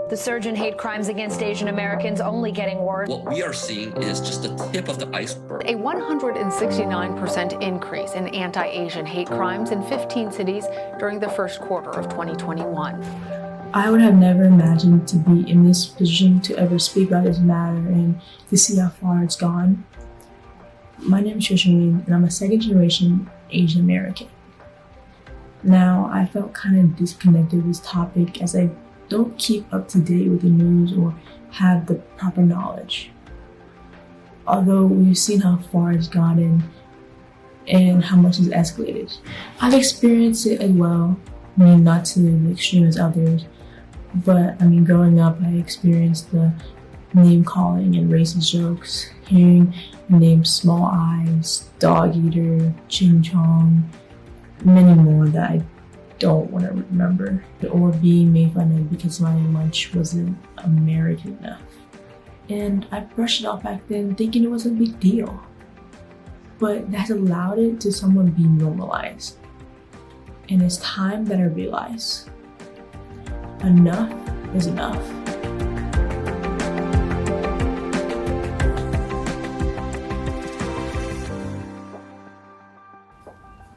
The surge in hate crimes against Asian Americans only getting worse. What we are seeing is just the tip of the iceberg. A 169% increase in anti-Asian hate crimes in 15 cities during the first quarter of 2021. I would have never imagined to be in this position to ever speak about this matter and to see how far it's gone. My name is Trishan, and I'm a second-generation Asian American. Now, I felt kind of disconnected with this topic as I don't keep up to date with the news or have the proper knowledge. Although we've seen how far it's gotten and how much it's escalated. I've experienced it as well, not to the extreme as others, but growing up, I experienced the name calling and racist jokes, hearing the names Small Eyes, Dog Eater, Ching Chong, many more that I don't want to remember, or being made fun of because my lunch wasn't American enough. And I brushed it off back then thinking it was a big deal. But that has allowed it to somewhat be normalized. And it's time that I realize enough is enough.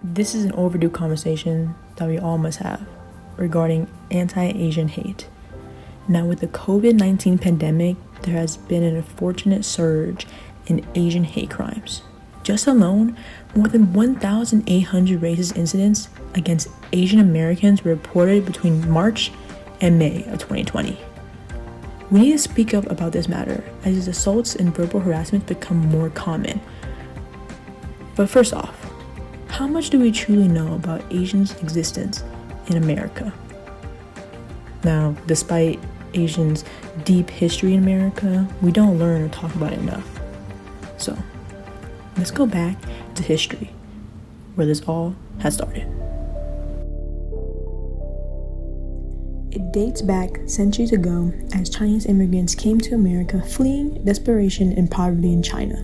This is an overdue conversation that we all must have regarding anti-Asian hate. Now, with the COVID-19 pandemic, there has been an unfortunate surge in Asian hate crimes. Just alone, more than 1,800 racist incidents against Asian Americans were reported between March and May of 2020. We need to speak up about this matter as these assaults and verbal harassment become more common. But first off, how much do we truly know about Asians' existence in America? Now, despite Asians' deep history in America, we don't learn or talk about it enough. So, let's go back to history, where this all has started. It dates back centuries ago as Chinese immigrants came to America fleeing desperation and poverty in China.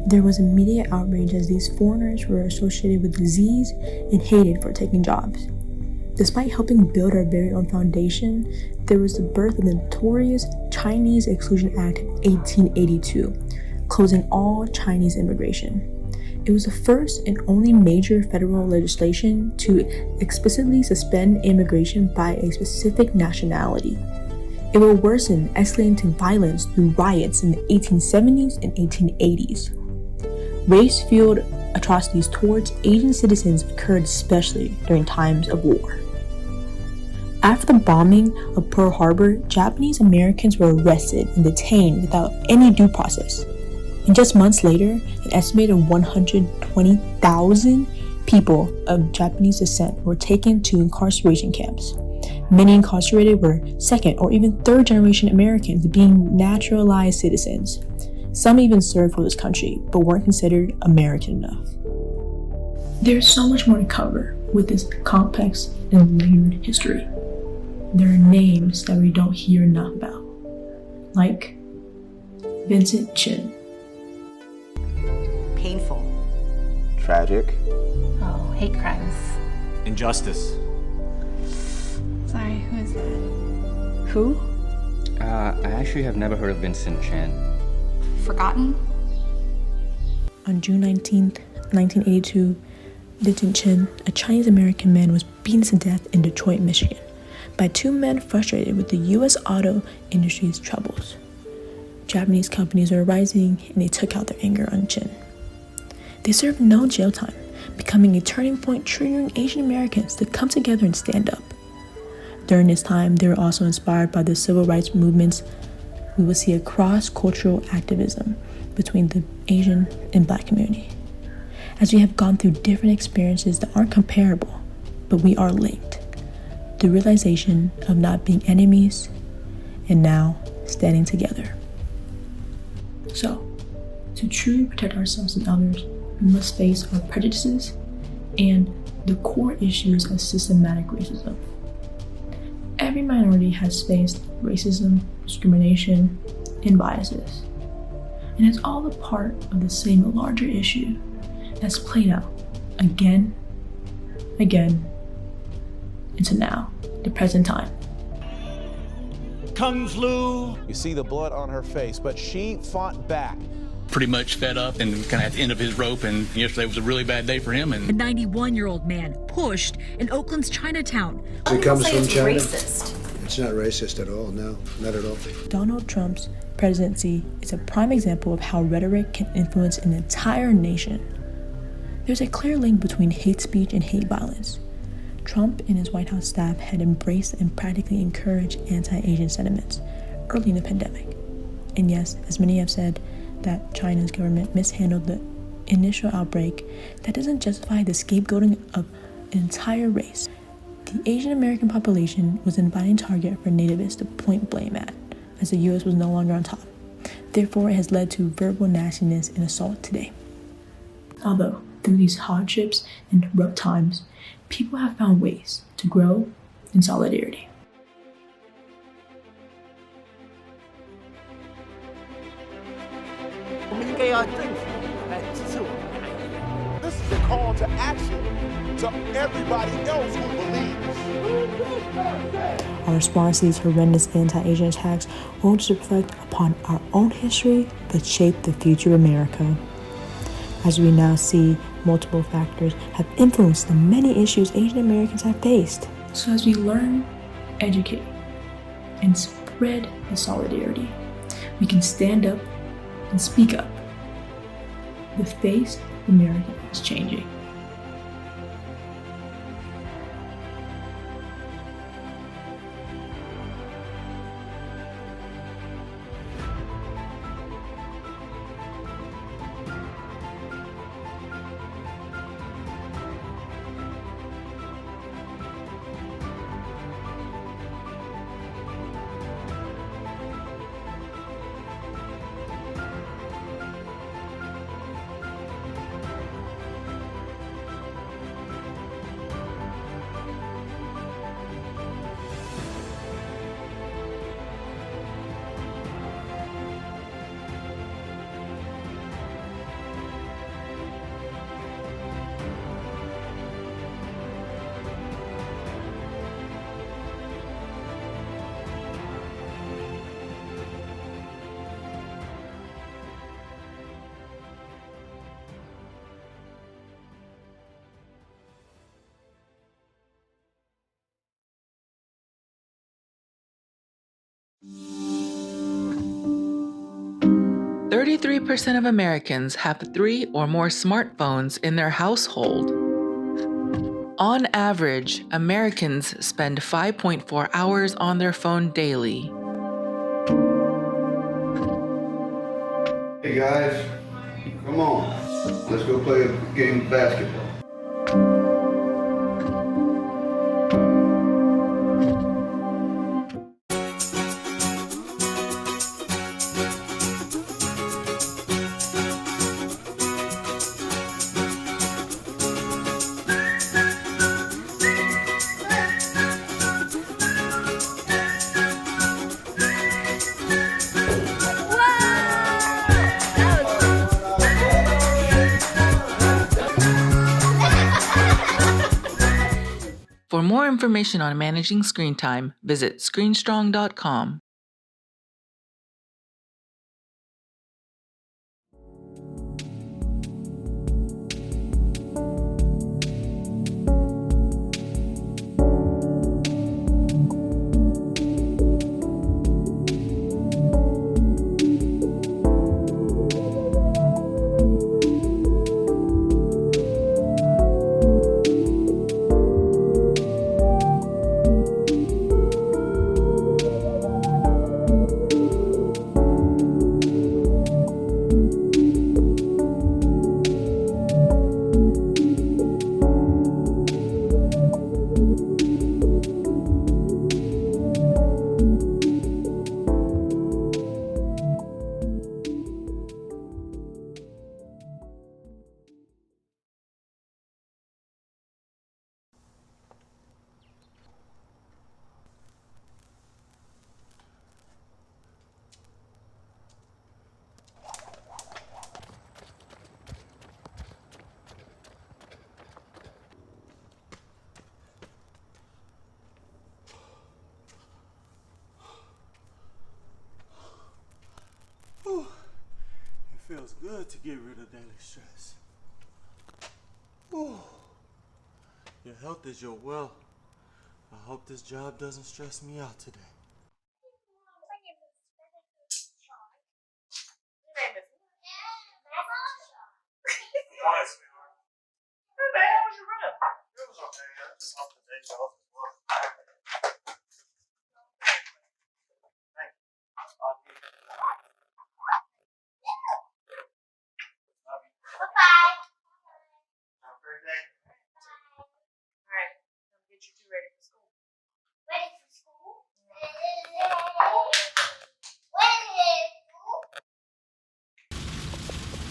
There was immediate outrage as these foreigners were associated with disease and hated for taking jobs. Despite helping build our very own foundation, there was the birth of the notorious Chinese Exclusion Act of 1882, closing all Chinese immigration. It was the first and only major federal legislation to explicitly suspend immigration by a specific nationality. It will worsen, escalating to violence through riots in the 1870s and 1880s. Race-fueled atrocities towards Asian citizens occurred especially during times of war. After the bombing of Pearl Harbor, Japanese Americans were arrested and detained without any due process. And just months later, an estimated 120,000 people of Japanese descent were taken to incarceration camps. Many incarcerated were second or even third generation Americans being naturalized citizens. Some even served for this country, but weren't considered American enough. There's so much more to cover with this complex and layered history. There are names that we don't hear enough about, like Vincent Chin. Painful. Tragic. Oh, hate crimes. Injustice. Sorry, who is that? Who? I actually have never heard of Vincent Chin. Forgotten? On June 19th, 1982, Vincent Chin, a Chinese American man, was beaten to death in Detroit, Michigan, by two men frustrated with the U.S. auto industry's troubles. Japanese companies were rising and they took out their anger on Chin. They served no jail time, becoming a turning point triggering Asian Americans to come together and stand up. During this time, they were also inspired by the civil rights movements. We will see a cross-cultural activism between the Asian and Black community, as we have gone through different experiences that aren't comparable, but we are linked. The realization of not being enemies and now standing together. So, to truly protect ourselves and others, we must face our prejudices and the core issues of systematic racism. Every minority has faced racism, discrimination, and biases. And it's all a part of the same larger issue that's played out again, into now, the present time. Kung Flu. You see the blood on her face, but she fought back. Pretty much fed up and kind of at the end of his rope, and yesterday was a really bad day for him. A 91-year-old man pushed in Oakland's Chinatown. It comes from China. Racist. It's not racist at all, no, not at all. Donald Trump's presidency is a prime example of how rhetoric can influence an entire nation. There's a clear link between hate speech and hate violence. Trump and his White House staff had embraced and practically encouraged anti-Asian sentiments early in the pandemic. And yes, as many have said, that China's government mishandled the initial outbreak, that doesn't justify the scapegoating of an entire race. The Asian American population was an inviting target for nativists to point blame at, as the U.S. was no longer on top. Therefore, it has led to verbal nastiness and assault today. Although, through these hardships and rough times, people have found ways to grow in solidarity. This is a call to action to everybody else who believes. Our response to these horrendous anti-Asian attacks won't just reflect upon our own history, but shape the future of America. As we now see, multiple factors have influenced the many issues Asian Americans have faced. So as we learn, educate, and spread the solidarity, we can stand up and speak up. The face of America is changing. % of Americans have 3 or more smartphones in their household. On average, Americans spend 5.4 hours on their phone daily. Hey guys, come on. Let's go play a game of basketball. For more information on managing screen time, visit screenstrong.com. good to get rid of daily stress. Whew. Your health is your wealth. I hope this job doesn't stress me out today.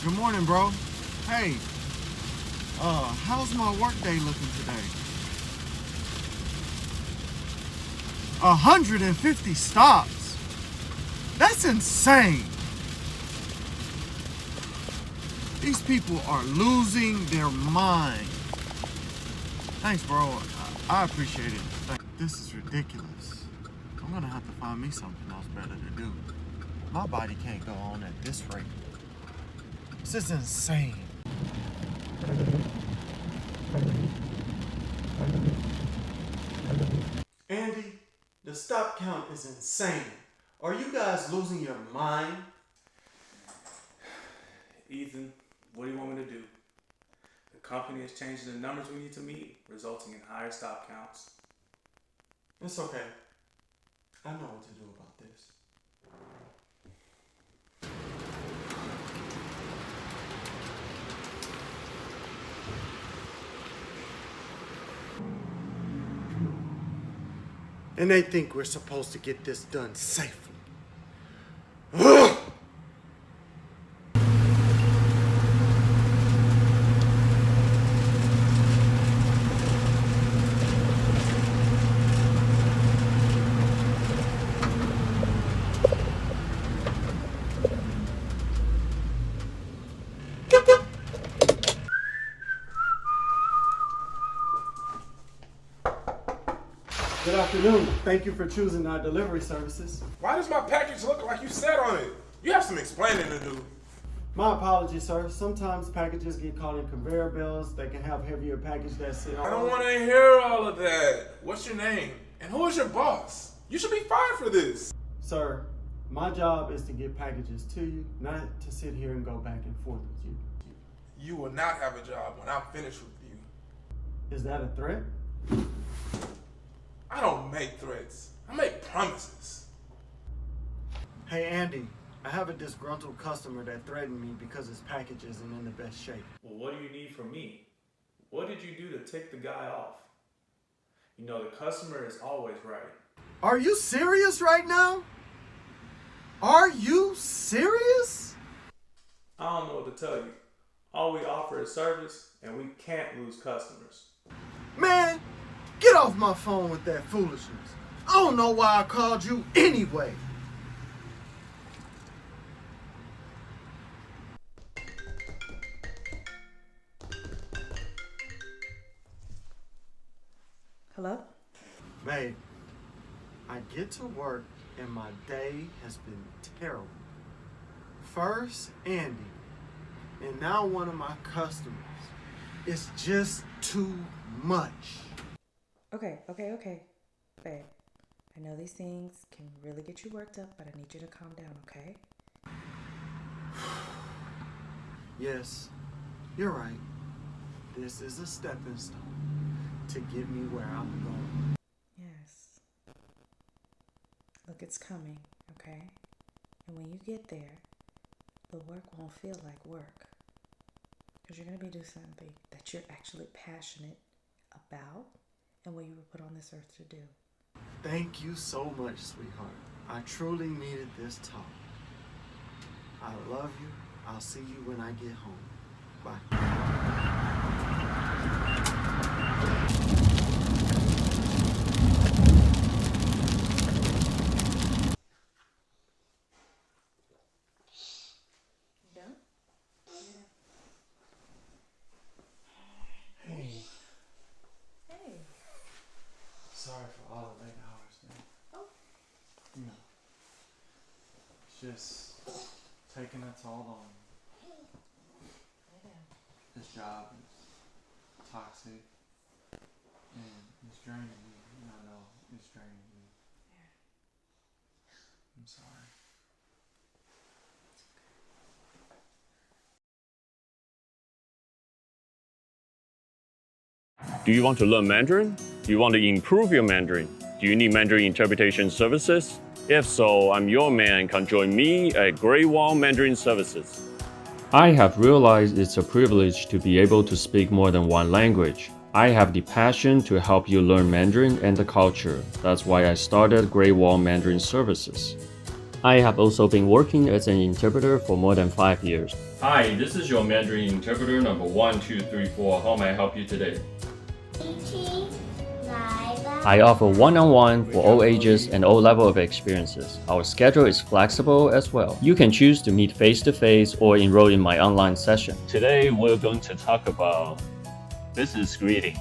Good morning, bro. Hey, how's my work day looking today? 150 stops. That's insane. These people are losing their mind. Thanks, bro. I appreciate it. This is ridiculous. I'm gonna have to find me something else better to do. My body can't go on at this rate. This is insane. Andy, the stop count is insane. Are you guys losing your mind? Ethan, what do you want me to do? The company is changing the numbers we need to meet, resulting in higher stop counts. It's okay. I know what to do about this. And they think we're supposed to get this done safely. Ugh! Good afternoon. Thank you for choosing our delivery services. Why does my package look like you sat on it? You have some explaining to do. My apologies, sir. Sometimes packages get caught in conveyor belts. They can have heavier packages that sit on. I don't want to hear all of that. What's your name? And who is your boss? You should be fired for this. Sir, my job is to get packages to you, not to sit here and go back and forth with you. You will not have a job when I'm finished with you. Is that a threat? I don't make threats. I make promises. Hey, Andy. I have a disgruntled customer that threatened me because his package isn't in the best shape. Well, what do you need from me? What did you do to tick the guy off? You know, the customer is always right. Are you serious right now? Are you serious? I don't know what to tell you. All we offer is service, and we can't lose customers. Man, get off my phone with that foolishness. I don't know why I called you anyway. Hello? Babe, I get to work and my day has been terrible. First, Andy, and now one of my customers. It's just too much. Okay. Babe, I know these things can really get you worked up, but I need you to calm down, okay? Yes, you're right. This is a stepping stone to get me where I'm going. Yes. Look, it's coming, okay? And when you get there, the work won't feel like work. Because you're going to be doing something that you're actually passionate about and what you were put on this earth to do. Thank you so much, sweetheart. I truly needed this talk. I love you. I'll see you when I get home. Bye. Done? Hey. Hey. Sorry for all the late hours, man. Oh. You know, it's just taking a toll on me. This job is toxic and it's draining me. I know it's draining me. I'm sorry. Do you want to learn Mandarin? Do you want to improve your Mandarin? Do you need Mandarin interpretation services? If so, I'm your man. Come join me at Great Wall Mandarin Services. I have realized it's a privilege to be able to speak more than one language. I have the passion to help you learn Mandarin and the culture. That's why I started Great Wall Mandarin Services. I have also been working as an interpreter for more than 5 years. Hi, this is your Mandarin interpreter number 1234. How may I help you today? I offer one-on-one for all ages and all level of experiences. Our schedule is flexible as well. You can choose to meet face-to-face or enroll in my online session. Today, we're going to talk about business greeting.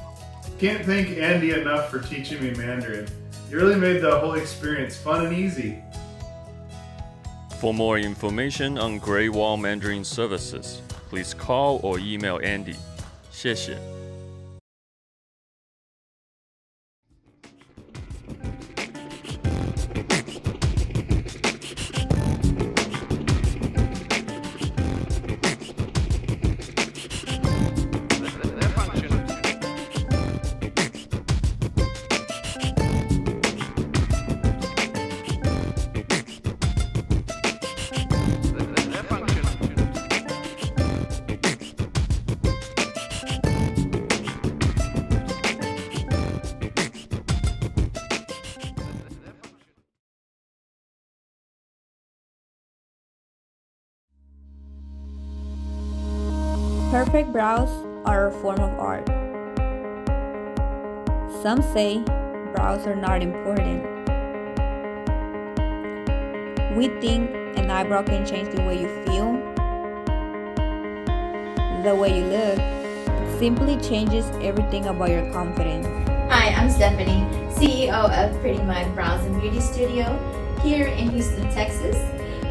Can't thank Andy enough for teaching me Mandarin. You really made the whole experience fun and easy. For more information on Great Wall Mandarin Services, please call or email Andy. 谢谢。Perfect brows are a form of art. Some say brows are not important. We think an eyebrow can change the way you feel, the way you look. It simply changes everything about your confidence. Hi, I'm Stephanie, CEO of Pretty Mud Brows and Beauty Studio here in Houston, Texas.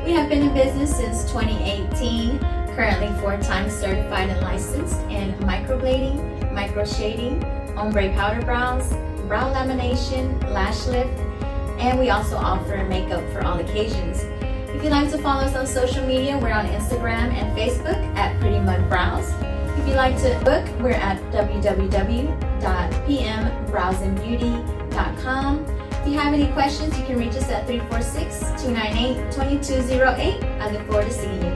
We have been in business since 2018. Currently 4 times certified and licensed in microblading, micro shading, ombre powder brows, brow lamination, lash lift, and we also offer makeup for all occasions. If you'd like to follow us on social media, we're on Instagram and Facebook at Pretty Mud Brows. If you'd like to book, we're at www.pmbrowsandbeauty.com. If you have any questions, you can reach us at 346-298-2208. I look forward to seeing you.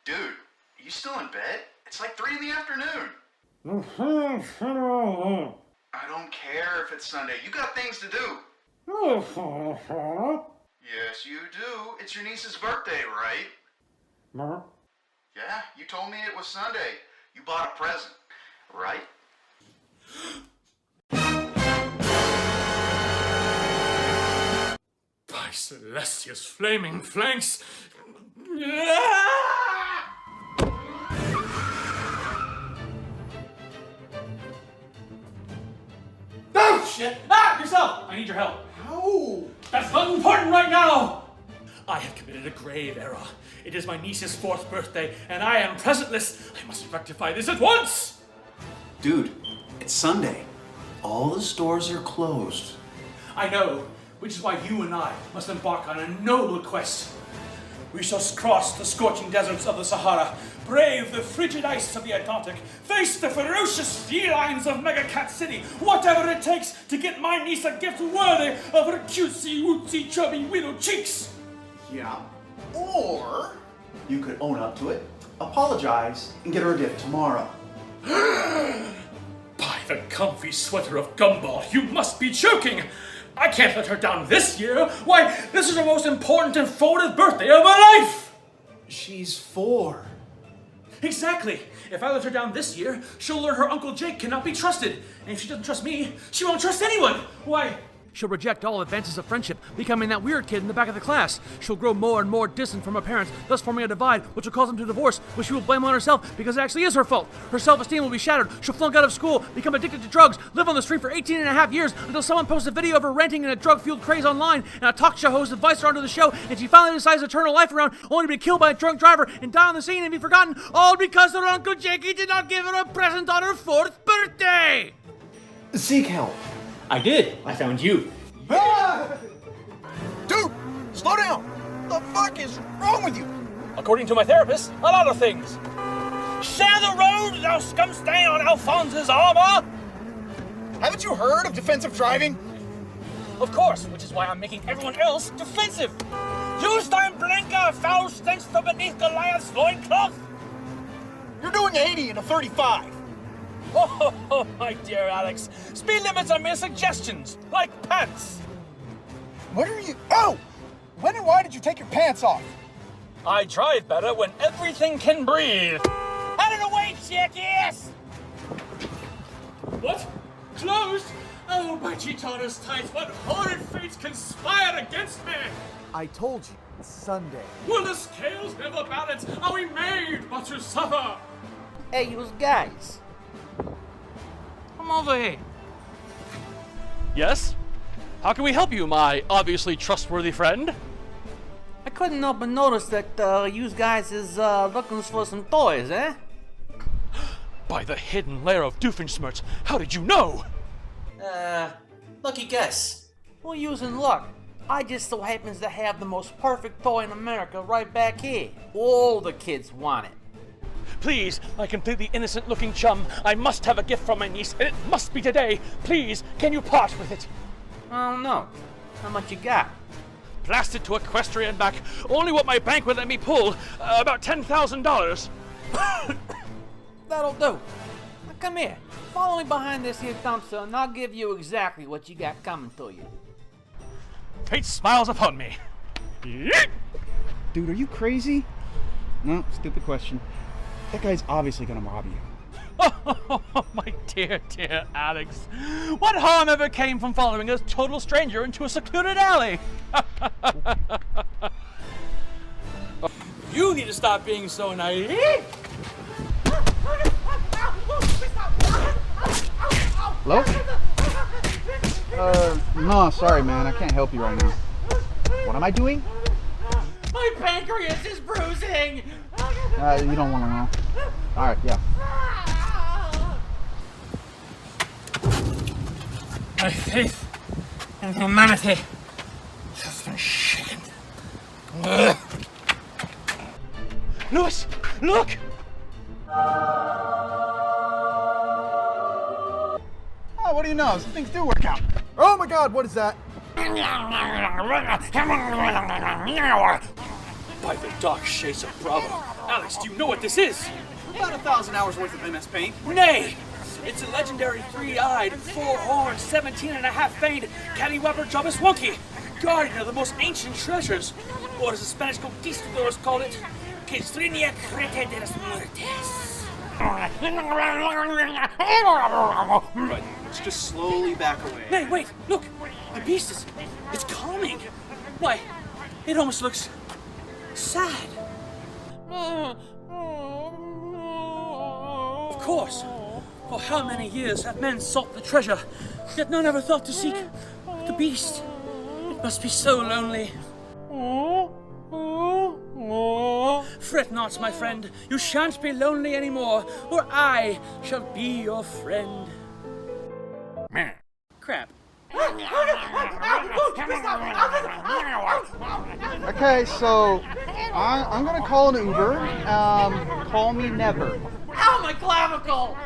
Dude, you still in bed? It's like 3 in the afternoon. I don't care if it's Sunday. You got things to do. Yes, you do. It's your niece's birthday, right? Yeah, you told me it was Sunday. You bought a present, right? By Celestia's flaming flanks! Oh shit! Ah! Yourself! I need your help. How? That's not important right now! I have committed a grave error. It is my niece's 4th birthday, and I am presentless. I must rectify this at once! Dude, it's Sunday. All the stores are closed. I know, which is why you and I must embark on a noble quest. We shall cross the scorching deserts of the Sahara, brave the frigid ice of the Atlantic, face the ferocious felines of Mega Cat City, whatever it takes to get my niece a gift worthy of her cutesy, wootsy, chubby widow cheeks. Yeah. Or you could own up to it, apologize, and get her a gift tomorrow. By the comfy sweater of Gumball, you must be joking! I can't let her down this year! Why, this is the most important and formative birthday of my life! She's 4. Exactly! If I let her down this year, she'll learn her Uncle Jake cannot be trusted. And if she doesn't trust me, she won't trust anyone! Why, She'll reject all advances of friendship, becoming that weird kid in the back of the class. She'll grow more and more distant from her parents, thus forming a divide, which will cause them to divorce, which she will blame on herself because it actually is her fault. Her self-esteem will be shattered. She'll flunk out of school, become addicted to drugs, live on the street for 18 and a half years until someone posts a video of her ranting in a drug-fueled craze online, and a talk show host invites her onto the show, and she finally decides to turn her life around, only to be killed by a drunk driver and die on the scene and be forgotten, all because her Uncle Jakey did not give her a present on her 4th birthday! Seek help. I did. I found you. Dude, slow down. The fuck is wrong with you? According to my therapist, a lot of things. Share the road, thou scum stain on Alphonse's armor! Haven't you heard of defensive driving? Of course, which is why I'm making everyone else defensive. Use dein blinker, foul stench from beneath Goliath's loincloth! You're doing 80 in a 35. Oh, my dear Alex. Speed limits are mere suggestions, like pants. What are you... Oh! When and why did you take your pants off? I drive better when everything can breathe. Out of the way, jackass! What? Closed? Oh, my Chitana's tights, what horrid fates conspire against me! I told you, it's Sunday. Will the scales never balance? Are we made but to suffer? Hey, you guys. Come over here. Yes? How can we help you, my obviously trustworthy friend? I couldn't help but notice that you guys is looking for some toys, eh? By the hidden lair of Doofenshmirtz, how did you know? Lucky guess. We're using luck. I just so happens to have the most perfect toy in America right back here. All the kids want it. Please, my completely innocent-looking chum, I must have a gift from my niece, and it must be today. Please, can you part with it? I don't know. How much you got? Blasted to Equestrian back. Only what my bank would let me pull. About $10,000. That'll do. Now come here. Follow me behind this here dumpster, and I'll give you exactly what you got coming to you. Fate smiles upon me. Yeet! Dude, are you crazy? No, stupid question. That guy's obviously gonna mob you. Oh, my dear, dear Alex. What harm ever came from following a total stranger into a secluded alley? You need to stop being so naive. Hello? No, sorry, man. I can't help you right now. What am I doing? My pancreas is bruising. You don't want to know. All right, yeah. My faith in humanity has been shaken. Lewis, look! Oh, what do you know? Some things do work out. Oh my God, what is that? By the dark shades of Bravo. Alex, do you know what this is? About 1,000 hours worth of MS Paint. Nay! It's a legendary 3-eyed, 4-horned, 17-and-a-half-fanged Cattywampus Jobbus Wonky, guardian of the most ancient treasures, or as the Spanish conquistadors called it, Questrinia Crete de las Muertes. Right, let's just slowly back away. Hey, wait, look! The beast is... it's calming! Why, it almost looks... sad. Of course. For how many years have men sought the treasure, yet none ever thought to seek the beast? It must be so lonely. Fret not, my friend. You shan't be lonely anymore, or I shall be your friend. Crap. Okay, so I'm gonna call an Uber. Call me never. Ow, my clavicle!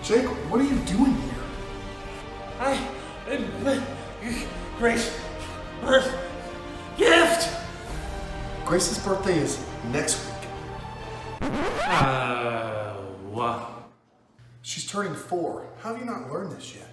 Jake, what are you doing here? Grace, birth gift! Grace's birthday is next week. What? She's turning 4. How have you not learned this yet?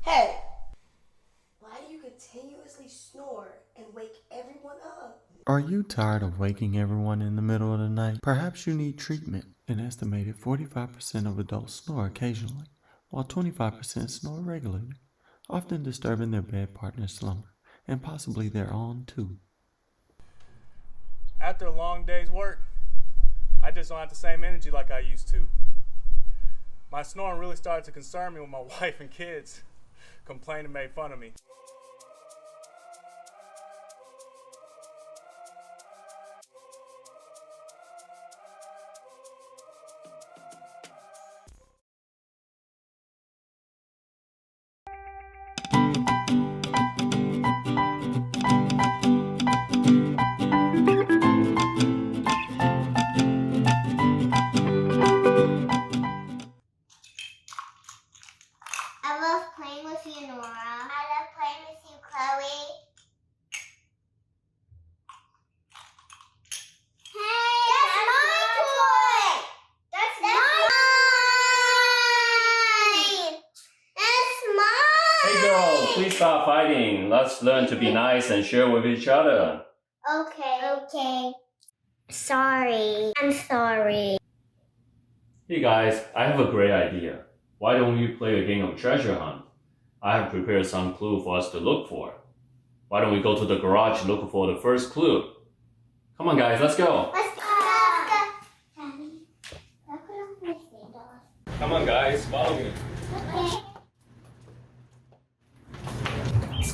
Hey! Why do you continuously snore and wake everyone up? Are you tired of waking everyone in the middle of the night? Perhaps you need treatment. An estimated 45% of adults snore occasionally, while 25% snore regularly, often disturbing their bed partner's slumber, and possibly their own too. After a long day's work, I just don't have the same energy like I used to. My snoring really started to concern me when my wife and kids complained and made fun of me. I love playing with you, Nora. I love playing with you, Chloe. Hey, that's my toy! That's mine! That's mine! Hey girls, please stop fighting. Let's learn to be nice and share with each other. Okay. Sorry. I'm sorry. Hey guys, I have a great idea. Why don't we play a game of treasure hunt? I have prepared some clue for us to look for. Why don't we go to the garage and look for the first clue? Come on guys, let's go. Let's go. Come on guys, follow me. Okay.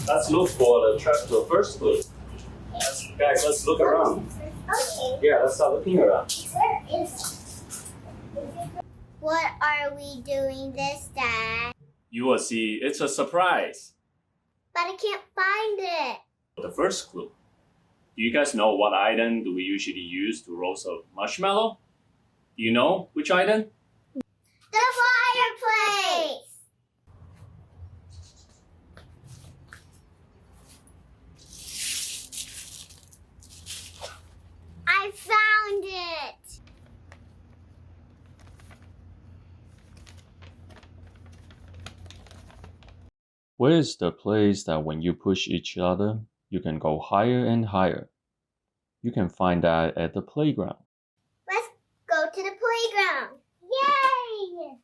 Let's look for the first clue. Guys, let's look around. Okay. Yeah, let's start looking around. Where is What are we doing this, Dad? You will see it's a surprise. But I can't find it. The first clue. Do you guys know what item do we usually use to roast a marshmallow? Do you know which item? The fireplace! I found it! Where is the place that when you push each other, you can go higher and higher? You can find that at the playground. Let's go to the playground. Yay!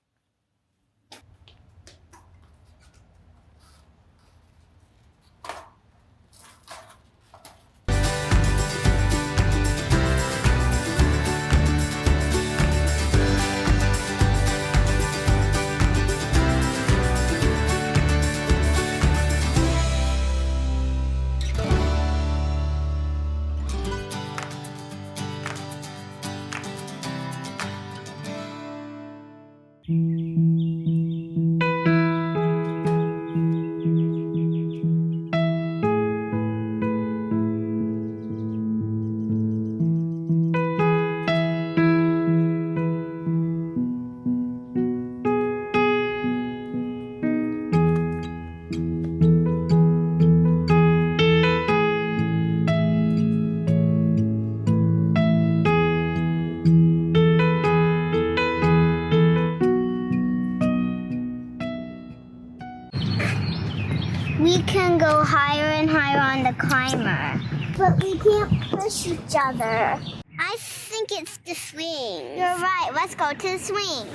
we can go higher and higher on the climber. But we can't push each other. I think it's the swing. You're right. Let's go to the swing.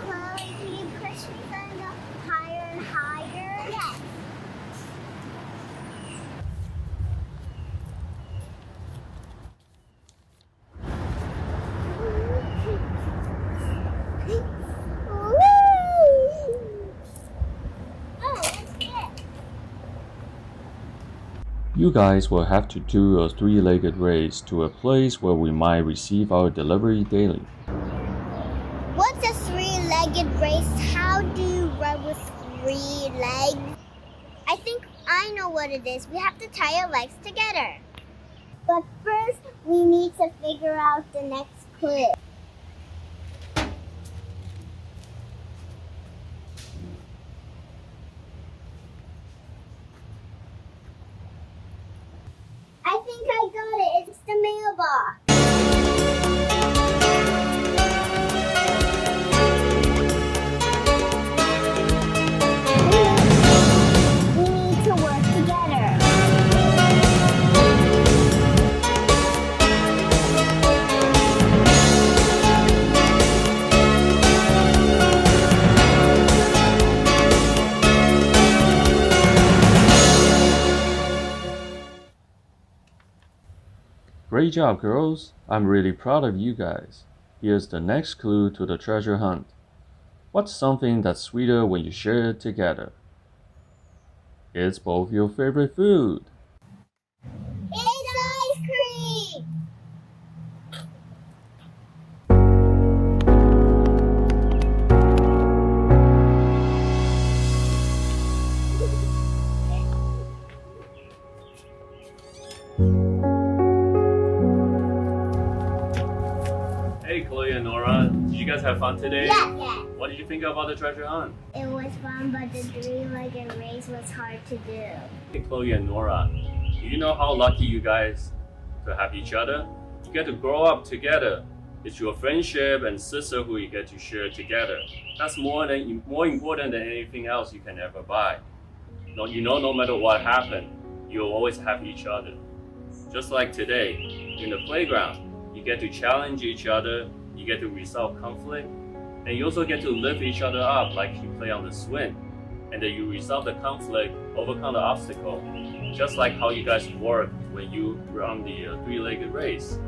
Chloe, can you push me and go higher and higher? Yes. You guys will have to do a three-legged race to a place where we might receive our delivery daily. What's a three-legged race? How do you run with 3 legs? I think I know what it is. We have to tie our legs together. But first, we need to figure out the next clue. I think I got it. It's the mailbox. We need to work together. Great job, girls! I'm really proud of you guys. Here's the next clue to the treasure hunt. What's something that's sweeter when you share it together? It's both your favorite food. It's ice cream! Hey, Chloe and Nora, did you guys have fun today? Yeah. What did you think about the treasure hunt? It was fun, but the three-legged race was hard to do. Hey, Chloe and Nora, do you know how lucky you guys to have each other? You get to grow up together. It's your friendship and sisterhood you get to share together. That's more important than anything else you can ever buy. No matter what happened, you'll always have each other. Just like today, in the playground, you get to challenge each other, you get to resolve conflict, and you also get to lift each other up like you play on the swing. And then you resolve the conflict, overcome the obstacle, just like how you guys work when you run the three-legged race.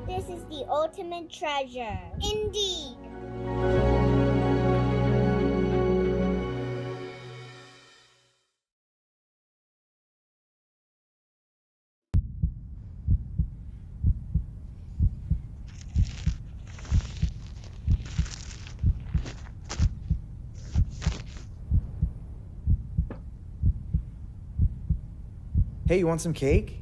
This is the ultimate treasure. Indeed. Hey, you want some cake?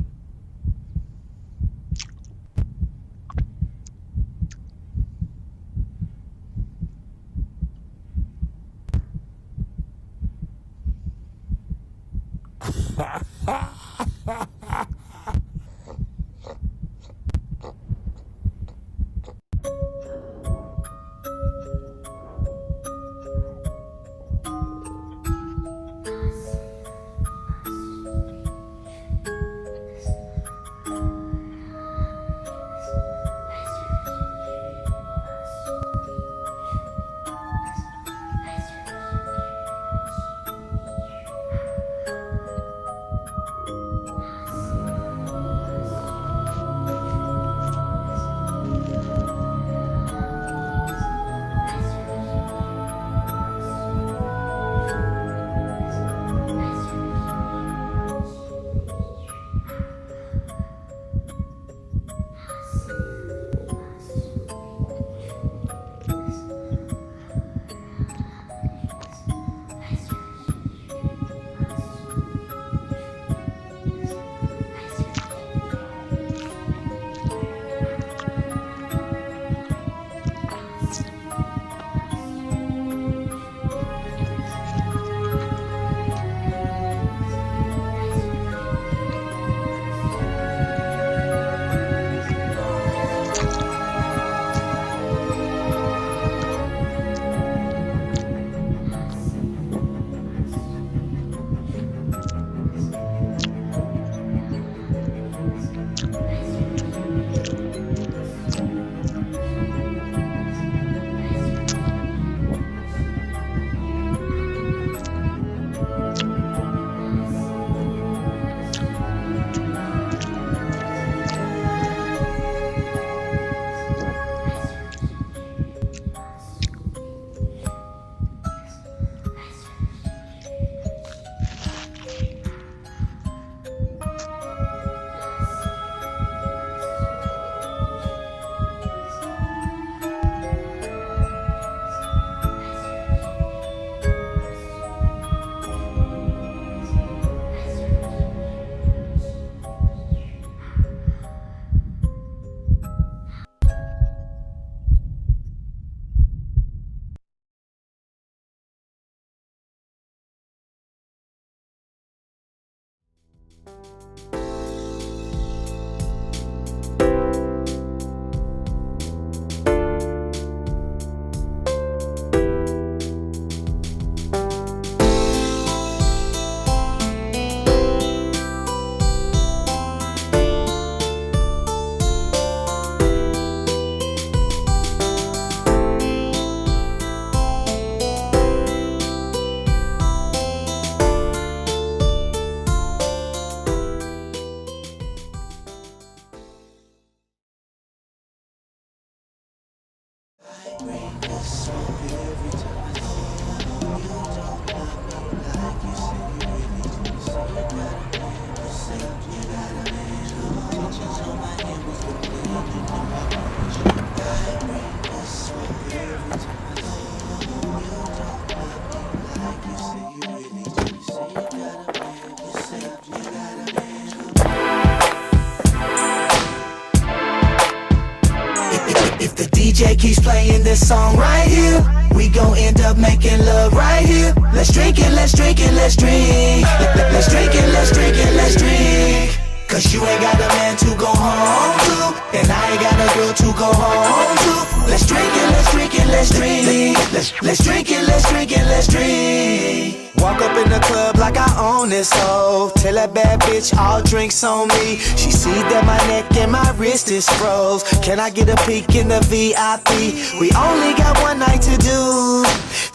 DJ keeps playing this song right here, we gon' end up making love right here. Let's drink it, let's drink it, let's drink. Let's drink it, let's drink it, let's drink. Cause you ain't got a man to go home to, and I ain't got a girl to go home to. Let's drink it, let's drink it, let's drink. Let's drink it, let's drink it, let's drink. Walk up in the club like I own this hoe. Tell that bad bitch all drinks on me. She see that my neck and my wrist is froze. Can I get a peek in the VIP? We only got one night to do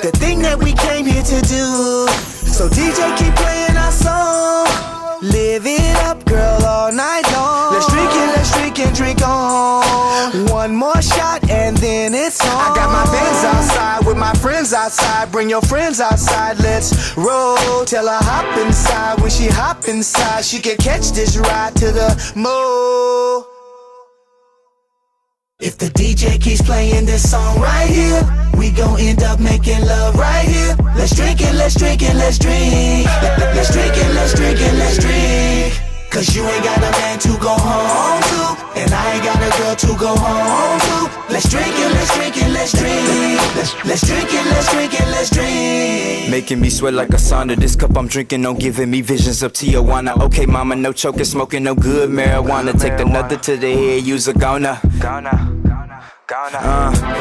the thing that we came here to do. So DJ keep playing our song. Live it up, girl, all night long. Let's drink and drink on. One more shot and then it's on. I got my Benz outside with my friends outside. Bring your friends outside, let's roll. Tell her hop inside. When she hop inside, she can catch this ride to the mall. If the DJ keeps playing this song right here, we gon' end up making love right here. Let's drink it, let's drink it, let's drink. Let's drink it, let's drink it, let's drink. Cause you ain't got a man to go home to, and I ain't got a girl to go home to. Let's drink it, let's drink it, let's drink. Let's drink it, let's drink it, let's drink. Making me sweat like a sauna. This cup I'm drinking on giving me visions of Tijuana. Okay, mama, no choking, smoking no good marijuana. Take another to the head, use a gonna.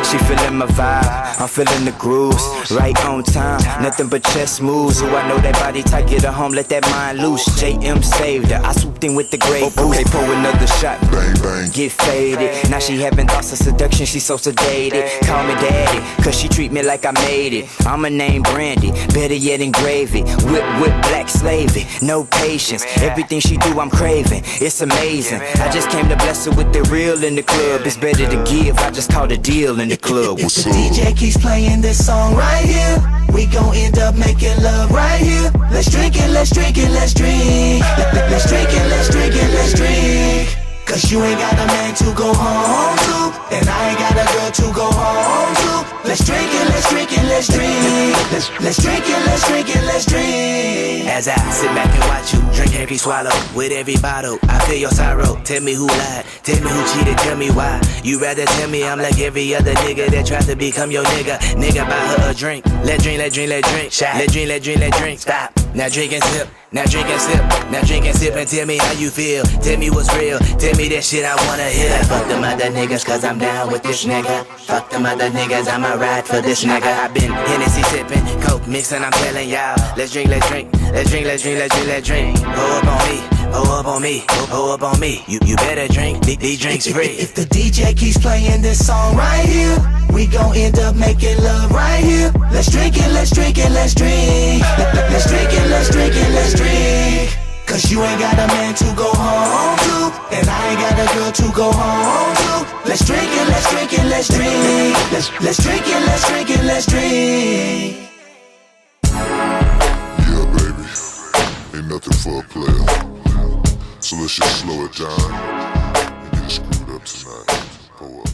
She feeling my vibe, I'm feeling the grooves. Right on time, nothing but chest moves. Who I know that body tight, get her home, let that mind loose. JM saved her, I swooped in with the great boost. Okay, pour another shot, bang bang, get faded. Now she having thoughts of seduction, she so sedated. Call me daddy, cause she treat me like I made it. I'ma name Brandy, better yet engrave it. Whip, black slavey, no patience. Everything she do, I'm craving, it's amazing. I just came to bless her with the real in the club. It's better to give, I just caught a deal in the club. If the DJ keeps playing this song right here, we gon' end up making love right here. Let's drink it, let's drink it, let's drink. Let's drink it, let's drink it, let's drink. Cause you ain't got a man to go home to, and I ain't got a girl to go home to. Let's drink it, let's drink it, let's drink. Let's drink it, let's drink it, let's drink. As I sit back and watch you drink every swallow, with every bottle, I feel your sorrow. Tell me who lied, tell me who cheated, tell me why. You rather tell me I'm like every other nigga that tried to become your nigga. Nigga buy her a drink, let drink, let drink, let drink. Shot. Let drink, let drink, let drink. Stop. Now drink and sip, now drink and sip, now drink and sip and tell me how you feel. Tell me what's real, tell me that shit I wanna hear. Like, fuck them other niggas cause I'm down with this nigga. Fuck them other niggas, I'ma ride for this nigga. I been Hennessy sipping, coke mixing, I'm telling y'all. Let's drink, let's drink, let's drink, let's drink, let's drink, let's drink. Pull up on me, pull up on me, pull up on me. You better drink, these drinks free. If the DJ keeps playing this song right here, we gon' end up making love right here. Let's drink it, let's drink it, let's drink. Let's drink it, let's drink it, let's drink. Cause you ain't got a man to go home to, and I ain't got a girl to go home to. Let's drink it, let's drink it, let's drink. Let's drink it, let's drink it, let's drink. Yeah, baby, ain't nothing for a player. So let's just slow it down and get it screwed up tonight. Pull up.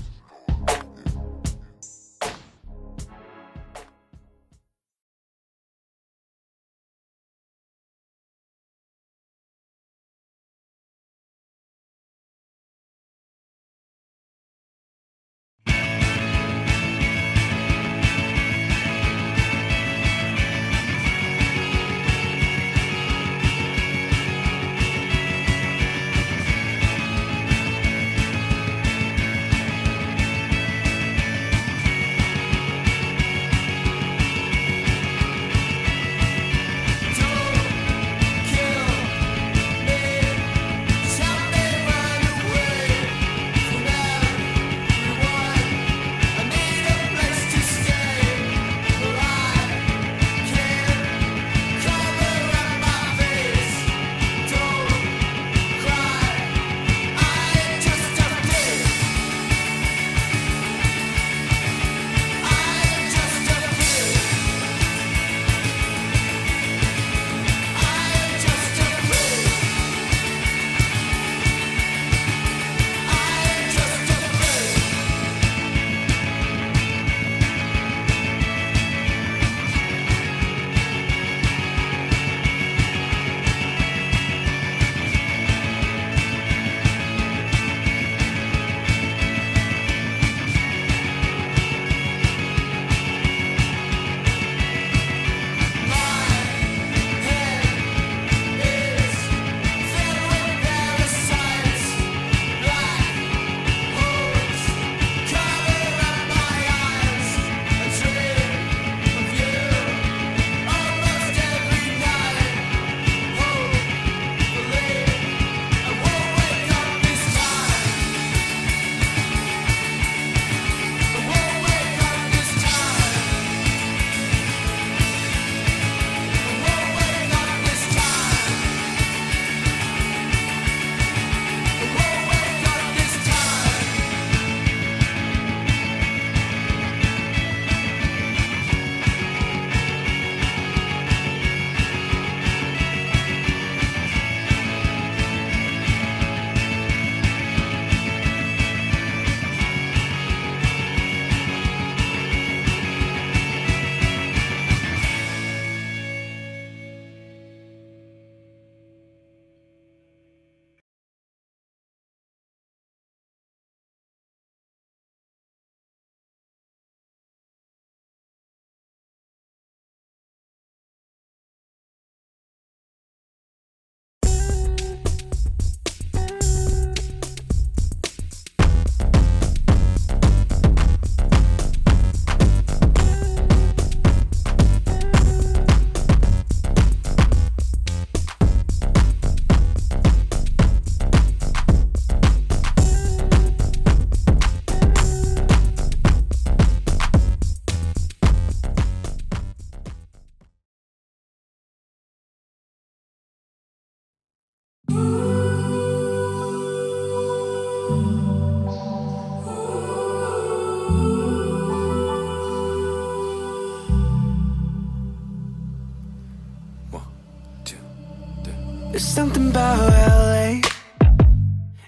about LA.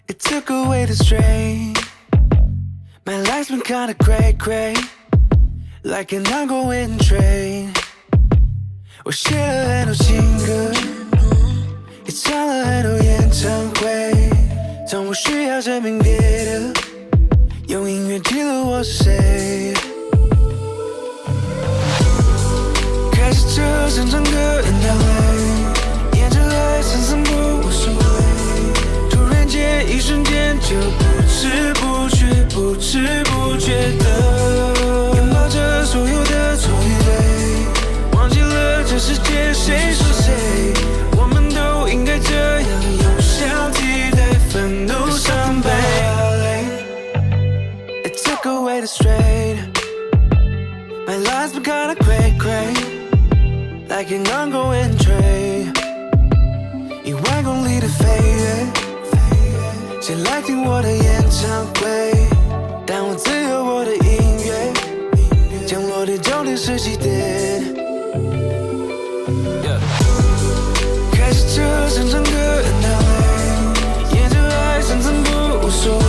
It took away the strain. My life's been kinda cray-cray, like an ongoing train. 我写了很多情歌，也唱了很多演唱会。当我需要证明别的，用音乐记录我是谁。开始车声唱歌 in LA， 沿着海散散步无所谓。突然间，一瞬间就不知不觉，不知不觉的拥抱着所有的错与对，忘记了这世界谁说谁，我们都应该这样有效替代愤怒伤悲。It took away the strain. My life's been kinda cray-cray, like an ongoing train. 10000公里的飞跃，谁来听我的演唱会？但我自由我的音乐，降落的终点是起点。开始车声唱歌 in LA， 沿着海散散步无所谓。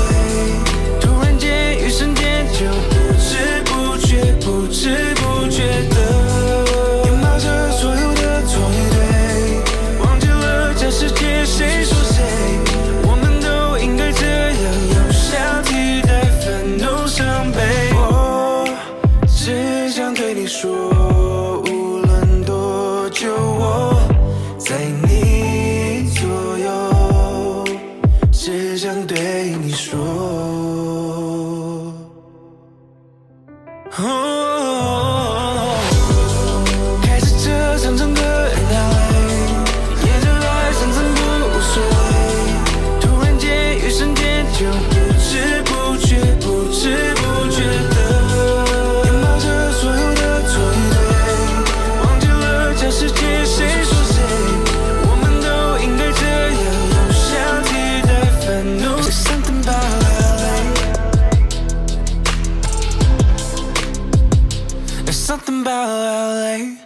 突然间，一瞬间就不知不觉，不知不觉的拥抱着所有的错与对，忘记了这世界谁说谁，我们都应该这样有效替代愤怒伤悲。我只想对你说，无论多久，我在你左右，只想对你说。开始车声唱歌 in LA， 沿着海散散步无所谓。突然间，一瞬间就不知不觉，不知不觉的拥抱着所有的错与对，忘记了这世界谁说谁，我们都应该这样有效替代愤怒。There's something about LA. There's something about LA.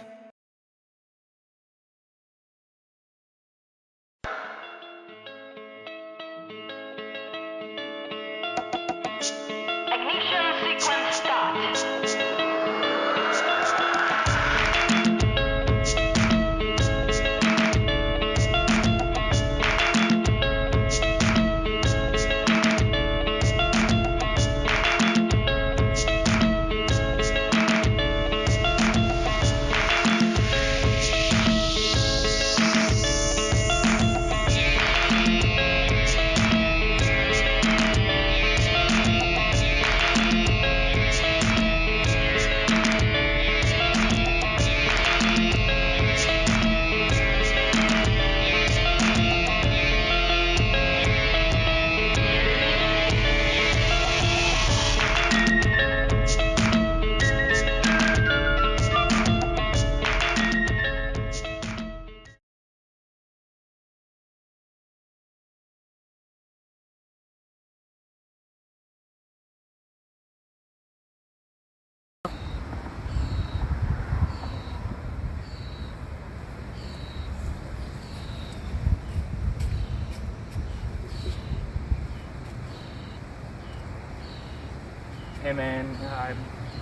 Hey man,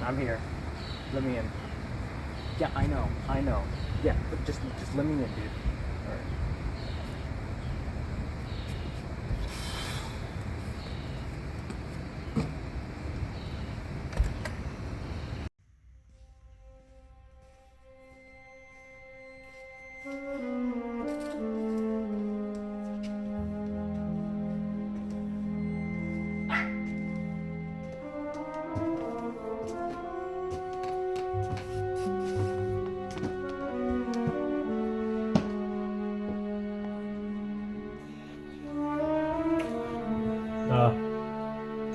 I'm here. Let me in. Yeah, I know. Yeah, but just let me in, dude. All right.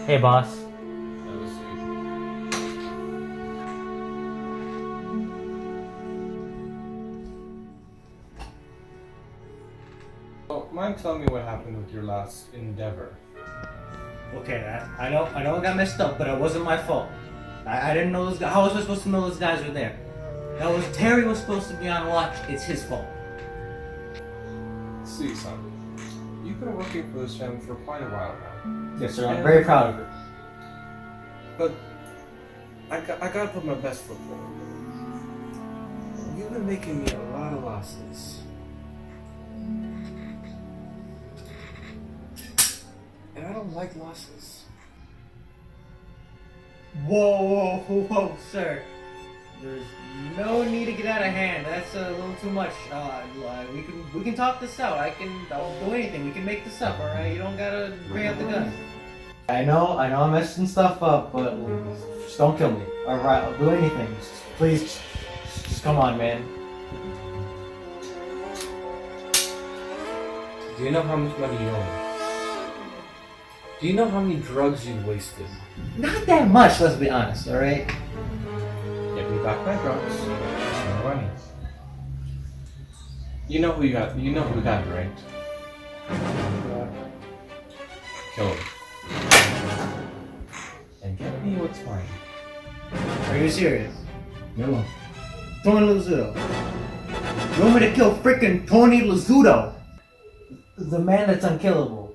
Hey, boss. Oh, mind telling me what happened with your last endeavor? Okay, I know I got messed up, but it wasn't my fault. I didn't know those guys. How was I supposed to know those guys were there? That was Terry was supposed to be on watch. It's his fault. See, son. you've been working for this family for quite a while now. Yes, sir. I'm very proud of it. But I gotta put my best foot forward. You've been making me a lot of losses. And I don't like losses. Whoa, sir. There's no need to get out of hand. That's a little too much. We can talk this out. I'll do anything. We can make this up, alright? You don't gotta bring out the gun. I know I'm messing stuff up, but just don't kill me. Alright, I'll do anything. Please, just come on, man. Do you know how much money you owe? Do you know how many drugs you've wasted? Not that much, let's be honest, alright? Get me back my drugs. No money. You know who got it right. Kill him. And get me what's mine. Are you serious? No. Tony Lazzuto. You want me to kill freaking Tony Lazzuto? The man that's unkillable.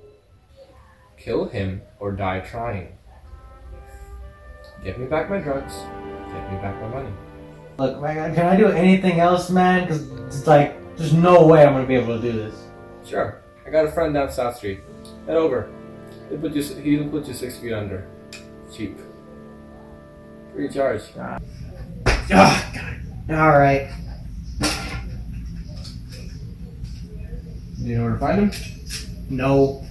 Kill him or die trying. Get me back my drugs. Get me back my money. Look, man, can I do anything else, man? Because it's like, there's no way I'm going to be able to do this. Sure. I got a friend down South Street. Head over. He'll put you 6 feet under. Cheap. Free charge. Oh, God. Alright. Do you know where to find him? No.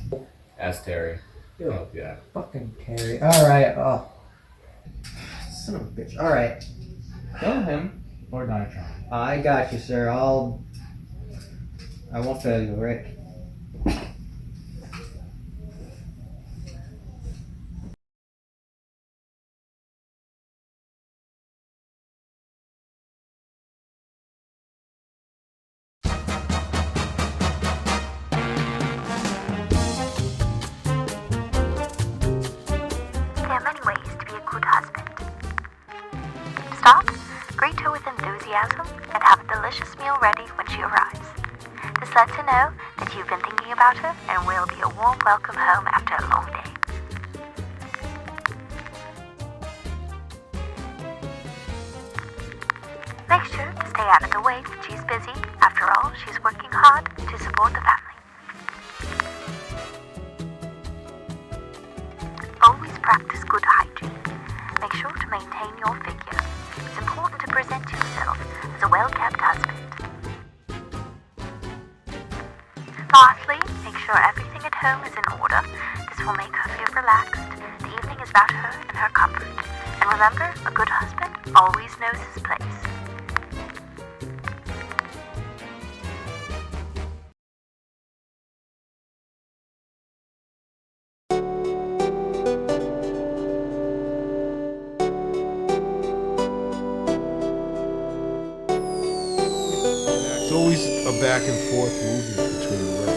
Ask Terry. He'll help you out. Fucking Terry. Alright. Oh. Son of a bitch. Alright. Kill him or die trying. I got you, sir. I won't fail you, Rick. There are many ways to be a good husband. Start, greet her with enthusiasm and have a delicious meal ready when she arrives. This lets her know that you've been thinking about her and will be a warm welcome home after a long day. Make sure to stay out of the way when she's busy. After all, she's working hard to support the family. Always practice good hygiene. Make sure to maintain your figure. It's important to present yourself as a well-kept husband. Lastly, make sure everything at home is in order. This will make her feel relaxed. The evening is about her and her comfort. And remember, a good husband always knows his place. It's always a back and forth movement between the work.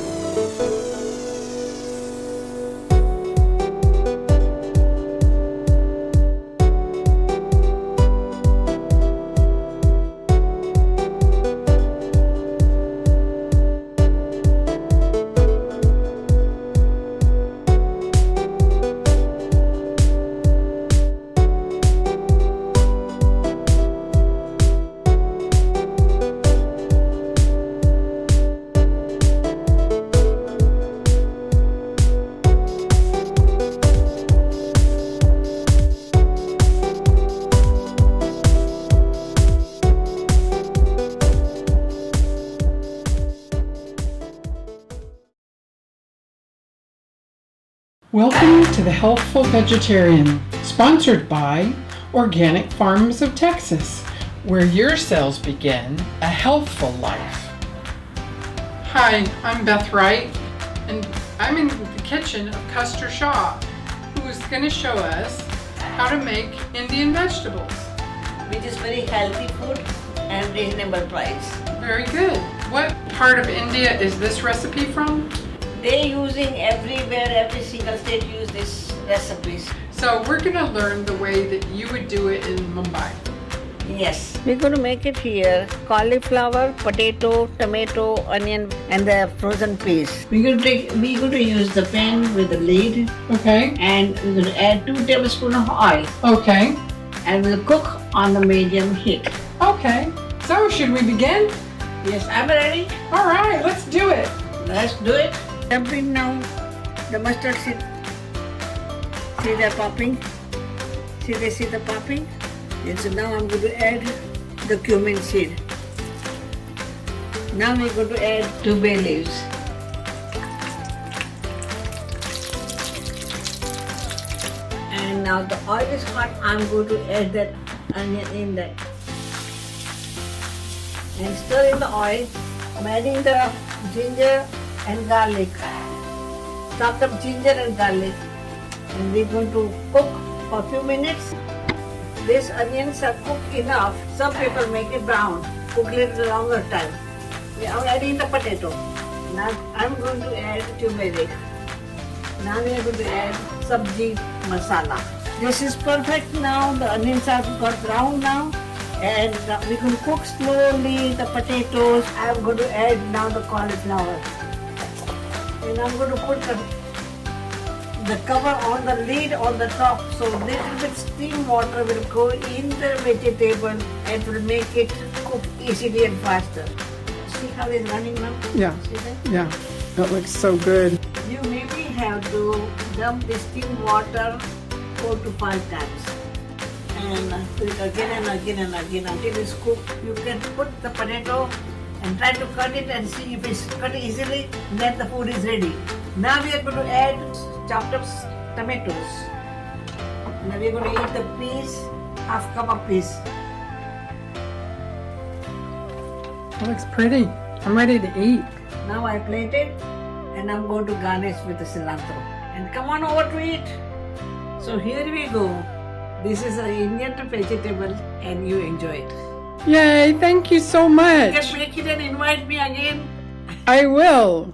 Welcome to the Healthful Vegetarian, sponsored by Organic Farms of Texas, where your cells begin a healthful life. Hi, I'm Beth Wright, and I'm in the kitchen of Custer Shaw, who is going to show us how to make Indian vegetables. Which is very healthy food and reasonable price. Very good. What part of India is this recipe from? They're using everywhere, every single state use this recipes. So we're going to learn the way that you would do it in Mumbai. Yes. We're going to make it here. Cauliflower, potato, tomato, onion, and the frozen peas. We're going to use the pan with the lid. Okay. And we're going to add 2 tablespoons of oil. Okay. And we'll cook on the medium heat. Okay. So, should we begin? Yes, I'm ready. All right, let's do it. Let's do it. Dumping now the mustard seed. See they're popping? See the popping? And so now I'm going to add the cumin seed. Now we're going to add 2 bay leaves. And now the oil is hot, I'm going to add that onion in there. And stir in the oil. I'm adding the ginger and garlic. Chopped up ginger and garlic. And we're going to cook for a few minutes. These onions are cooked enough. Some people make it brown, cook a little longer time. We are adding the potato. Now I'm going to add turmeric. Now we are going to add sabji masala. This is perfect now. The onions have got brown now. And we can cook slowly the potatoes. I'm going to add now the cauliflower. And I'm going to put the cover on the lid on the top, so little bit steam water will go in the vegetable and will make it cook easily and faster. See how it's running now? Yeah. See that? Yeah. That looks so good. You maybe have to dump the steam water 4 to 5 times. And do it again and again and again until it's cooked. You can put the potato and try to cut it and see if it's cut easily, then the food is ready. Now we are going to add chopped up tomatoes. Now we are going to eat the peas, half cup of peas. That looks pretty. I'm ready to eat. Now I plate it and I'm going to garnish with the cilantro. And come on over to eat. So here we go. This is an Indian vegetable and you enjoy it. Yay, thank you so You much. can make it and invite me again. I will.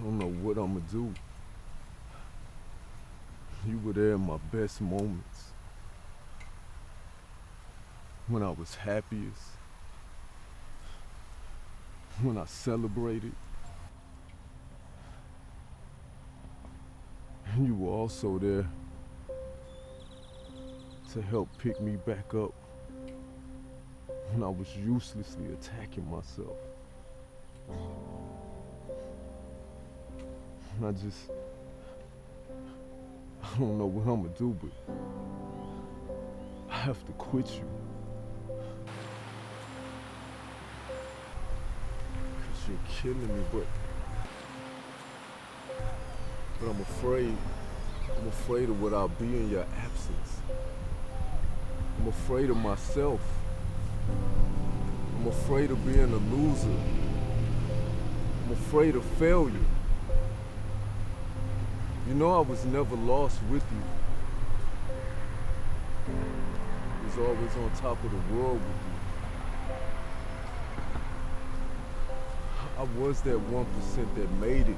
don't know what I'm gonna do. You were there in my best moments. When I was happiest. When I celebrated. And you were also there to help pick me back up when I was uselessly attacking myself. And I don't know what I'm gonna do, but I have to quit you. Cause you're killing me, but I'm afraid. I'm afraid of what I'll be in your absence. I'm afraid of myself. I'm afraid of being a loser. I'm afraid of failure. You know I was never lost with you. I was always on top of the world with you. I was that 1% that made it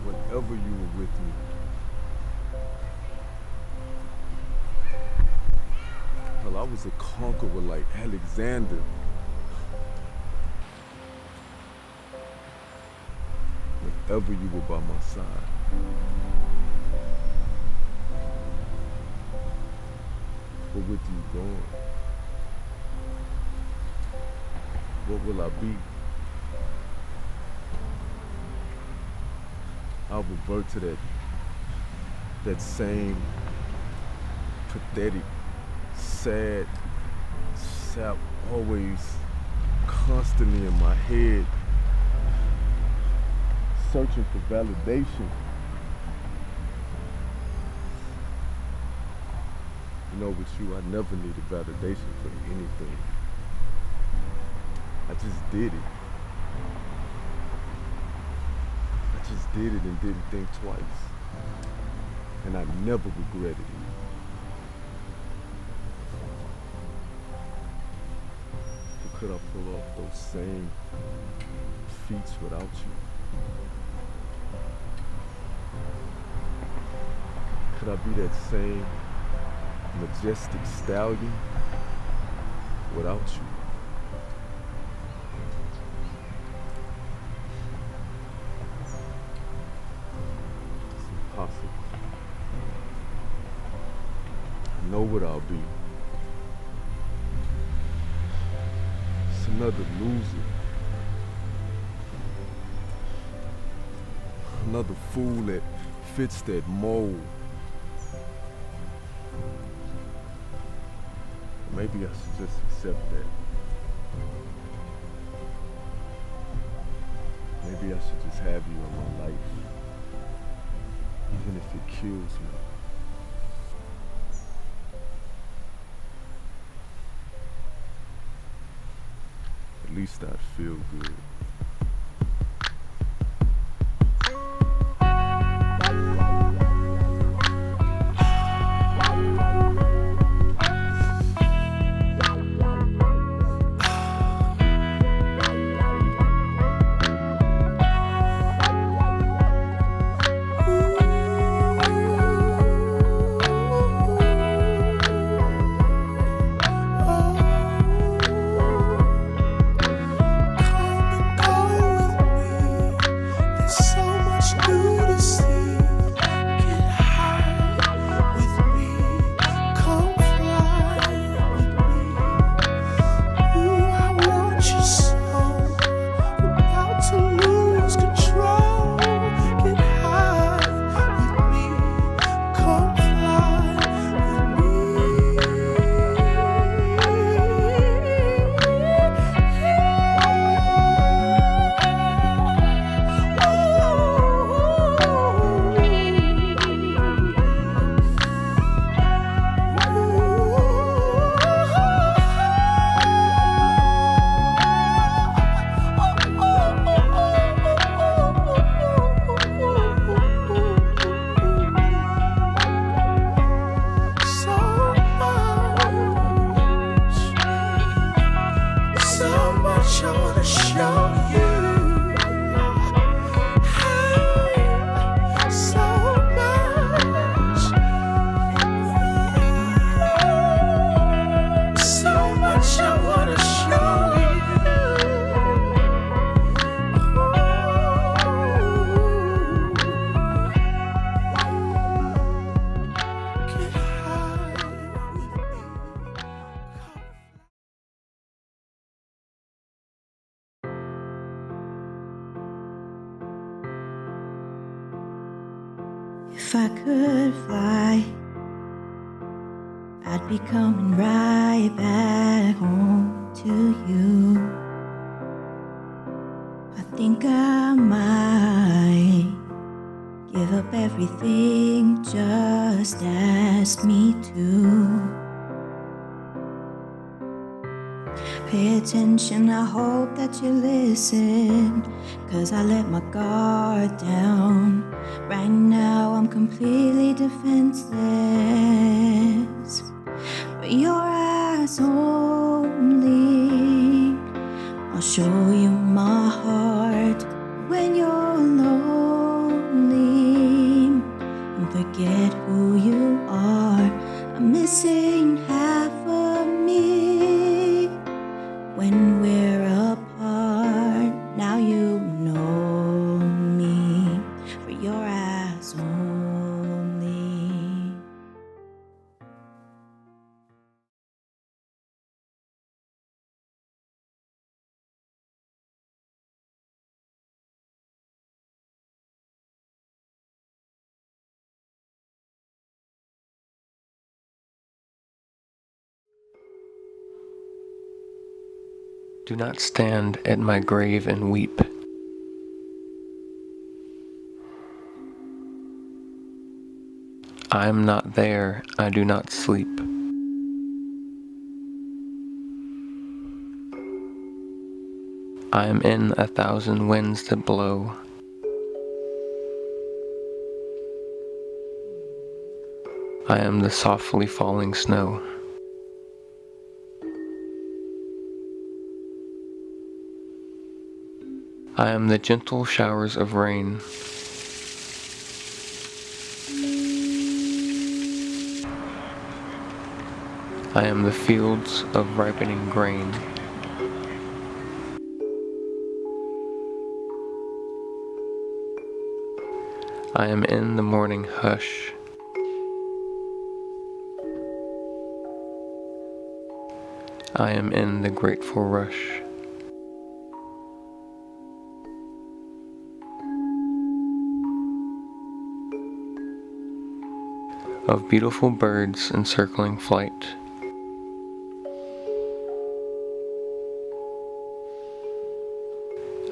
whenever you were with me. Hell, I was a conqueror like Alexander. Whenever you were by my side. But with you gone, what will I be? I'll revert to that same pathetic, sad sap, always constantly in my head, searching for validation. You know, with you, I never needed validation for anything. I just did it. I just did it and didn't think twice. And I never regretted it. But could I pull off those same feats without you? Could I be that same majestic stallion without you? It's impossible. I know what I'll be. It's another loser. Another fool that fits that mold. Maybe I should just accept that. Maybe I should just have you in my life, even if it kills me. At least I'd feel good. If I could fly, I'd be coming right back home to you. I think I might give up everything, just ask me to. Pay attention, I hope that you listen, 'cause I let my guard down. Right now I'm completely defenseless, but your eyes only. I'll show you my heart when you're lonely, and forget who you are. I'm missing half of me when we're apart. Now you know me for your eyes only. Do not stand at my grave and weep. I am not there, I do not sleep. I am in 1,000 winds that blow. I am the softly falling snow. I am the gentle showers of rain. I am the fields of ripening grain. I am in the morning hush. I am in the grateful rush. Of beautiful birds in circling flight.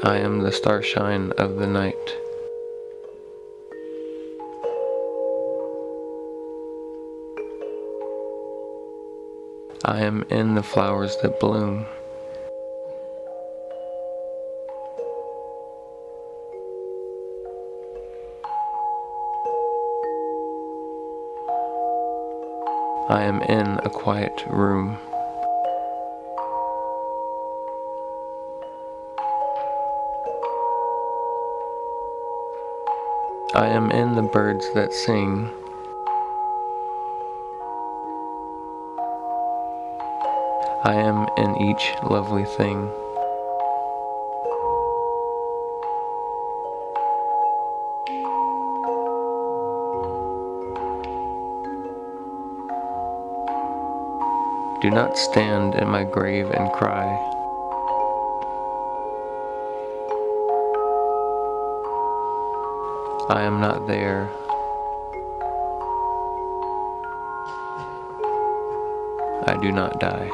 I am the starshine of the night. I am in the flowers that bloom. I am in a quiet room. I am in the birds that sing. I am in each lovely thing. Do not stand in my grave and cry. I am not there. I do not die.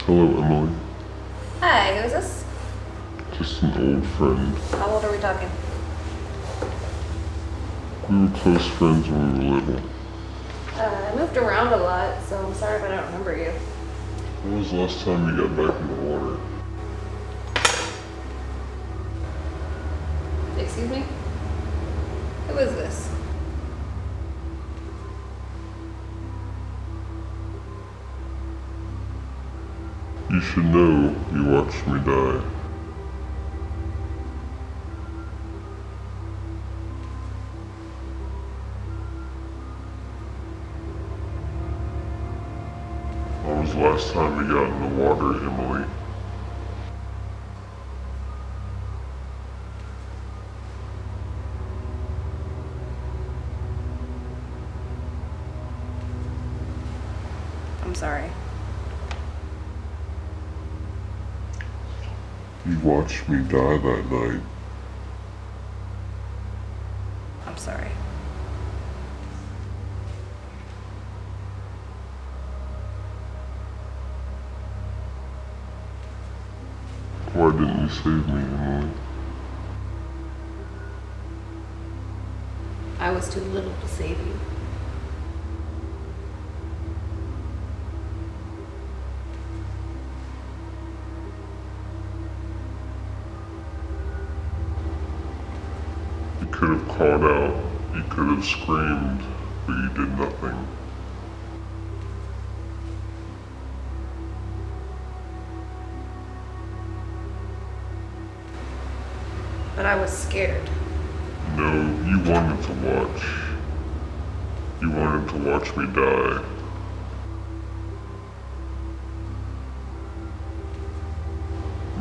Hello, Emily. Hi, who is this? Just an old friend. How old are we talking? We were close friends when we were little. I moved around a lot, so I'm sorry if I don't remember you. When was the last time you got back in the water? Excuse me? Who is this? You should know you watched me die. When was the last time you got in the water, Emily? I'm sorry. You watched me die that night. I'm sorry. Why didn't you save me, Emily? I was too little to save you. You could have called out, you could have screamed, but you did nothing. But I was scared. No, you wanted to watch. You wanted to watch me die.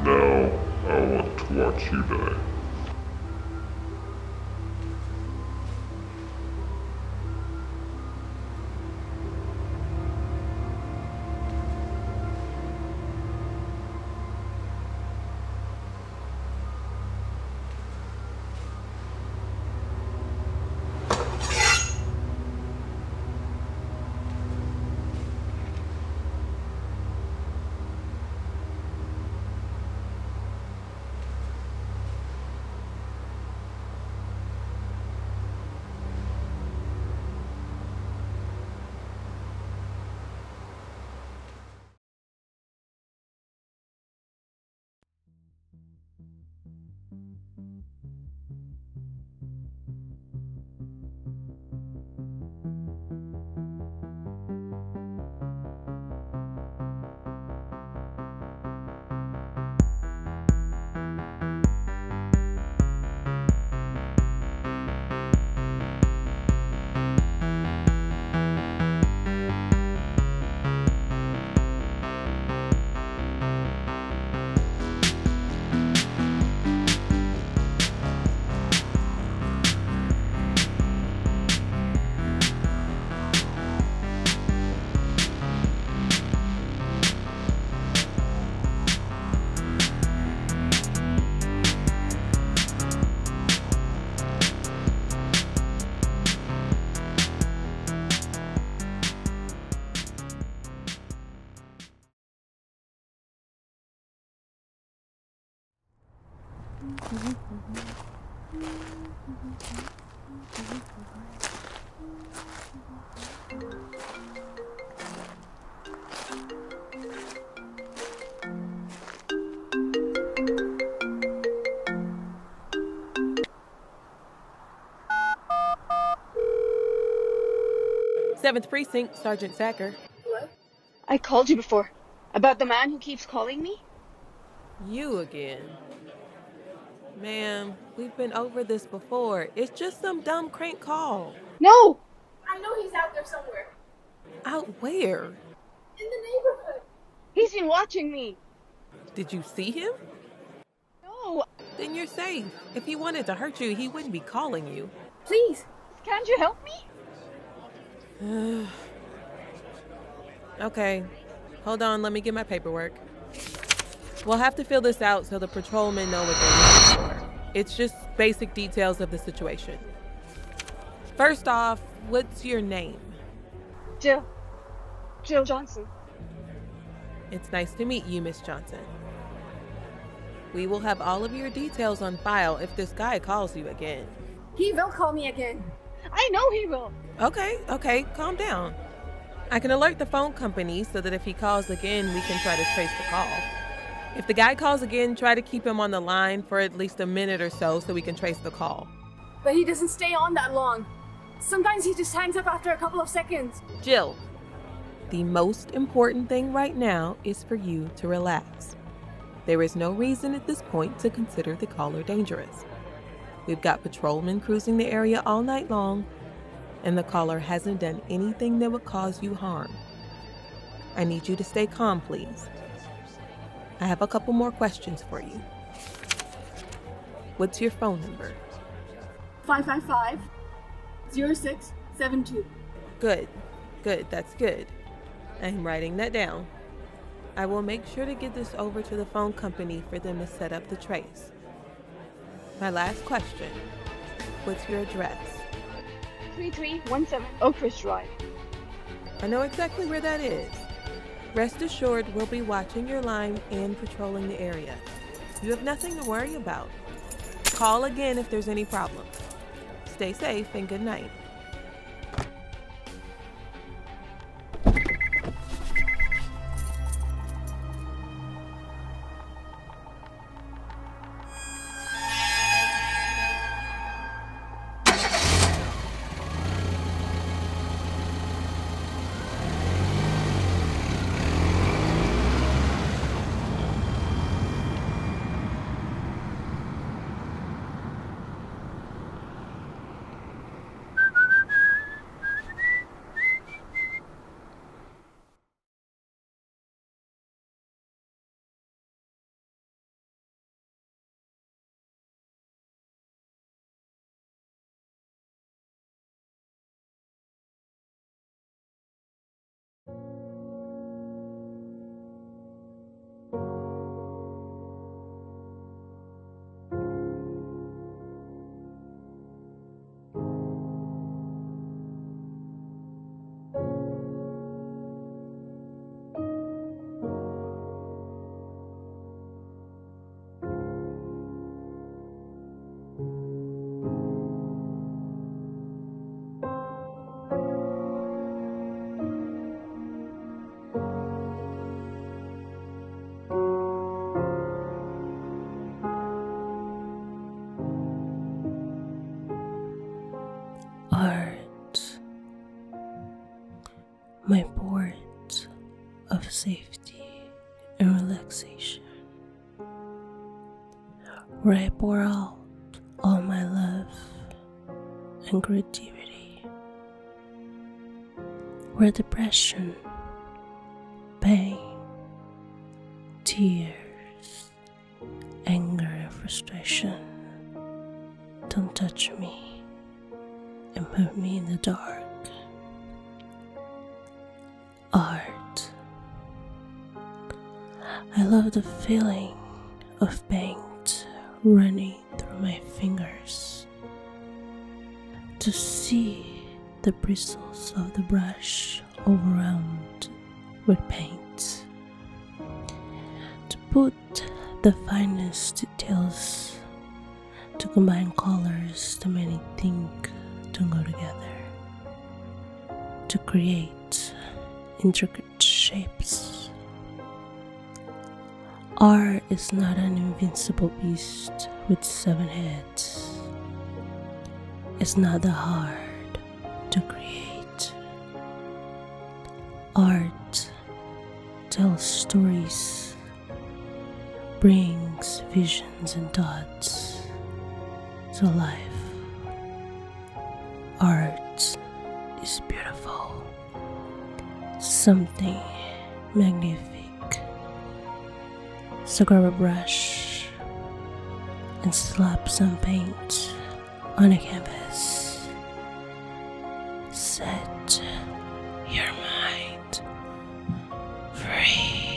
Now, I want to watch you die. Seventh Precinct, Sergeant Sacker. Hello? I called you before. About the man who keeps calling me? You again. Ma'am, we've been over this before. It's just some dumb crank call. No! I know he's out there somewhere. Out where? In the neighborhood. He's been watching me. Did you see him? No. Then you're safe. If he wanted to hurt you, he wouldn't be calling you. Please, can't you help me? Okay, hold on, let me get my paperwork. We'll have to fill this out so the patrolmen know what they're looking for. It's just basic details of the situation. First off, what's your name? Jill. Jill Johnson. It's nice to meet you, Miss Johnson. We will have all of your details on file if this guy calls you again. He will call me again. I know he will. Okay, calm down. I can alert the phone company so that if he calls again, we can try to trace the call. If the guy calls again, try to keep him on the line for at least a minute or so we can trace the call. But he doesn't stay on that long. Sometimes he just hangs up after a couple of seconds. Jill, the most important thing right now is for you to relax. There is no reason at this point to consider the caller dangerous. We've got patrolmen cruising the area all night long, and the caller hasn't done anything that would cause you harm. I need you to stay calm, please. I have a couple more questions for you. What's your phone number? 555-0672. Good, that's good. I'm writing that down. I will make sure to get this over to the phone company for them to set up the trace. My last question. What's your address? 3317 Oakrest Drive. I know exactly where that is. Rest assured, we'll be watching your line and patrolling the area. You have nothing to worry about. Call again if there's any problem. Stay safe and good night. Art, my port of safety and relaxation, where I pour out all my love and creativity, where depression, pain, tears, anger and frustration don't touch me and put me in the dark. Art. I love the feeling of paint running through my fingers, to see the bristles of the brush overwhelmed with paint, to put the finest details, to combine colors to many think to go together, to create intricate shapes. Art is not an invincible beast with 7 heads. It's not that hard to create. Art tells stories, brings visions and thoughts to life. Art is beautiful, something magnific. So grab a brush and slap some paint on a canvas. Set your mind free.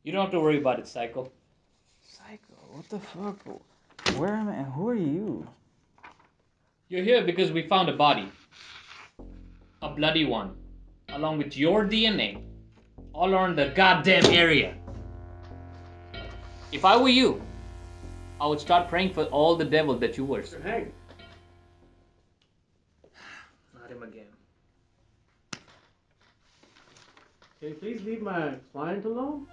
You don't have to worry about it, Psycho. Psycho, what the fuck? Where am I and who are you? You're here because we found a body. A bloody one. Along with your DNA. All around the goddamn area. If I were you, I would start praying for all the devil that you worship. Hey. Not him again. Can you please leave my client alone?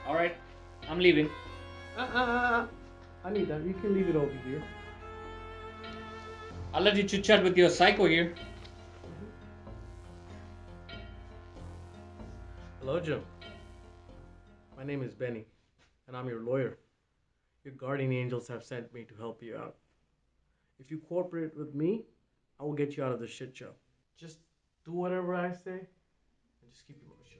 Alright, I'm leaving. I need that. You can leave it over here. I'll let you chit chat with your psycho here. Hello, Jim. My name is Benny, and I'm your lawyer. Your guardian angels have sent me to help you out. If you cooperate with me, I will get you out of this shit show. Just do whatever I say, and just keep your mouth shut.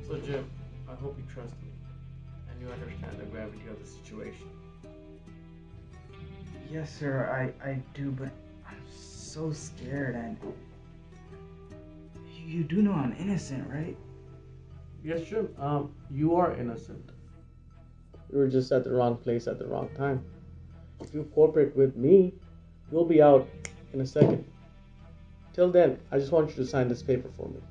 So Jim, I hope you trust me and you understand the gravity of the situation. Yes, sir, I do, but I'm so scared and... You do know I'm innocent, right? Yes, Jim. You are innocent. You were just at the wrong place at the wrong time. If you cooperate with me, you'll be out in a second. Till then, I just want you to sign this paper for me.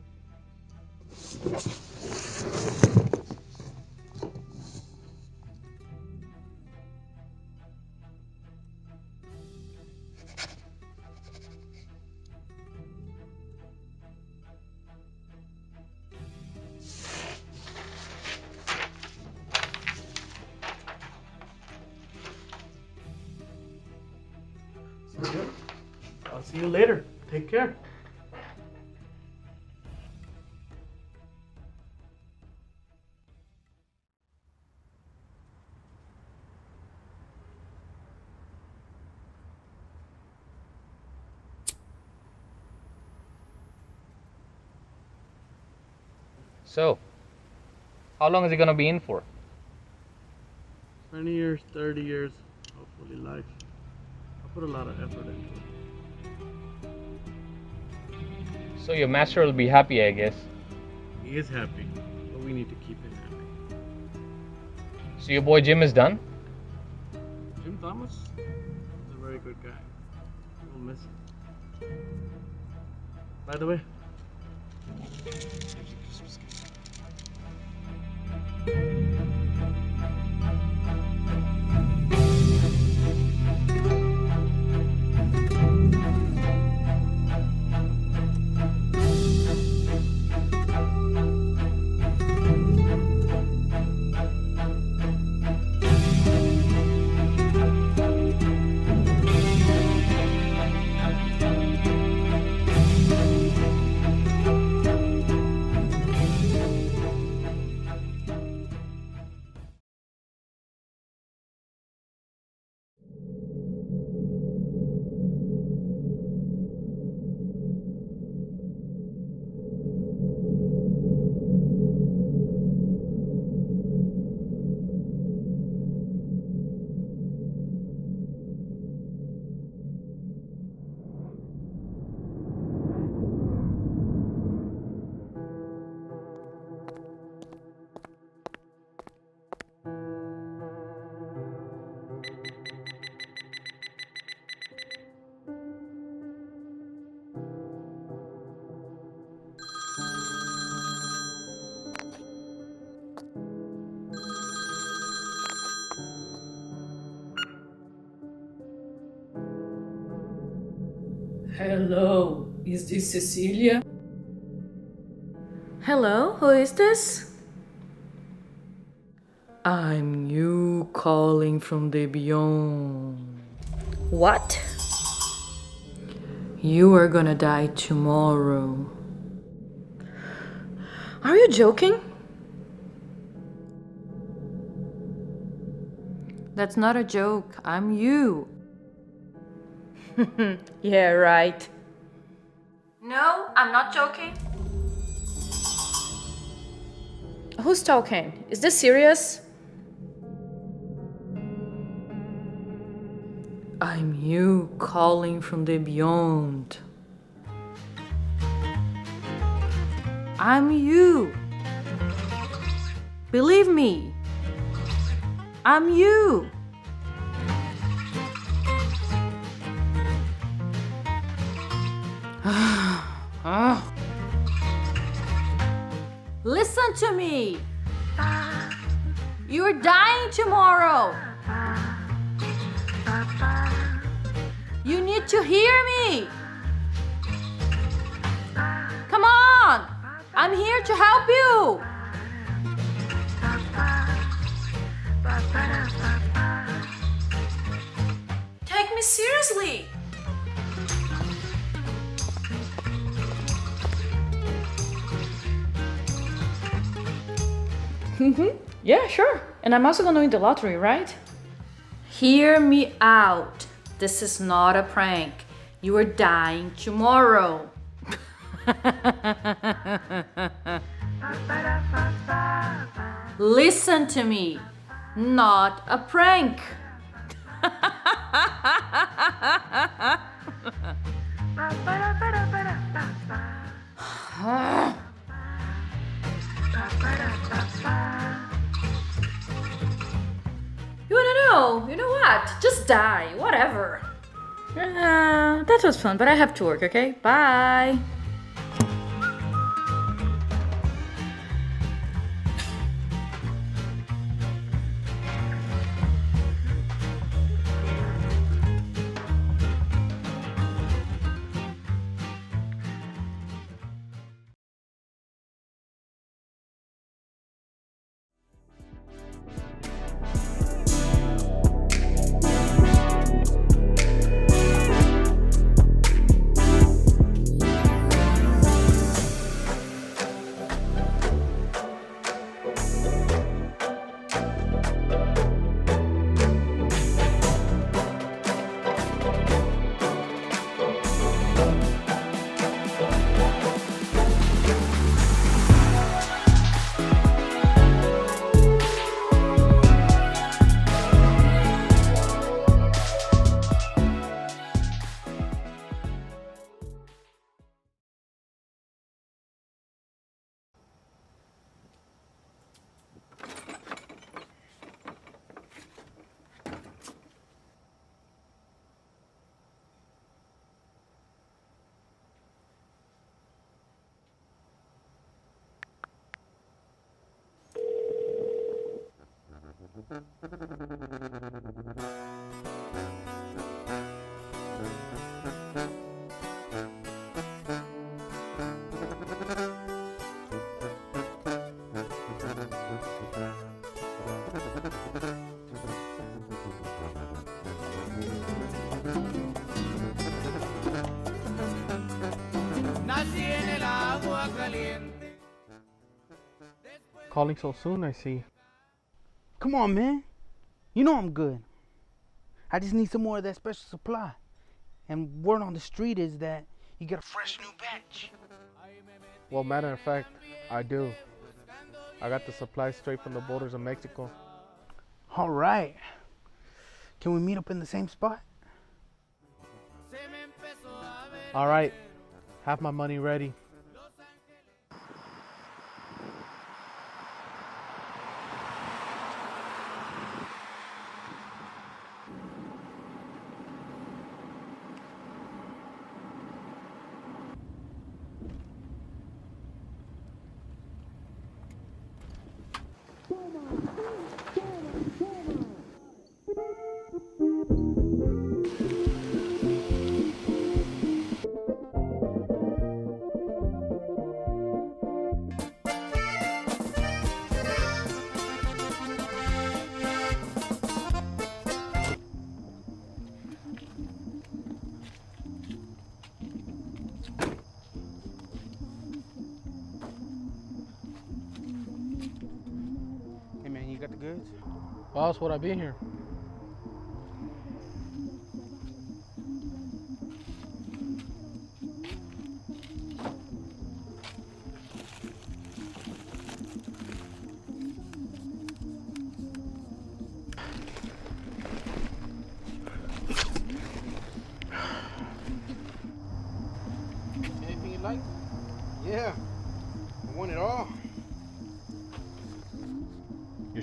So, Jim, I'll see you later. Take care. So, how long is he gonna be in for? 20 years, 30 years, hopefully life. I put a lot of effort into it. So your master will be happy, I guess. He is happy, but we need to keep him happy. So your boy Jim is done? Jim Thomas is a very good guy. We'll miss him. By the way, Hello, is this Cecilia? Hello, who is this? I'm you calling from the beyond. What? You are gonna die tomorrow. Are you joking? That's not a joke. I'm you. Yeah, right. No, I'm not joking. Who's talking? Is this serious? I'm you calling from the beyond. I'm you. Believe me. I'm you. Listen to me. You're dying tomorrow. You need to hear me. Come on. I'm here to help you. Take me seriously. Yeah, sure. And I'm also gonna win the lottery, right? Hear me out. This is not a prank. You are dying tomorrow. Listen to me. Not a prank. You wanna know? You know what? Just die. Whatever. That was fun, but I have to work, okay? Bye. Calling so soon, I see. Come on, man. You know I'm good. I just need some more of that special supply. And word on the street is that you get a fresh new batch. Well, matter of fact, I do. I got the supplies straight from the borders of Mexico. All right. Can we meet up in the same spot? All right. Have my money ready. Hey man, you got the goods? Why else would I be here?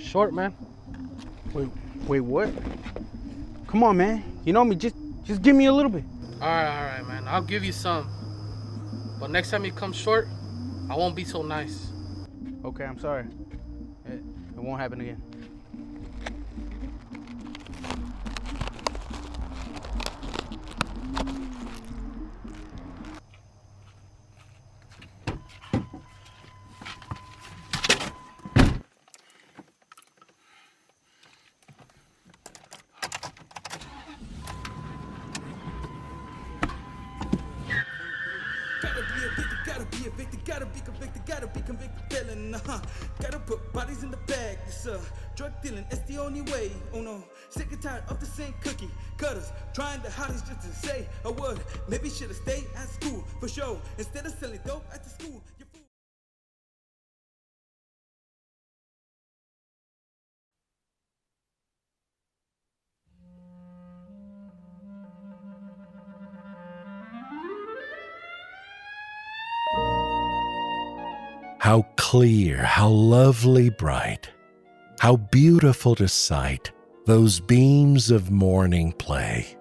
short, man. Wait, what? Come on, man. You know me. Just give me a little bit. All right, man. I'll give you some. But next time you come short, I won't be so nice. Okay, I'm sorry. It won't happen again. Gotta put bodies in the bag, this drug dealing, it's the only way. Oh no, sick and tired of the same cookie cutters, trying the hardest just to say a word. Maybe should've stayed at school for sure, instead of selling dope at the school. How clear, how lovely bright, how beautiful to sight those beams of morning play.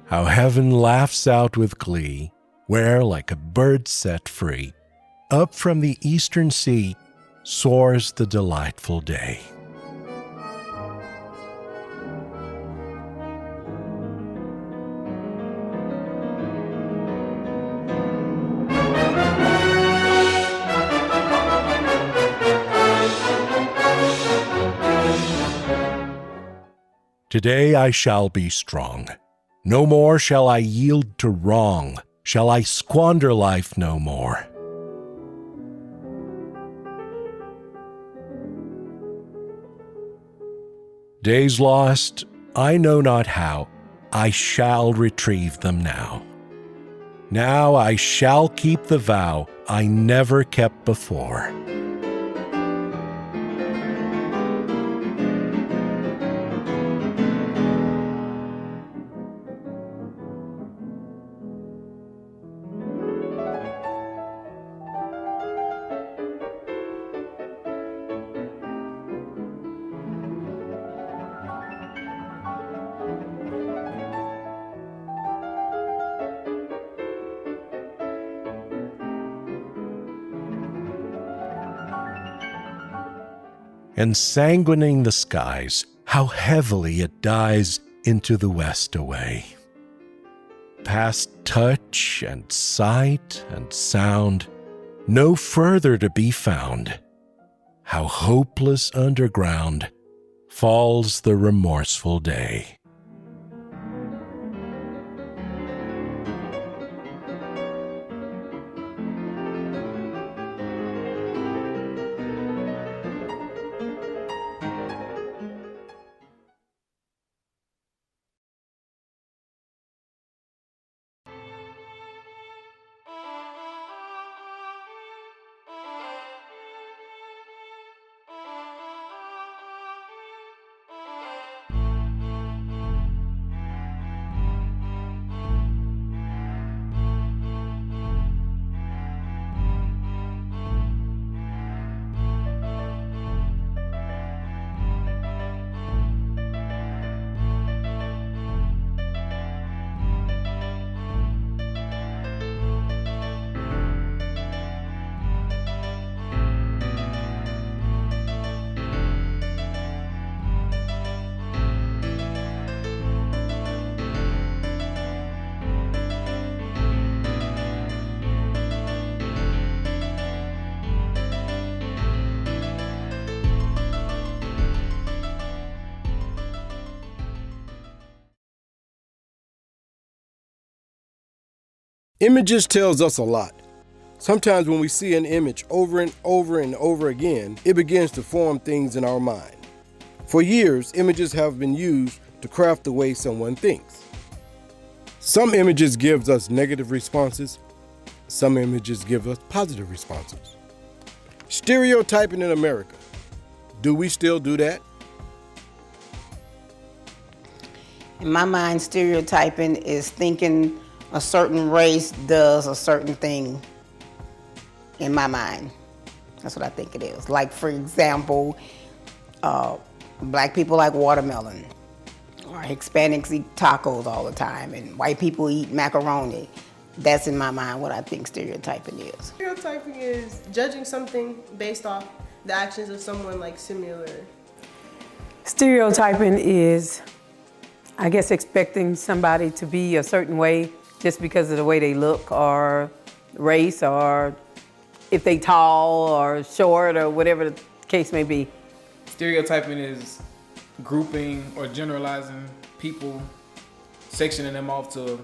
How heaven laughs out with glee, where, like a bird set free, up from the eastern sea soars the delightful day. Today I shall be strong. No more shall I yield to wrong, shall I squander life no more. Days lost, I know not how, I shall retrieve them now. Now I shall keep the vow I never kept before. Ensanguining the skies, how heavily it dies into the west away. Past touch and sight and sound, no further to be found. How hopeless underground falls the remorseful day. Images tells us a lot. Sometimes when we see an image over and over and over again, it begins to form things in our mind. For years, images have been used to craft the way someone thinks. Some images give us negative responses. Some images give us positive responses. Stereotyping in America. Do we still do that? In my mind, stereotyping is thinking a certain race does a certain thing. In my mind, that's what I think it is. Like, for example, black people like watermelon, or Hispanics eat tacos all the time, and white people eat macaroni. That's in my mind what I think stereotyping is. Stereotyping is judging something based off the actions of someone like similar. Stereotyping is, I guess, expecting somebody to be a certain way just because of the way they look, or race, or if they tall or short, or whatever the case may be. Stereotyping is grouping or generalizing people, sectioning them off to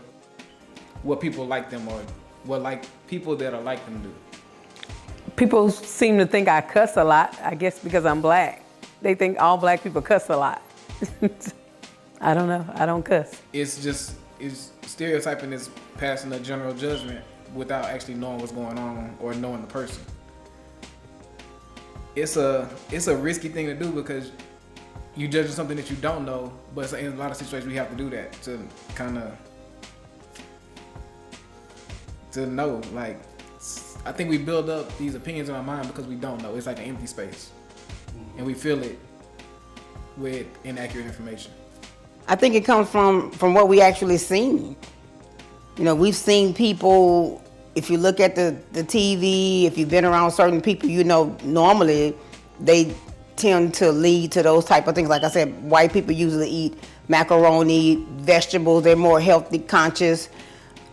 what people like them, or what like people that are like them do. People seem to think I cuss a lot, I guess because I'm black. They think all black people cuss a lot. I don't know, I don't cuss. Stereotyping is passing a general judgment without actually knowing what's going on or knowing the person. It's a risky thing to do because you judge something that you don't know, but in a lot of situations we have to do that to kind of to know. Like, I think we build up these opinions in our mind because we don't know. It's like an empty space, and we fill it with inaccurate information. I think it comes from what we actually seen. You know, we've seen people, if you look at the TV, if you've been around certain people, you know, normally they tend to lead to those type of things. Like I said, white people usually eat macaroni, vegetables, they're more healthy conscious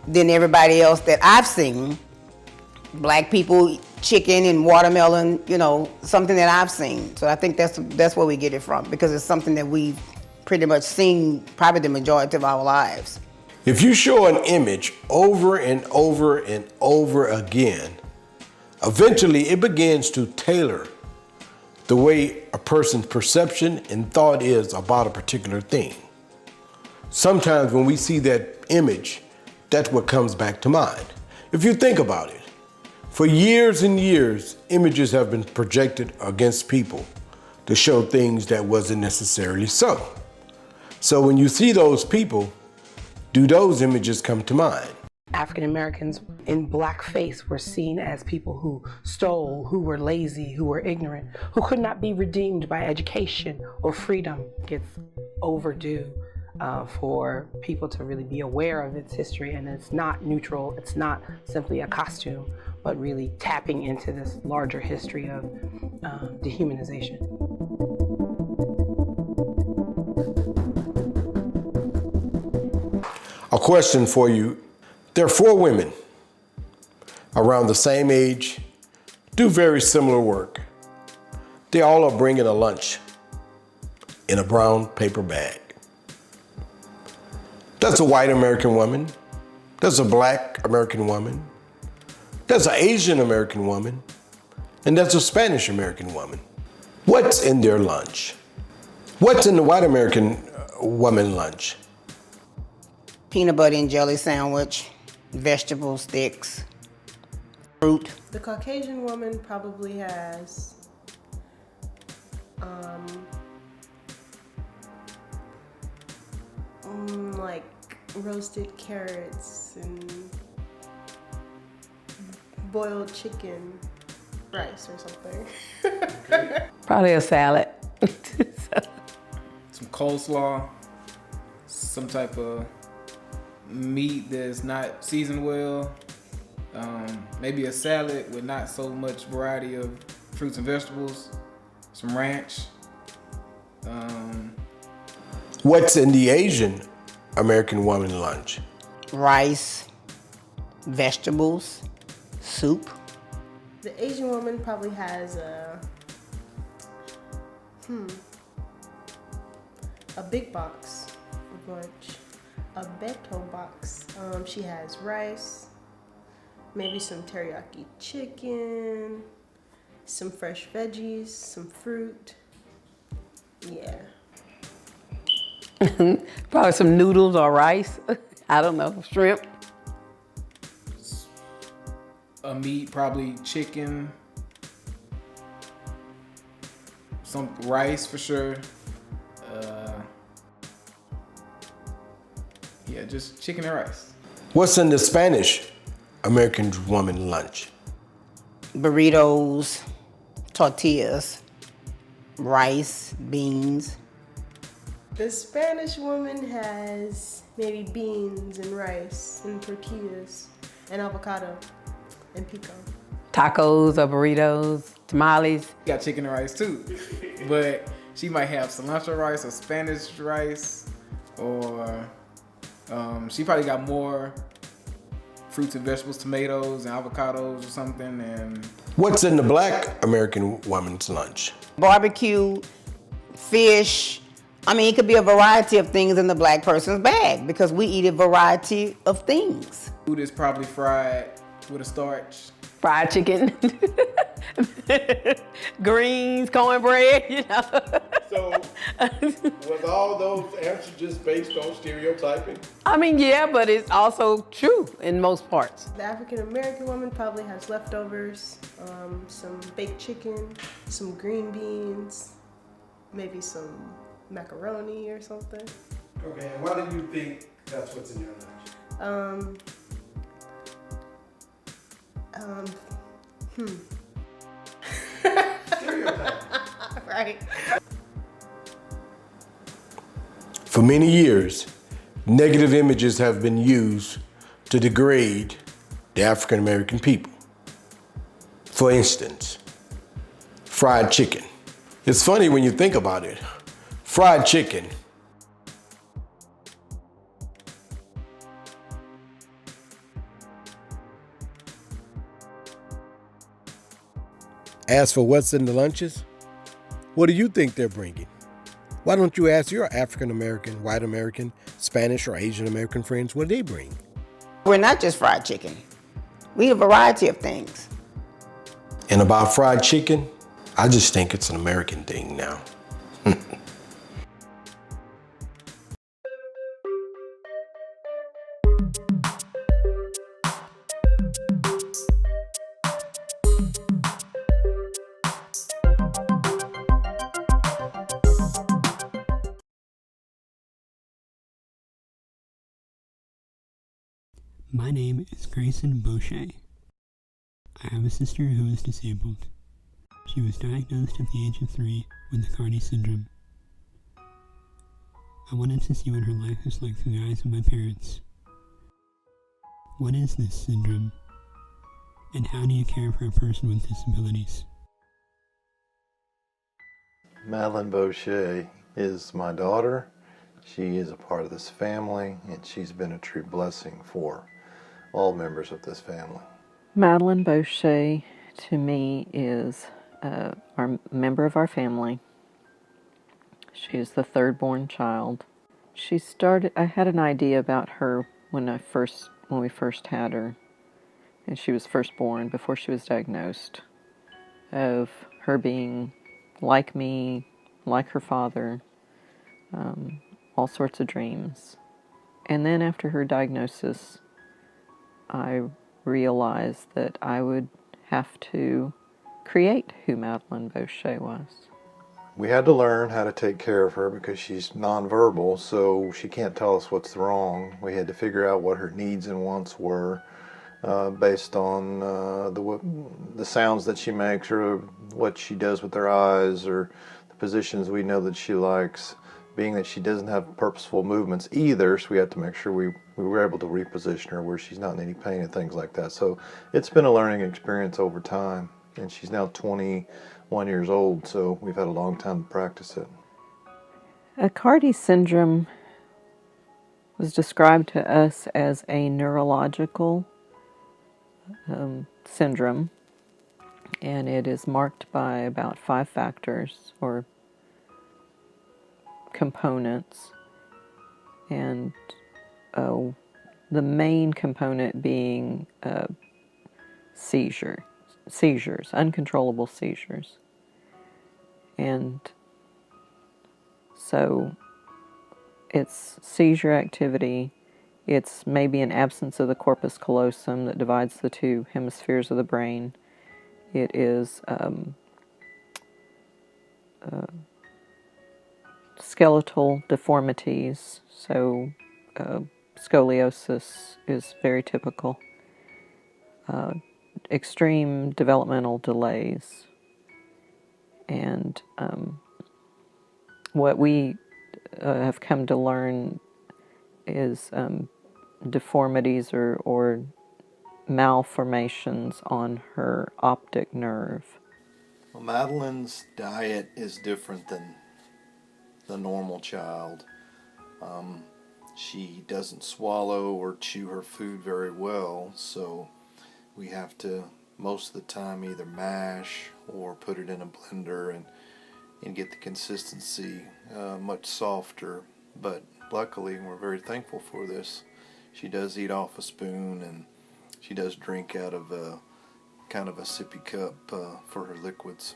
than everybody else that I've seen. Black people eat chicken and watermelon, you know, something that I've seen. So I think that's where we get it from, because it's something that we've pretty much seen probably the majority of our lives. If you show an image over and over and over again, eventually it begins to tailor the way a person's perception and thought is about a particular thing. Sometimes when we see that image, that's what comes back to mind. If you think about it, for years and years, images have been projected against people to show things that wasn't necessarily so. So when you see those people, do those images come to mind? African Americans in blackface were seen as people who stole, who were lazy, who were ignorant, who could not be redeemed by education or freedom. It's overdue for people to really be aware of its history, and it's not neutral, it's not simply a costume, but really tapping into this larger history of dehumanization. A question for you. There are 4 women around the same age, do very similar work. They all are bringing a lunch in a brown paper bag. That's a white American woman. That's a black American woman. That's an Asian American woman. And that's a Spanish American woman. What's in their lunch? What's in the white American woman lunch? Peanut butter and jelly sandwich, vegetable sticks, fruit. The Caucasian woman probably has like roasted carrots and boiled chicken, rice or something. Probably a salad. Some coleslaw, some type of meat that's not seasoned well, maybe a salad with not so much variety of fruits and vegetables, some ranch. What's in the Asian American woman lunch? Rice, vegetables, soup. The Asian woman probably has a big box of lunch. A Beto box. She has rice, maybe some teriyaki chicken, some fresh veggies, some fruit. Yeah. Probably some noodles or rice. I don't know, shrimp. A meat, probably chicken. Some rice for sure. Yeah, just chicken and rice. What's in the Spanish American woman lunch? Burritos, tortillas, rice, beans. The Spanish woman has maybe beans and rice and tortillas and avocado and pico. Tacos or burritos, tamales. Got chicken and rice too. But she might have cilantro rice or Spanish rice, or she probably got more fruits and vegetables, tomatoes and avocados or something. And What's in the black American woman's lunch? Barbecue, fish. I mean, it could be a variety of things in the black person's bag because we eat a variety of things. Food is probably fried with a starch. Fried chicken, greens, cornbread, you know. So, was all those answers just based on stereotyping? I mean, yeah, but it's also true in most parts. The African American woman probably has leftovers, some baked chicken, some green beans, maybe some macaroni or something. Okay, and why do you think that's what's in your lunch? Right. For many years, negative images have been used to degrade the African American people. For instance, fried chicken. It's funny when you think about it. Fried chicken As for what's in the lunches, what do you think they're bringing? Why don't you ask your African American, white American, Spanish, or Asian American friends what they bring? We're not just fried chicken. We eat a variety of things. And about fried chicken, I just think it's an American thing now. My name is Grayson Boucher. I have a sister who is disabled. She was diagnosed at the age of 3 with the Cardi syndrome. I wanted to see what her life was like through the eyes of my parents. What is this syndrome? And how do you care for a person with disabilities? Madeline Boucher is my daughter. She is a part of this family, and she's been a true blessing for all members of this family. Madeline Boucher, to me, is our member of our family. She is the third born child. I had an idea about her when we first had her, and she was first born, before she was diagnosed, of her being like me, like her father, all sorts of dreams. And then after her diagnosis, I realized that I would have to create who Madeline Boucher was. We had to learn how to take care of her because she's nonverbal, so she can't tell us what's wrong. We had to figure out what her needs and wants were based on the sounds that she makes, or what she does with her eyes, or the positions we know that she likes. Being that she doesn't have purposeful movements either, so we had to make sure we were able to reposition her where she's not in any pain and things like that. So it's been a learning experience over time, and she's now 21 years old, so we've had a long time to practice it. Cardi syndrome was described to us as a neurological syndrome, and it is marked by about 5 factors or components, and the main component being seizures, uncontrollable seizures. And so it's seizure activity It's maybe an absence of the corpus callosum that divides the two hemispheres of the brain. It is skeletal deformities, so scoliosis is very typical. Extreme developmental delays. And what we have come to learn is deformities or malformations on her optic nerve. Well, Madeline's diet is different than the normal child. She doesn't swallow or chew her food very well, so we have to most of the time either mash or put it in a blender and get the consistency much softer. But luckily, we're very thankful for this. She does eat off a spoon, and she does drink out of a kind of a sippy cup for her liquids.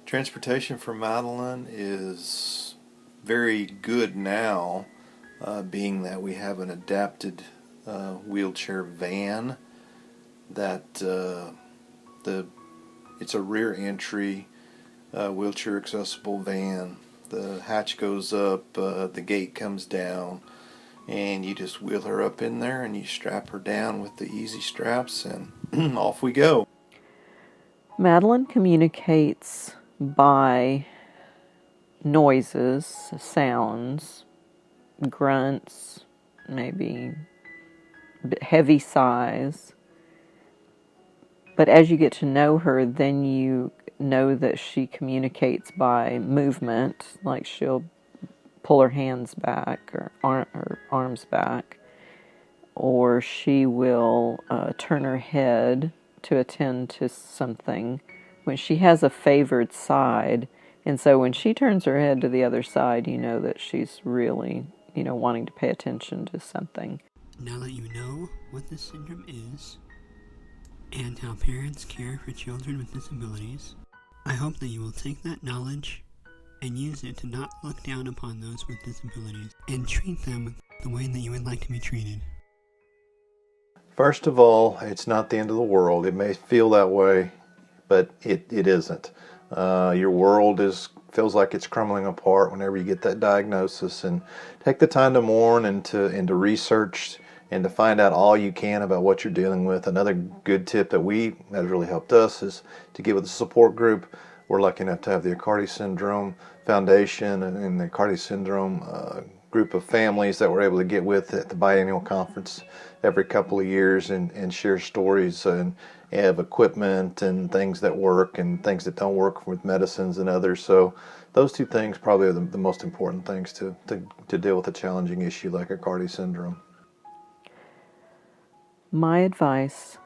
Transportation for Madeline is very good now, being that we have an adapted wheelchair van that it's a rear entry wheelchair accessible van. The hatch goes up, the gate comes down, and you just wheel her up in there and you strap her down with the easy straps, and off we go. Madeline communicates by noises, sounds, grunts, maybe heavy sighs. But as you get to know her, then you know that she communicates by movement, like she'll pull her hands back or her arms back, or she will turn her head to attend to something when she has a favored side. And so when she turns her head to the other side, you know that she's really, wanting to pay attention to something. Now that you know what this syndrome is, and how parents care for children with disabilities, I hope that you will take that knowledge and use it to not look down upon those with disabilities and treat them the way that you would like to be treated. First of all, it's not the end of the world. It may feel that way, but it isn't. Your world feels like it's crumbling apart whenever you get that diagnosis, and take the time to mourn and to research and to find out all you can about what you're dealing with. Another good tip that has really helped us is to get with a support group. We're lucky enough to have the Aicardi Syndrome Foundation and the Aicardi Syndrome group of families that we're able to get with at the biennial conference every couple of years and share stories and have equipment and things that work and things that don't work with medicines and others. So those two things probably are the most important things to deal with a challenging issue like Aicardi Syndrome. My advice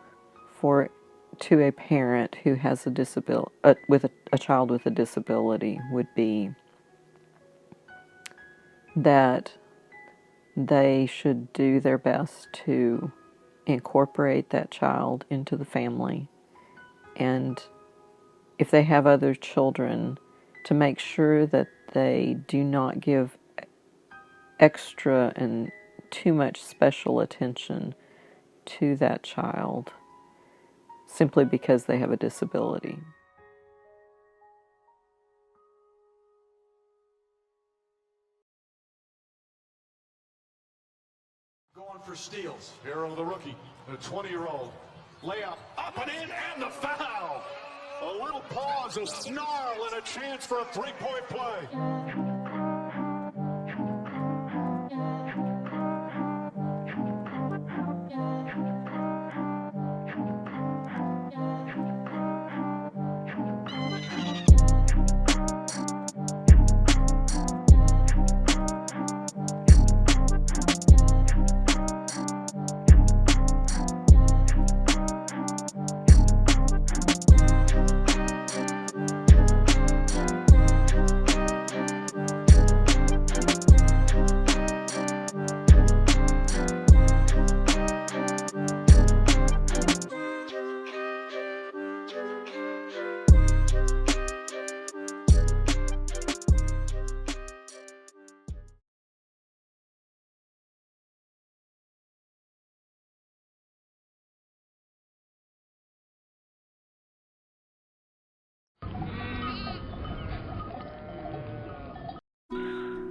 to a parent who has a disability, with a child with a disability, would be that they should do their best to incorporate that child into the family, and if they have other children, to make sure that they do not give extra and too much special attention to that child simply because they have a disability. Going for steals. Here are the rookie, the 20-year-old. Layup, up and in, and the foul. A little pause, a snarl, and a chance for a three-point play.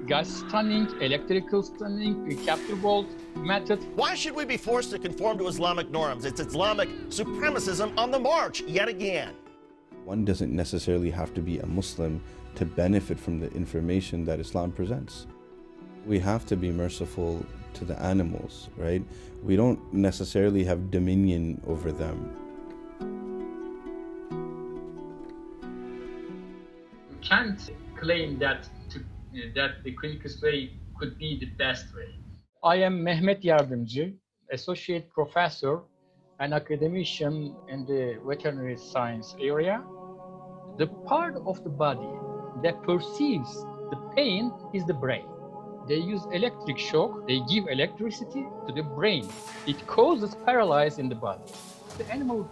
gas stunning, electrical stunning, capture bolt method. Why should we be forced to conform to Islamic norms? It's Islamic supremacism on the march yet again. One doesn't necessarily have to be a Muslim to benefit from the information that Islam presents. We have to be merciful to the animals, right? We don't necessarily have dominion over them. You can't claim that the quickest way could be the best way. I am Mehmet Yardımcı, Associate Professor and Academician in the veterinary science area. The part of the body that perceives the pain is the brain. They use electric shock, they give electricity to the brain. It causes paralysis in the body. The animal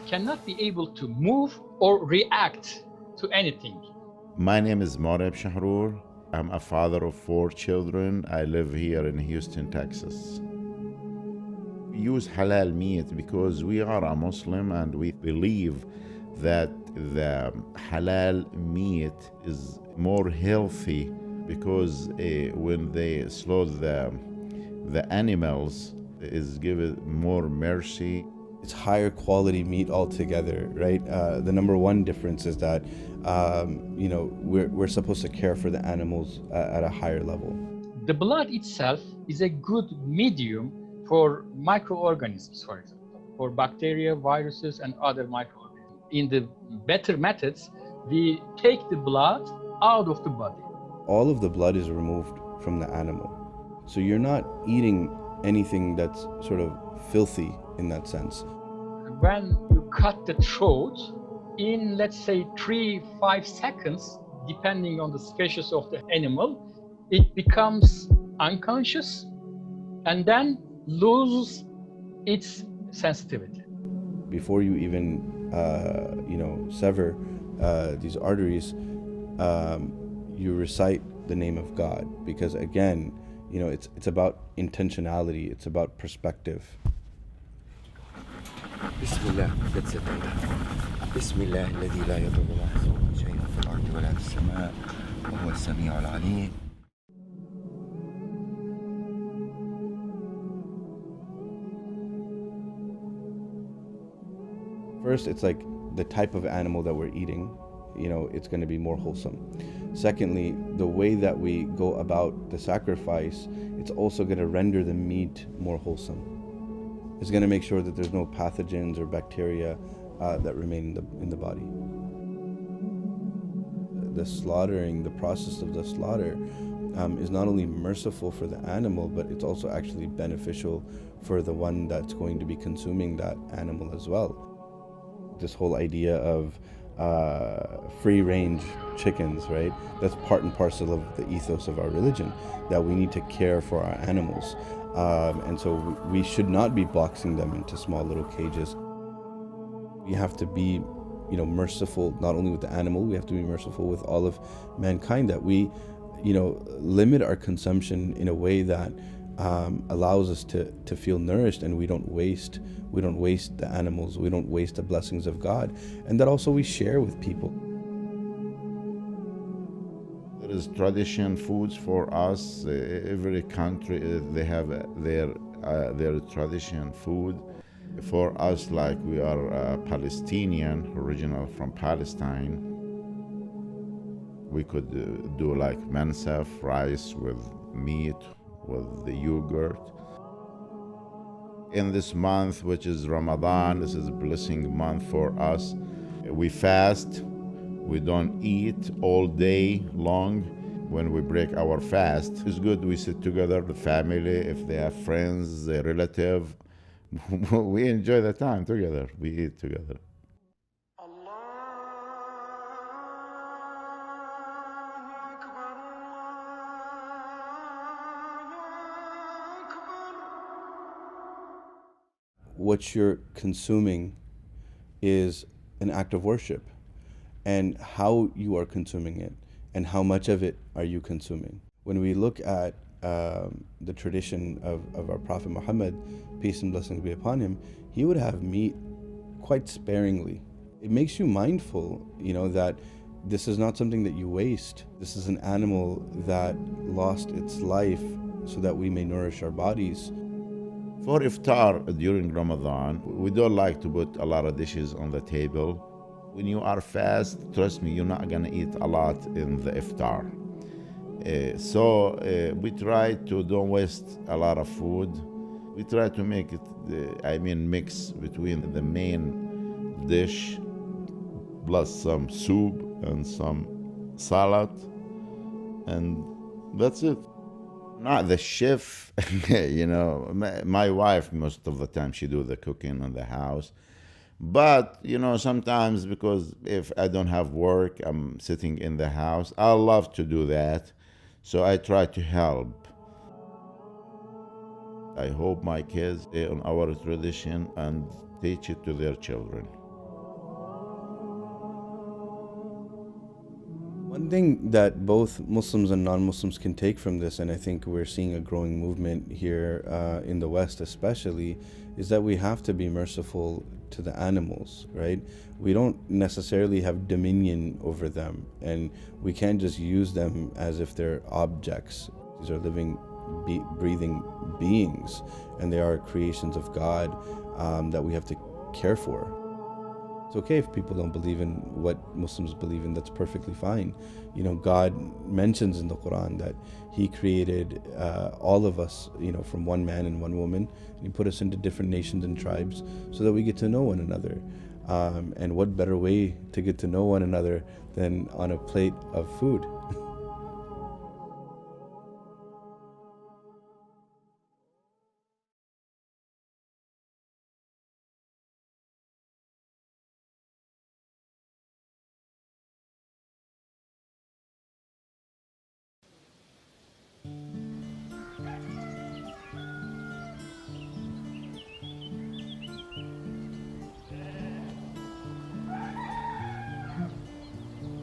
cannot be able to move or react to anything. My name is Moreb Shahrur. I'm a father of 4 children. I live here in Houston, Texas. We use halal meat because we are a Muslim and we believe that the halal meat is more healthy because when they slaughter the animals, is given more mercy. It's higher quality meat altogether, right? The number one difference is that, you know, we're supposed to care for the animals at a higher level. The blood itself is a good medium for microorganisms, for example, for bacteria, viruses, and other microorganisms. In the better methods, we take the blood out of the body. All of the blood is removed from the animal. So you're not eating anything that's sort of filthy in that sense. When you cut the throat, in let's say 3-5 seconds, depending on the species of the animal, it becomes unconscious and then loses its sensitivity. Before you even, you know, sever these arteries, you recite the name of God, because again, you know, it's about intentionality, it's about perspective. بسم الله let's sit down. بسم الله الذي لا يضر مع اسمه شيء في الأرض ولا في السماء وهو السميع العليم. First, it's like the type of animal that we're eating, you know, it's going to be more wholesome. Secondly, the way that we go about the sacrifice, it's also going to render the meat more wholesome. It's going to make sure that there's no pathogens or bacteria that remain in the body. The slaughtering, the process of the slaughter is not only merciful for the animal, but it's also actually beneficial for the one that's going to be consuming that animal as well. This whole idea of free-range chickens, right? That's part and parcel of the ethos of our religion, that we need to care for our animals. And so we should not be boxing them into small little cages. We have to be, you know, merciful not only with the animal, we have to be merciful with all of mankind, that we, you know, limit our consumption in a way that allows us to feel nourished, and we don't waste the animals, we don't waste the blessings of God, and that also we share with people. There is tradition foods for us. Every country they have their tradition food. For us, like we are Palestinian, original from Palestine, we could do like mansaf, rice with meat, with the yogurt. In this month, which is Ramadan, this is a blessing month for us. We fast, we don't eat all day long. When we break our fast, it's good we sit together, the family, if they have friends, a relative, we enjoy the time together, we eat together. What you're consuming is an act of worship, and how you are consuming it and how much of it are you consuming. When we look at the tradition of our Prophet Muhammad, peace and blessings be upon him, he would have meat quite sparingly. It makes you mindful, you know, that This is not something that you waste. This is an animal that lost its life so that we may nourish our bodies. For iftar during Ramadan, we don't like to put a lot of dishes on the table. When you are fast, trust me, you're not gonna eat a lot in the iftar. So we try to don't waste a lot of food. We try to make it, mix between the main dish plus some soup and some salad, and that's it. Not the chef, my wife most of the time she do the cooking in the house. But, sometimes because if I don't have work, I'm sitting in the house, I love to do that. So I try to help. I hope my kids stay on our tradition and teach it to their children. One thing that both Muslims and non-Muslims can take from this, and I think we're seeing a growing movement here in the West especially, is that we have to be merciful to the animals, right? We don't necessarily have dominion over them, and we can't just use them as if they're objects. These are living, breathing beings, and they are creations of God that we have to care for. It's okay if people don't believe in what Muslims believe in, that's perfectly fine. God mentions in the Quran that He created all of us, from one man and one woman, and He put us into different nations and tribes so that we get to know one another. And what better way to get to know one another than on a plate of food?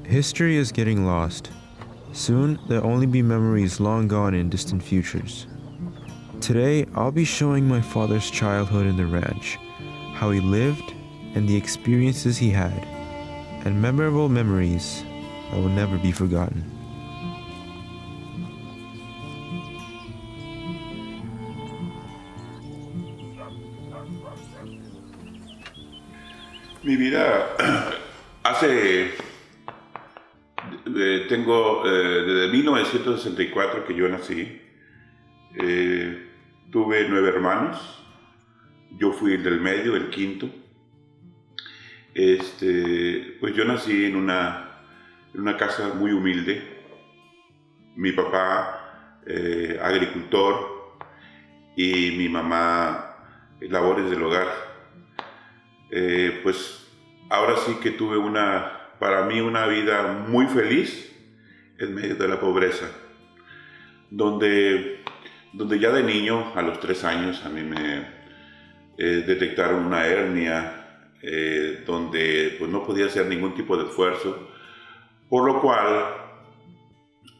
History is getting lost. Soon, there'll only be memories long gone in distant futures. Today, I'll be showing my father's childhood in the ranch, how he lived and the experiences he had, and memorable memories that will never be forgotten. Mi vida tengo desde 1964 que yo nací. Tuve 9 hermanos. Yo fui el del medio, el quinto. Pues yo nací en una casa muy humilde. Mi papá, agricultor, y mi mamá, labores del hogar. Pues ahora sí que tuve para mí una vida muy feliz en medio de la pobreza, donde ya de niño, a los 3 años, a mí me detectaron una hernia, donde pues no podía hacer ningún tipo de esfuerzo, por lo cual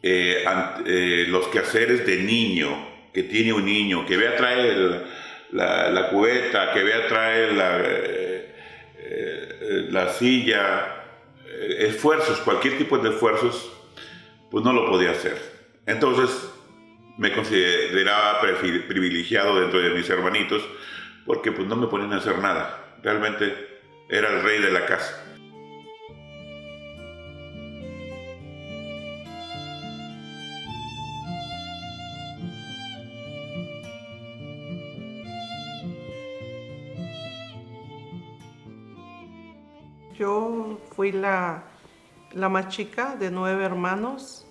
los quehaceres de niño, que tiene un niño, que ve a traer la cubeta, que ve a traer la silla, esfuerzos, cualquier tipo de esfuerzos, pues no lo podía hacer. Entonces me consideraba privilegiado dentro de mis hermanitos, porque pues no me ponían a hacer nada. Realmente era el rey de la casa. Yo fui la más chica de 9 hermanos.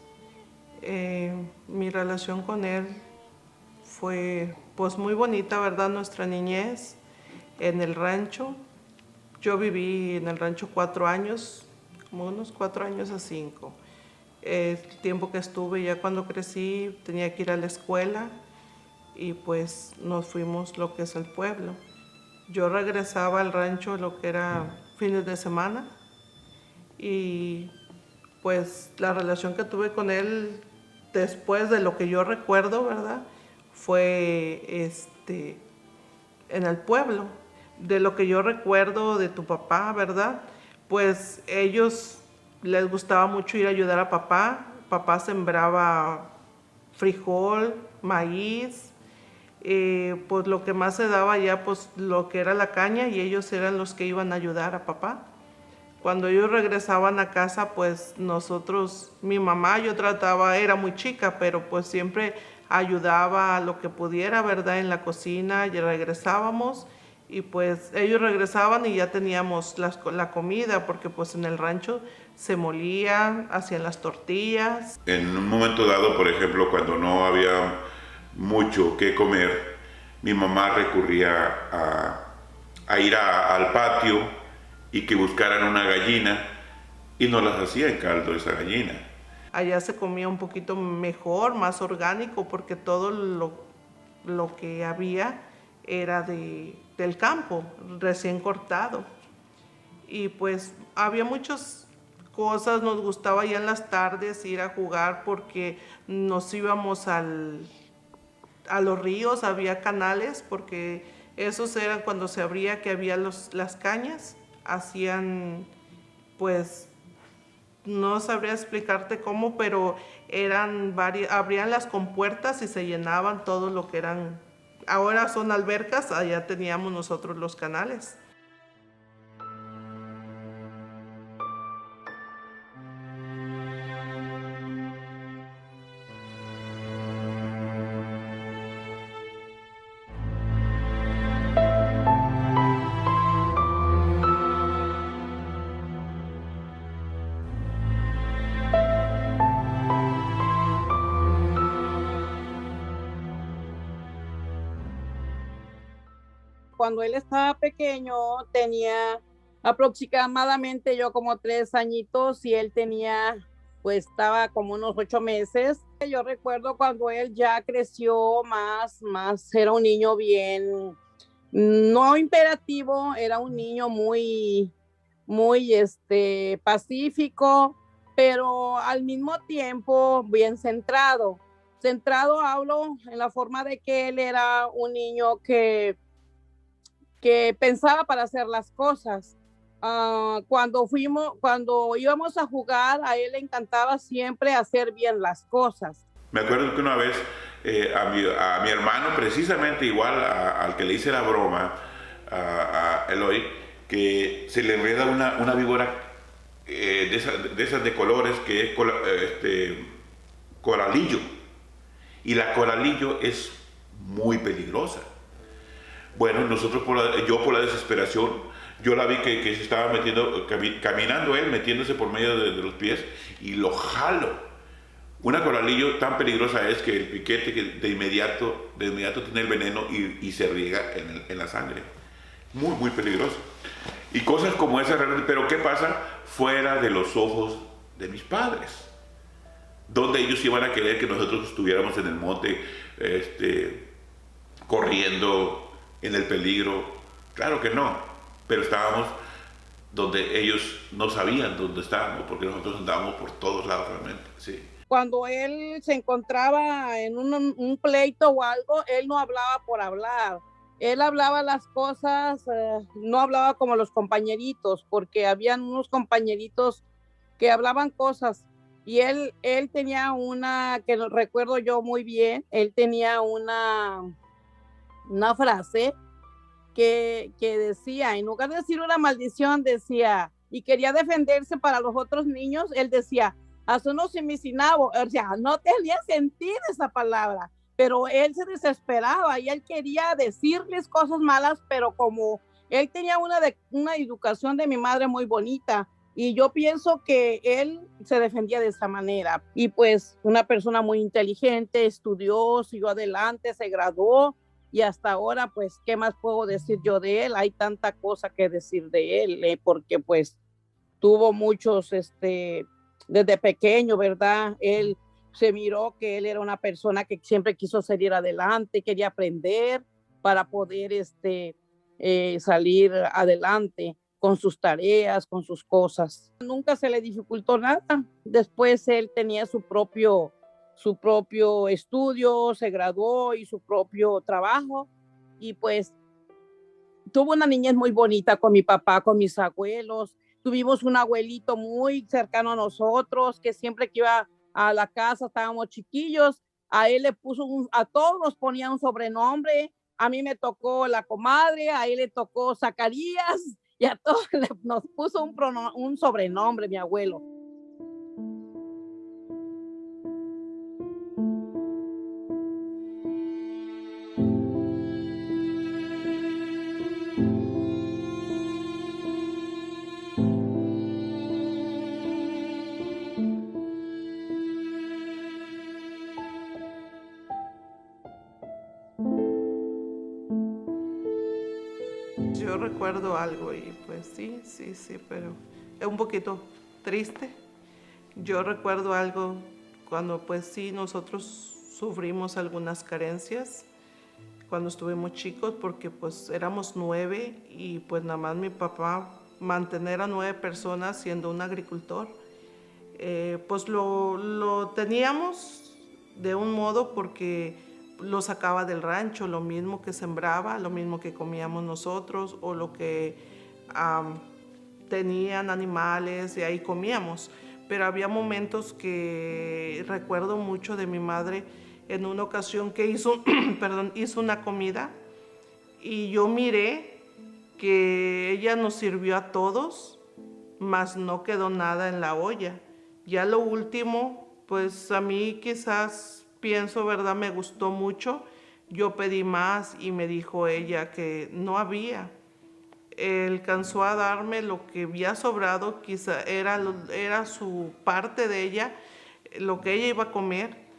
Mi relación con él fue pues muy bonita, ¿verdad? Nuestra niñez en el rancho. Yo viví en el rancho 4 años, como unos 4 años a 5. El tiempo que estuve, ya cuando crecí, tenía que ir a la escuela y pues nos fuimos lo que es el pueblo. Yo regresaba al rancho lo que era fines de semana, y pues la relación que tuve con él después de lo que yo recuerdo, ¿verdad? Fue en el pueblo. De lo que yo recuerdo de tu papá, ¿verdad? Pues ellos les gustaba mucho ir a ayudar a papá. Papá sembraba frijol, maíz, pues lo que más se daba ya, pues lo que era la caña, y ellos eran los que iban a ayudar a papá. Cuando ellos regresaban a casa, pues nosotros, mi mamá, yo trataba, era muy chica, pero pues siempre ayudaba a lo que pudiera, ¿verdad? En la cocina, y regresábamos, y pues ellos regresaban y ya teníamos la comida, porque pues en el rancho se molía, hacían las tortillas. En un momento dado, por ejemplo, cuando no había mucho que comer, mi mamá recurría a ir al patio y que buscaran una gallina y nos las hacía en caldo esa gallina. Allá se comía un poquito mejor, más orgánico, porque todo lo que había era del campo, recién cortado. Y pues había muchas cosas, nos gustaba ya en las tardes ir a jugar porque nos íbamos a los ríos, había canales, porque esos eran cuando se abría, que había las cañas, hacían, pues, no sabría explicarte cómo, pero abrían las compuertas y se llenaban todo lo que eran, ahora son albercas, allá teníamos nosotros los canales. Cuando él estaba pequeño, tenía aproximadamente yo como 3 añitos y él tenía, pues estaba como unos 8 meses. Yo recuerdo cuando él ya creció más, era un niño bien, no imperativo, era un niño muy pacífico, pero al mismo tiempo bien centrado. Centrado hablo en la forma de que él era un niño que pensaba para hacer las cosas. Cuando íbamos a jugar, a él le encantaba siempre hacer bien las cosas. Me acuerdo que una vez a mi hermano, precisamente igual al que le hice la broma, a Eloy, que se le enreda una víbora de esas de colores, que es coralillo. Y la coralillo es muy peligrosa. Bueno, nosotros yo por la desesperación, yo la vi que se estaba metiendo, caminando él, metiéndose por medio de los pies, y lo jalo. Una coralillo tan peligrosa es que el piquete que de inmediato tiene el veneno y se riega en la sangre. Muy, muy peligroso. Y cosas como esas realmente, pero ¿qué pasa? Fuera de los ojos de mis padres. Donde ellos iban a querer que nosotros estuviéramos en el monte, corriendo en el peligro. Claro que no, pero estábamos donde ellos no sabían dónde estábamos, porque nosotros andábamos por todos lados realmente, sí. Cuando él se encontraba en un pleito o algo, él no hablaba por hablar. Él hablaba las cosas, no hablaba como los compañeritos, porque habían unos compañeritos que hablaban cosas. Y él tenía una, que recuerdo yo muy bien, él tenía una frase que decía, en lugar de decir una maldición, decía, y quería defenderse para los otros niños, él decía, "Asono semisinabo", o sea, no tenía sentido esa palabra, pero él se desesperaba y él quería decirles cosas malas, pero como él tenía una educación de mi madre muy bonita, y yo pienso que él se defendía de esa manera. Y pues una persona muy inteligente, estudió, siguió adelante, se graduó, y hasta ahora, pues, ¿qué más puedo decir yo de él? Hay tanta cosa que decir de él, porque pues tuvo muchos, desde pequeño, ¿verdad? Él se miró que él era una persona que siempre quiso salir adelante, quería aprender para poder, salir adelante con sus tareas, con sus cosas. Nunca se le dificultó nada. Después él tenía su propio estudio, se graduó y su propio trabajo, y pues tuvo una niñez muy bonita con mi papá, con mis abuelos. Tuvimos un abuelito muy cercano a nosotros, que siempre que iba a la casa, estábamos chiquillos, a él le puso, a todos nos ponía un sobrenombre. A mí me tocó la comadre, a él le tocó Zacarías, y a todos nos puso un sobrenombre, mi abuelo. Yo recuerdo algo y pues sí, pero es un poquito triste. Yo recuerdo algo cuando pues sí nosotros sufrimos algunas carencias cuando estuvimos chicos, porque pues éramos 9 y pues nada más mi papá mantener a 9 personas siendo un agricultor, pues lo teníamos de un modo porque lo sacaba del rancho, lo mismo que sembraba, lo mismo que comíamos nosotros o lo que tenían animales y ahí comíamos. Pero había momentos que recuerdo mucho de mi madre en una ocasión que hizo una comida y yo miré que ella nos sirvió a todos, mas no quedó nada en la olla. Ya lo último, pues a mí quizás pienso, ¿verdad? Me gustó mucho. Yo pedí más y me dijo ella que no había. Alcanzó a darme lo que había sobrado, quizá era su parte de ella, lo que ella iba a comer.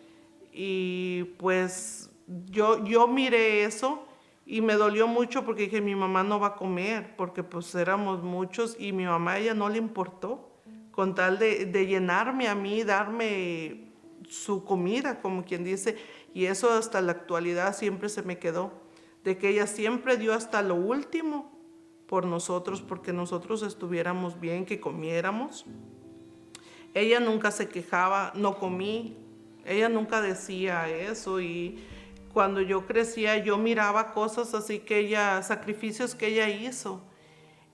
Y pues yo miré eso y me dolió mucho porque dije, mi mamá no va a comer, porque pues éramos muchos y mi mamá, a ella no le importó, con tal de llenarme a mí, darme su comida, como quien dice, y eso hasta la actualidad siempre se me quedó, de que ella siempre dio hasta lo último por nosotros, porque nosotros estuviéramos bien, que comiéramos. Ella nunca se quejaba, no comí, ella nunca decía eso, y cuando yo crecía yo miraba cosas así que ella, sacrificios que ella hizo,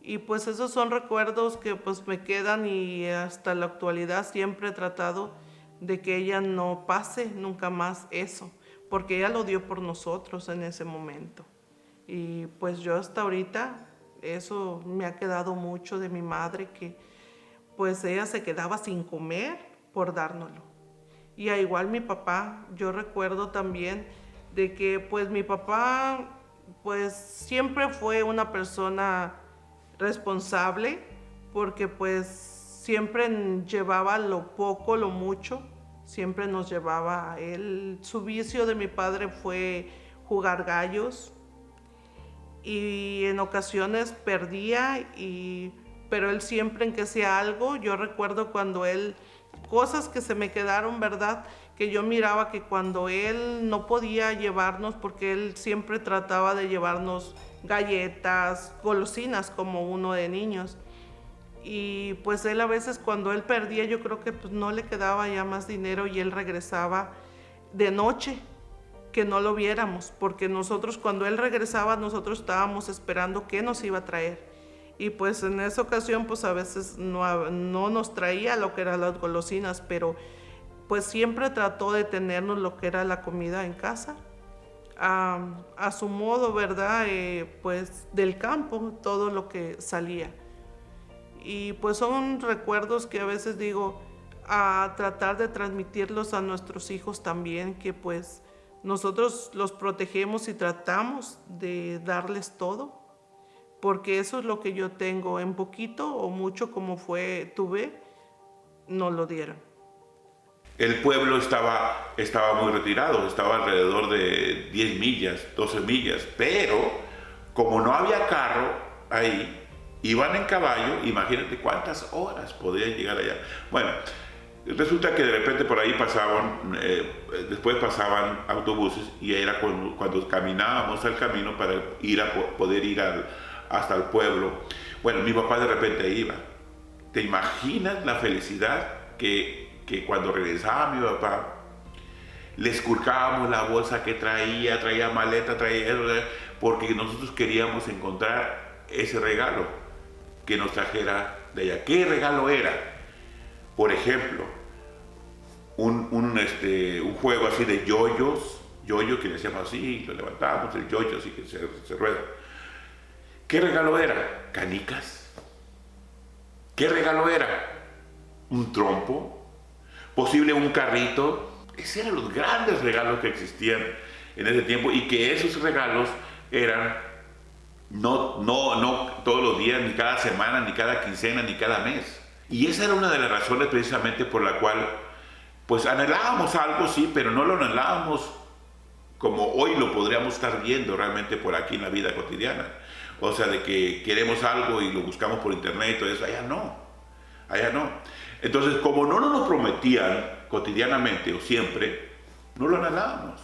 y pues esos son recuerdos que pues me quedan y hasta la actualidad siempre he tratado de que ella no pase nunca más eso, porque ella lo dio por nosotros en ese momento. Y pues yo hasta ahorita, eso me ha quedado mucho de mi madre, que pues ella se quedaba sin comer por dárnoslo. Y a igual mi papá, yo recuerdo también de que pues mi papá pues siempre fue una persona responsable, porque pues siempre llevaba lo poco, lo mucho, siempre nos llevaba a él. Su vicio de mi padre fue jugar gallos y en ocasiones perdía, pero él siempre en que hacía algo, yo recuerdo cuando él, cosas que se me quedaron, ¿verdad? Que yo miraba que cuando él no podía llevarnos, porque él siempre trataba de llevarnos galletas, golosinas como uno de niños. Y pues él a veces cuando él perdía, yo creo que pues no le quedaba ya más dinero y él regresaba de noche, que no lo viéramos, porque nosotros cuando él regresaba, nosotros estábamos esperando qué nos iba a traer. Y pues en esa ocasión pues a veces no nos traía lo que eran las golosinas, pero pues siempre trató de tenernos lo que era la comida en casa, a su modo, ¿verdad? Pues del campo, todo lo que salía. Y pues son recuerdos que a veces digo, a tratar de transmitirlos a nuestros hijos también, que pues nosotros los protegemos y tratamos de darles todo, porque eso es lo que yo tengo, en poquito o mucho como tuve, no lo dieron. El pueblo estaba muy retirado, estaba alrededor de 10 millas, 12 millas, pero como no había carro ahí, iban en caballo, imagínate cuántas horas podían llegar allá. Bueno, resulta que de repente por ahí después pasaban autobuses y era cuando caminábamos al camino para poder ir hasta el pueblo. Bueno, mi papá de repente iba. ¿Te imaginas la felicidad que cuando regresaba mi papá, le esculcábamos la bolsa que traía maleta, porque nosotros queríamos encontrar ese regalo? que nos trajera de allá. ¿Qué regalo era? Por ejemplo, un juego así de yoyos, yoyo que le decíamos así, lo levantamos, el yoyo así que se rueda. ¿Qué regalo era? Canicas. ¿Qué regalo era? Un trompo, posible un carrito. Esos eran los grandes regalos que existían en ese tiempo y que esos regalos eran no todos los días, ni cada semana, ni cada quincena, ni cada mes. Y esa era una de las razones precisamente por la cual pues anhelábamos algo, sí, pero no lo anhelábamos como hoy lo podríamos estar viendo realmente por aquí en la vida cotidiana. O sea, de que queremos algo y lo buscamos por internet y todo eso, allá no. Entonces, como no nos lo prometían cotidianamente o siempre, no lo anhelábamos.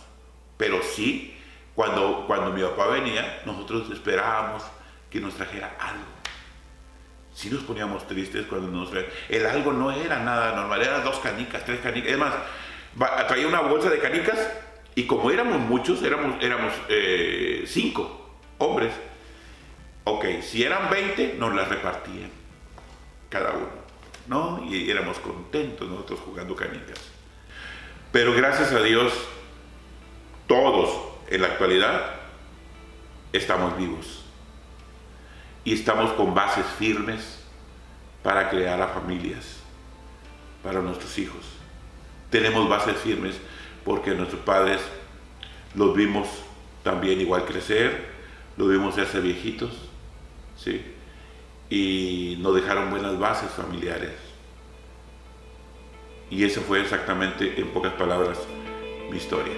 Pero sí, cuando mi papá venía, nosotros esperábamos que nos trajera algo. Sí nos poníamos tristes cuando nos traía. El algo no era nada normal, eran 2 canicas, 3 canicas. Es más, traía una bolsa de canicas y como éramos muchos, éramos 5 hombres. Ok, si eran 20, nos las repartían cada uno, ¿no? Y éramos contentos nosotros jugando canicas. Pero gracias a Dios, todos en la actualidad estamos vivos y estamos con bases firmes para crear a familias para nuestros hijos. Tenemos bases firmes porque nuestros padres los vimos también igual crecer, los vimos hacerse viejitos, ¿sí? Y nos dejaron buenas bases familiares. Y esa fue exactamente, en pocas palabras, mi historia.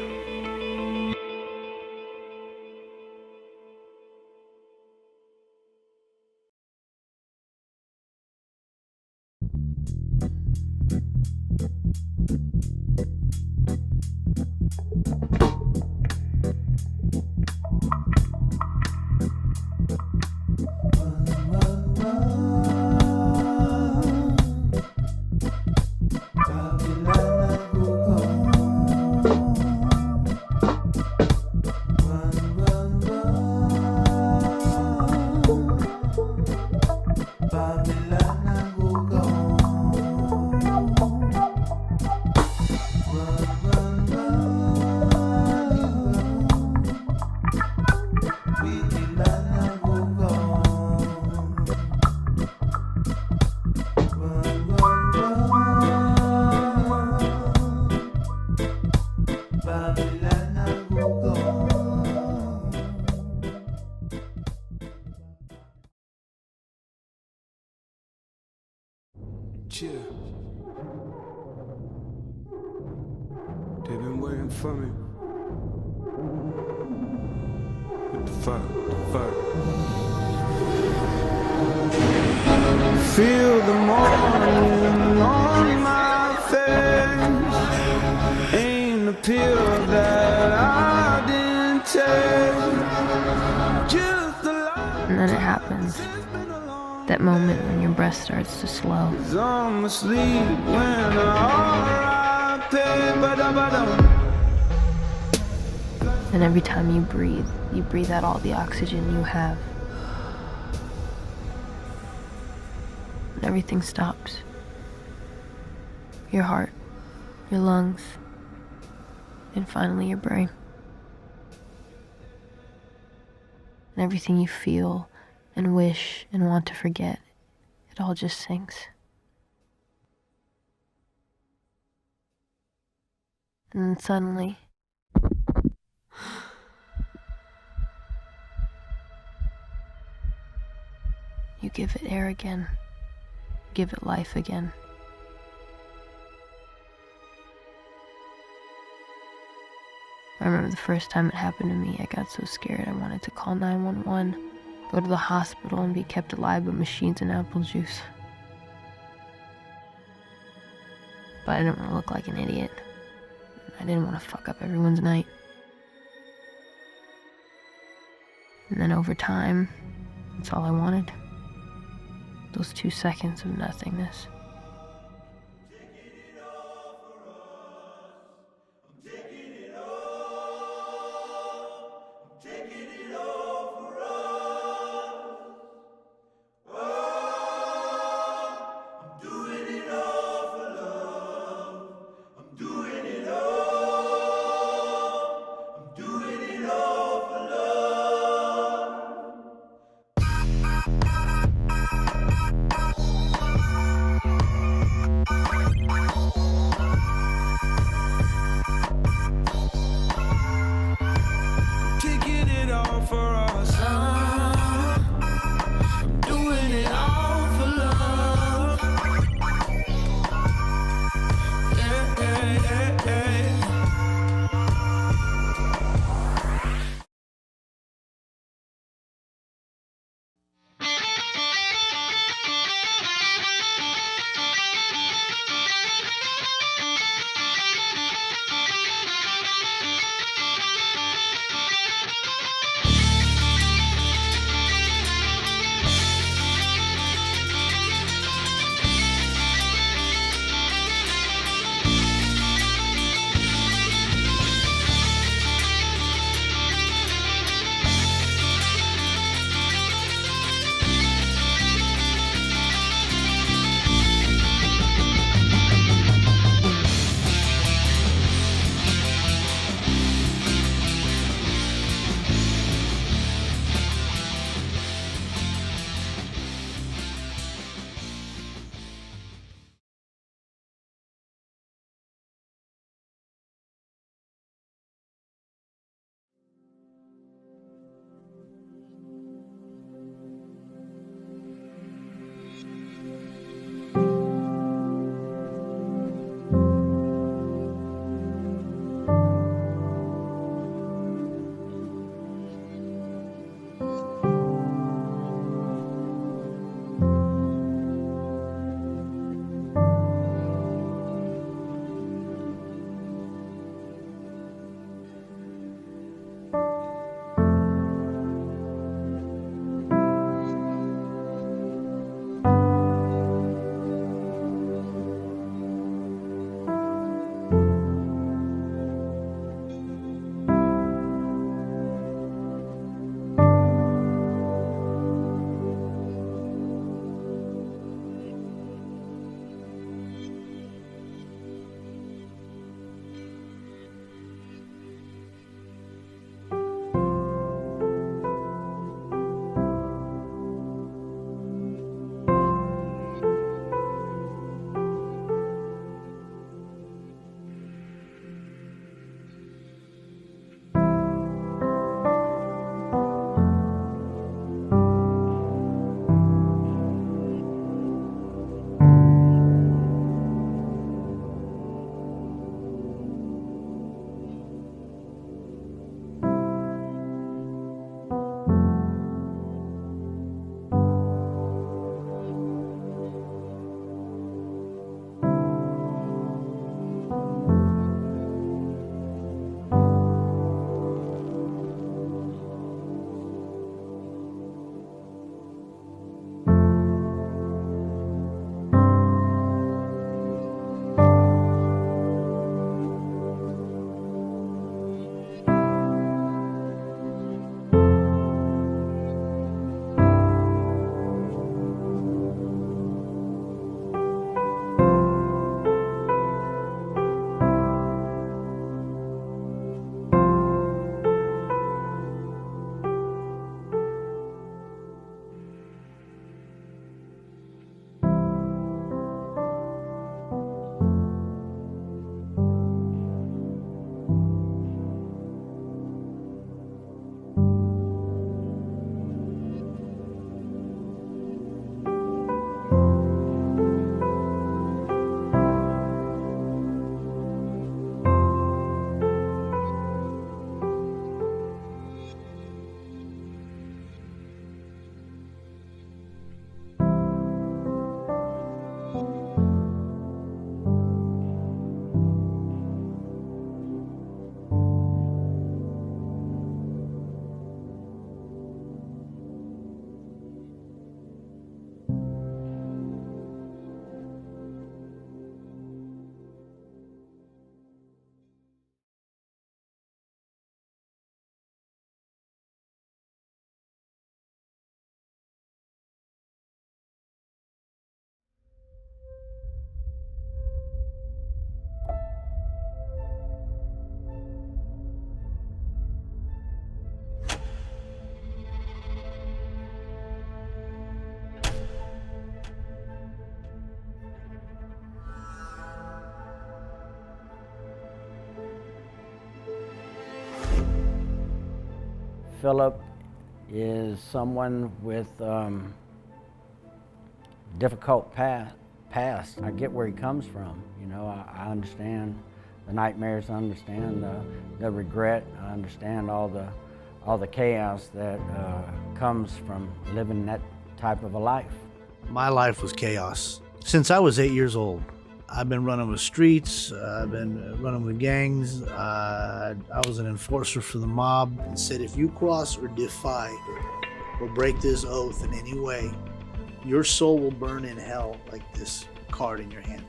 Chill. They've been waiting for me. What the fuck? Feel the morning on my face. Ain't a pill that I didn't take. Just And then it happens. That moment when your breath starts to slow. I'm asleep when And every time you breathe out all the oxygen you have. And everything stops. Your heart, your lungs, and finally your brain. And everything you feel and wish and want to forget, it all just sinks. And then suddenly, you give it air again, give it life again. I remember the first time it happened to me, I got so scared I wanted to call 911. Go to the hospital and be kept alive by machines and apple juice. But I didn't want to look like an idiot. I didn't want to fuck up everyone's night. And then over time, that's all I wanted. Those 2 seconds of nothingness. Philip is someone with difficult past. I get where he comes from. You know, I understand the nightmares. I understand the regret. I understand all the chaos that comes from living that type of a life. My life was chaos. Since I was 8 years old, I've been running with streets, I've been running with gangs, I was an enforcer for the mob, and said if you cross or defy or break this oath in any way, your soul will burn in hell like this card in your hand.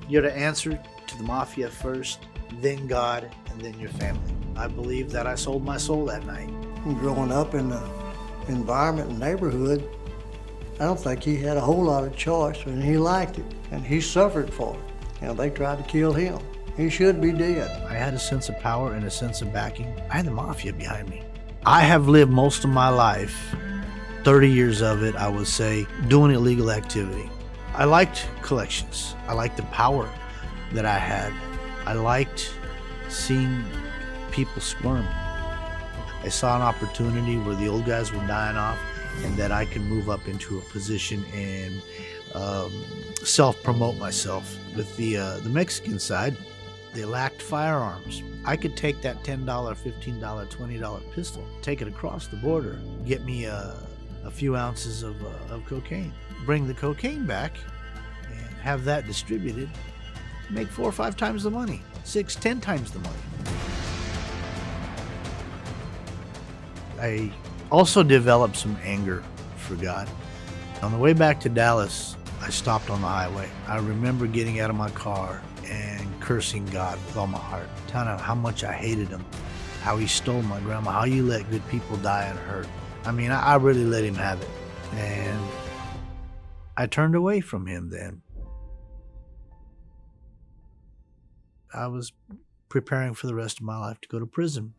You're to answer to the mafia first, then God, and then your family. I believe that I sold my soul that night. Growing up in the environment and neighborhood, I don't think he had a whole lot of choice, and he liked it, and he suffered for it. You know, they tried to kill him. He should be dead. I had a sense of power and a sense of backing. I had the mafia behind me. I have lived most of my life, 30 years of it, I would say, doing illegal activity. I liked collections. I liked the power that I had. I liked seeing people squirm. I saw an opportunity where the old guys were dying off, and that I could move up into a position and self-promote myself. With the Mexican side, they lacked firearms. I could take that $10, $15, $20 pistol, take it across the border, get me a few ounces of cocaine, bring the cocaine back, and have that distributed, make 4 or 5 times the money, 6, 10 times the money. I also developed some anger for God. On the way back to Dallas, I stopped on the highway. I remember getting out of my car and cursing God with all my heart, telling him how much I hated him, how he stole my grandma, how you let good people die unhurt. I mean, I really let him have it. And I turned away from him then. I was preparing for the rest of my life to go to prison.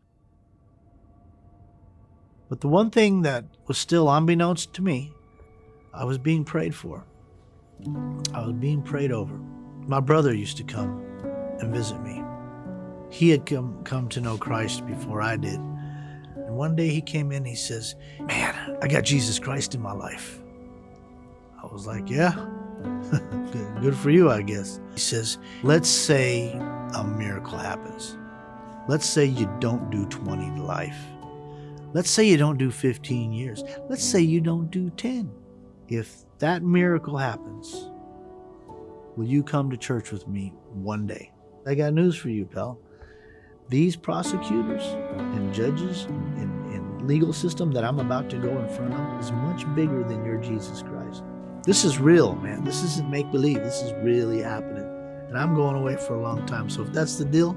But the one thing that was still unbeknownst to me, I was being prayed for. I was being prayed over. My brother used to come and visit me. He had come to know Christ before I did. And one day he came in and he says, "Man, I got Jesus Christ in my life." I was like, "Yeah, good for you, I guess." He says, "Let's say a miracle happens. Let's say you don't do 20 to life. Let's say you don't do 15 years. Let's say you don't do 10. If that miracle happens, will you come to church with me one day?" I got news for you, pal. These prosecutors and judges and legal system that I'm about to go in front of is much bigger than your Jesus Christ. This is real, man. This isn't make-believe. This is really happening. And I'm going away for a long time. So if that's the deal,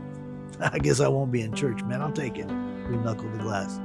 I guess I won't be in church, man. I'll take it. We knuckle the glass.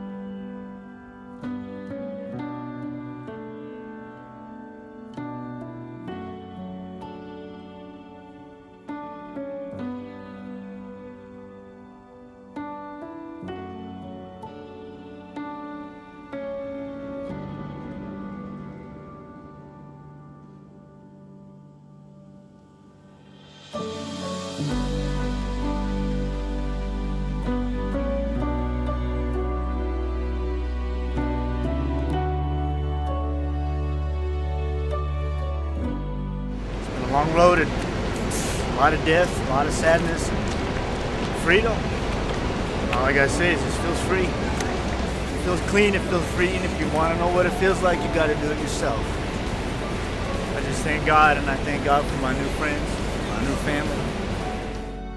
Long road, and a lot of death, a lot of sadness, and freedom. All I gotta say is it feels free. It feels clean, it feels free, and if you wanna know what it feels like, you gotta do it yourself. I just thank God, and I thank God for my new friends, my new family.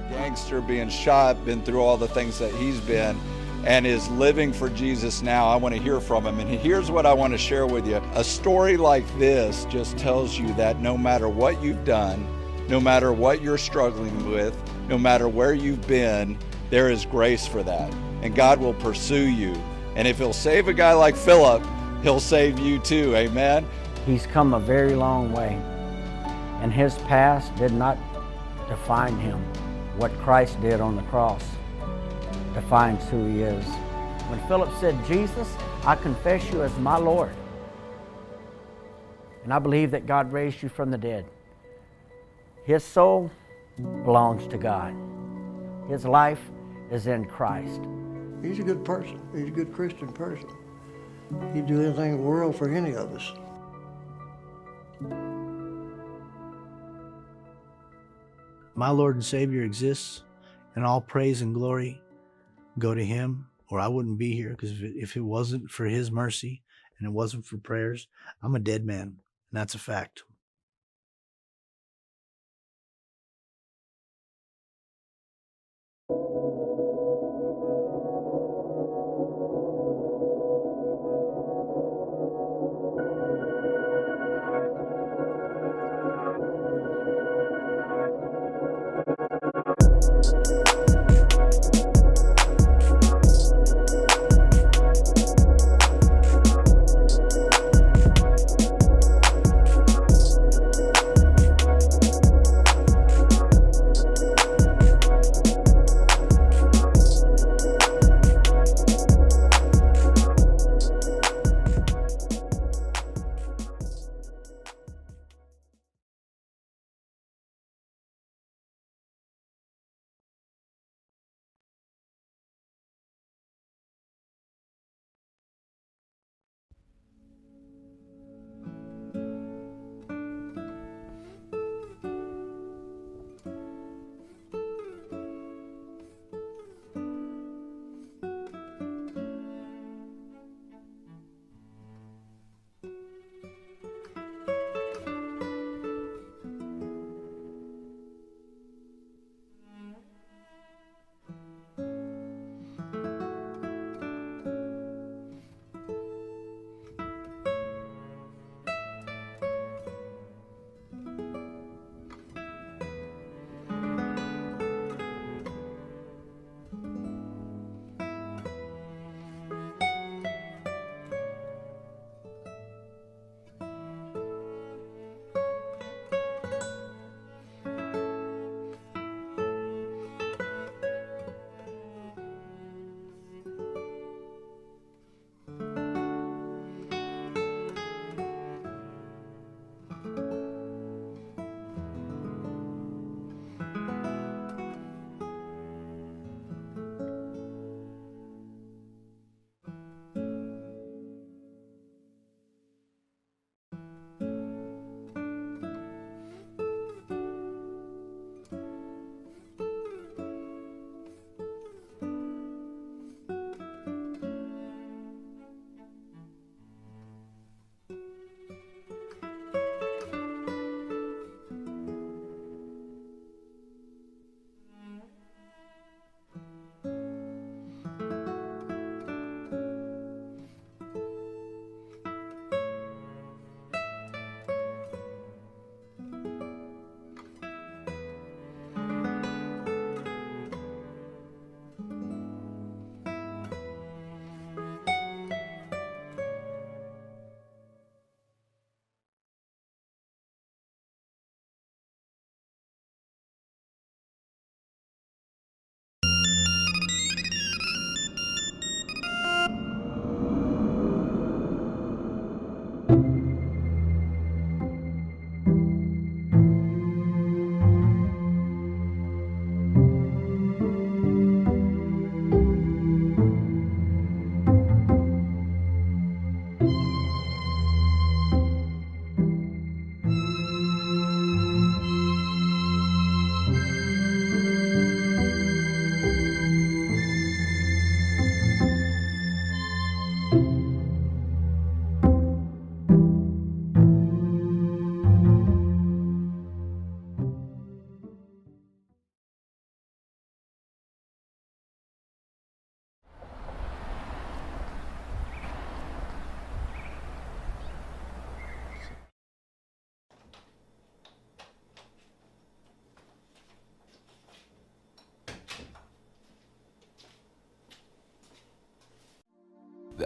Gangster being shot, been through all the things that he's been, and is living for Jesus now. I want to hear from him. And here's what I want to share with you. A story like this just tells you that no matter what you've done, no matter what you're struggling with, no matter where you've been, there is grace for that. And God will pursue you. And if he'll save a guy like Philip, he'll save you too. Amen? He's come a very long way. And his past did not define him. What Christ did on the cross defines who he is. When Philip said, "Jesus, I confess you as my Lord, and I believe that God raised you from the dead," his soul belongs to God. His life is in Christ. He's a good person. He's a good Christian person. He'd do anything in the world for any of us. My Lord and Savior exists, and all praise and glory go to him, or I wouldn't be here, because if it wasn't for his mercy and it wasn't for prayers, I'm a dead man, and that's a fact.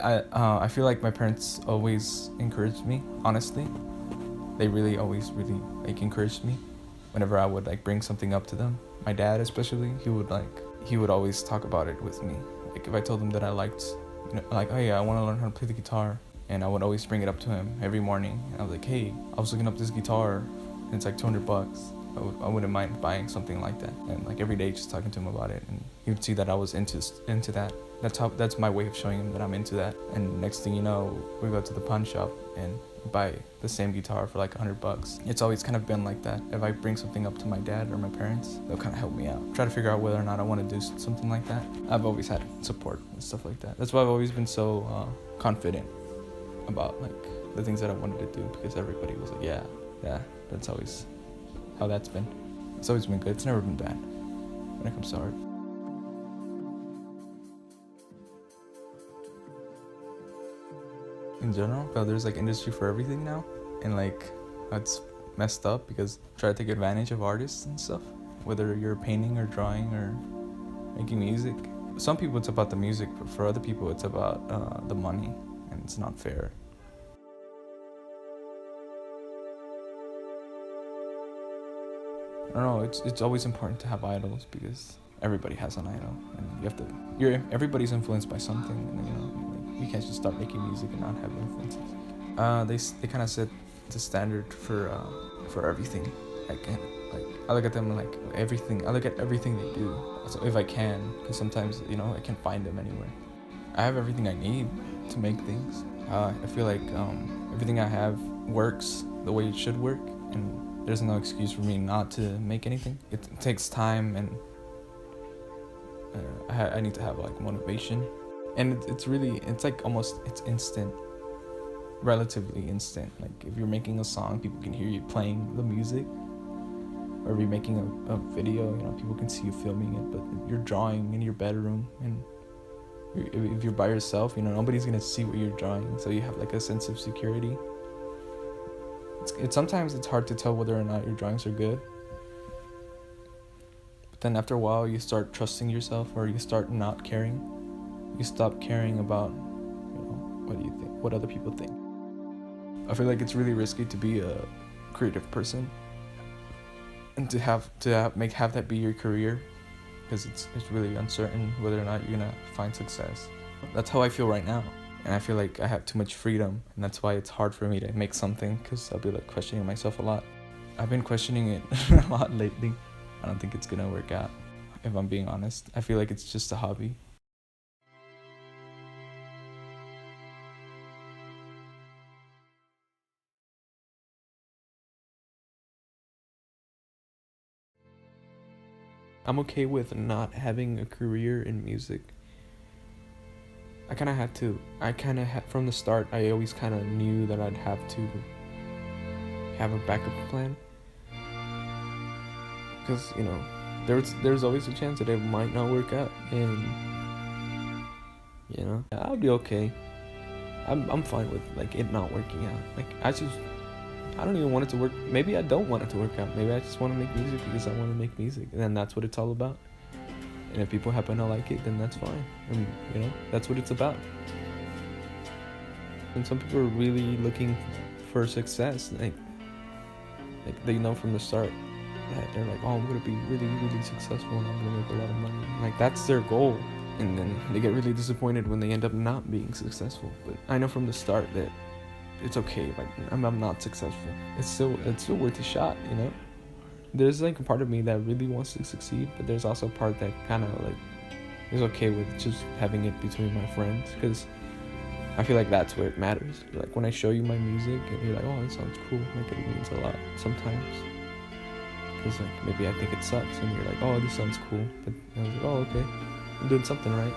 I feel like my parents always encouraged me, honestly. They really always encouraged me whenever I would bring something up to them. My dad especially, he would always talk about it with me. Like if I told him that I liked, hey, I want to learn how to play the guitar, and I would always bring it up to him every morning. And I was like, hey, I was looking up this guitar, and it's like $200. I wouldn't mind buying something like that. And every day just talking to him about it, and he would see that I was into that. That's my way of showing him that I'm into that. And next thing you know, we go to the pawn shop and buy the same guitar for like $100. It's always kind of been like that. If I bring something up to my dad or my parents, they'll kind of help me out. Try to figure out whether or not I want to do something like that. I've always had support and stuff like that. That's why I've always been so confident about like the things that I wanted to do, because everybody was like, yeah, that's always how that's been. It's always been good. It's never been bad when it comes to art. In general, there's like industry for everything now, and like it's messed up because try to take advantage of artists and stuff, whether you're painting or drawing or making music. Some people it's about the music, but for other people it's about the money, and it's not fair. I don't know, it's always important to have idols because everybody has an idol, and everybody's influenced by something, and you know, you can't just start making music and not have influences. They kind of set the standard for everything. Like I look at them like everything. I look at everything they do. So if I can, because sometimes you know I can't find them anywhere. I have everything I need to make things. I feel like everything I have works the way it should work, and there's no excuse for me not to make anything. It takes time, and I need to have like motivation. And it's like almost, it's instant, relatively instant. Like if you're making a song, people can hear you playing the music. Or if you're making a video, you know, people can see you filming it, but you're drawing in your bedroom, and if you're by yourself, you know, nobody's gonna see what you're drawing, so you have like a sense of security. Sometimes it's hard to tell whether or not your drawings are good. But then after a while, you start trusting yourself, or you start not caring. You stop caring about, you know, what do you think, what other people think. I feel like it's really risky to be a creative person and to have that be your career, because it's really uncertain whether or not you're gonna find success. That's how I feel right now. And I feel like I have too much freedom, and that's why it's hard for me to make something, because I'll be like questioning myself a lot. I've been questioning it a lot lately. I don't think it's gonna work out, if I'm being honest. I feel like it's just a hobby. I'm okay with not having a career in music. From the start, I always kind of knew that I'd have to have a backup plan. Because, you know, there's always a chance that it might not work out, and, you know, I'll be okay. I'm fine with, like, it not working out. Like, I don't even want it to work. Maybe I don't want it to work out. Maybe I just want to make music because I want to make music, and then that's what it's all about. And if people happen to like it, then that's fine. And, you know, that's what it's about. And some people are really looking for success. Like they know from the start that they're like, oh, I'm going to be really, really successful, and I'm going to make a lot of money. Like, that's their goal. And then they get really disappointed when they end up not being successful. But I know from the start that it's okay if I'm not successful. It's still worth a shot, you know? There's like a part of me that really wants to succeed, but there's also a part that kind of like is okay with just having it between my friends, because I feel like that's where it matters. Like when I show you my music and you're like, oh, that sounds cool, like it means a lot sometimes. Because like maybe I think it sucks and you're like, oh, this sounds cool, but I was like, oh, okay, I'm doing something right.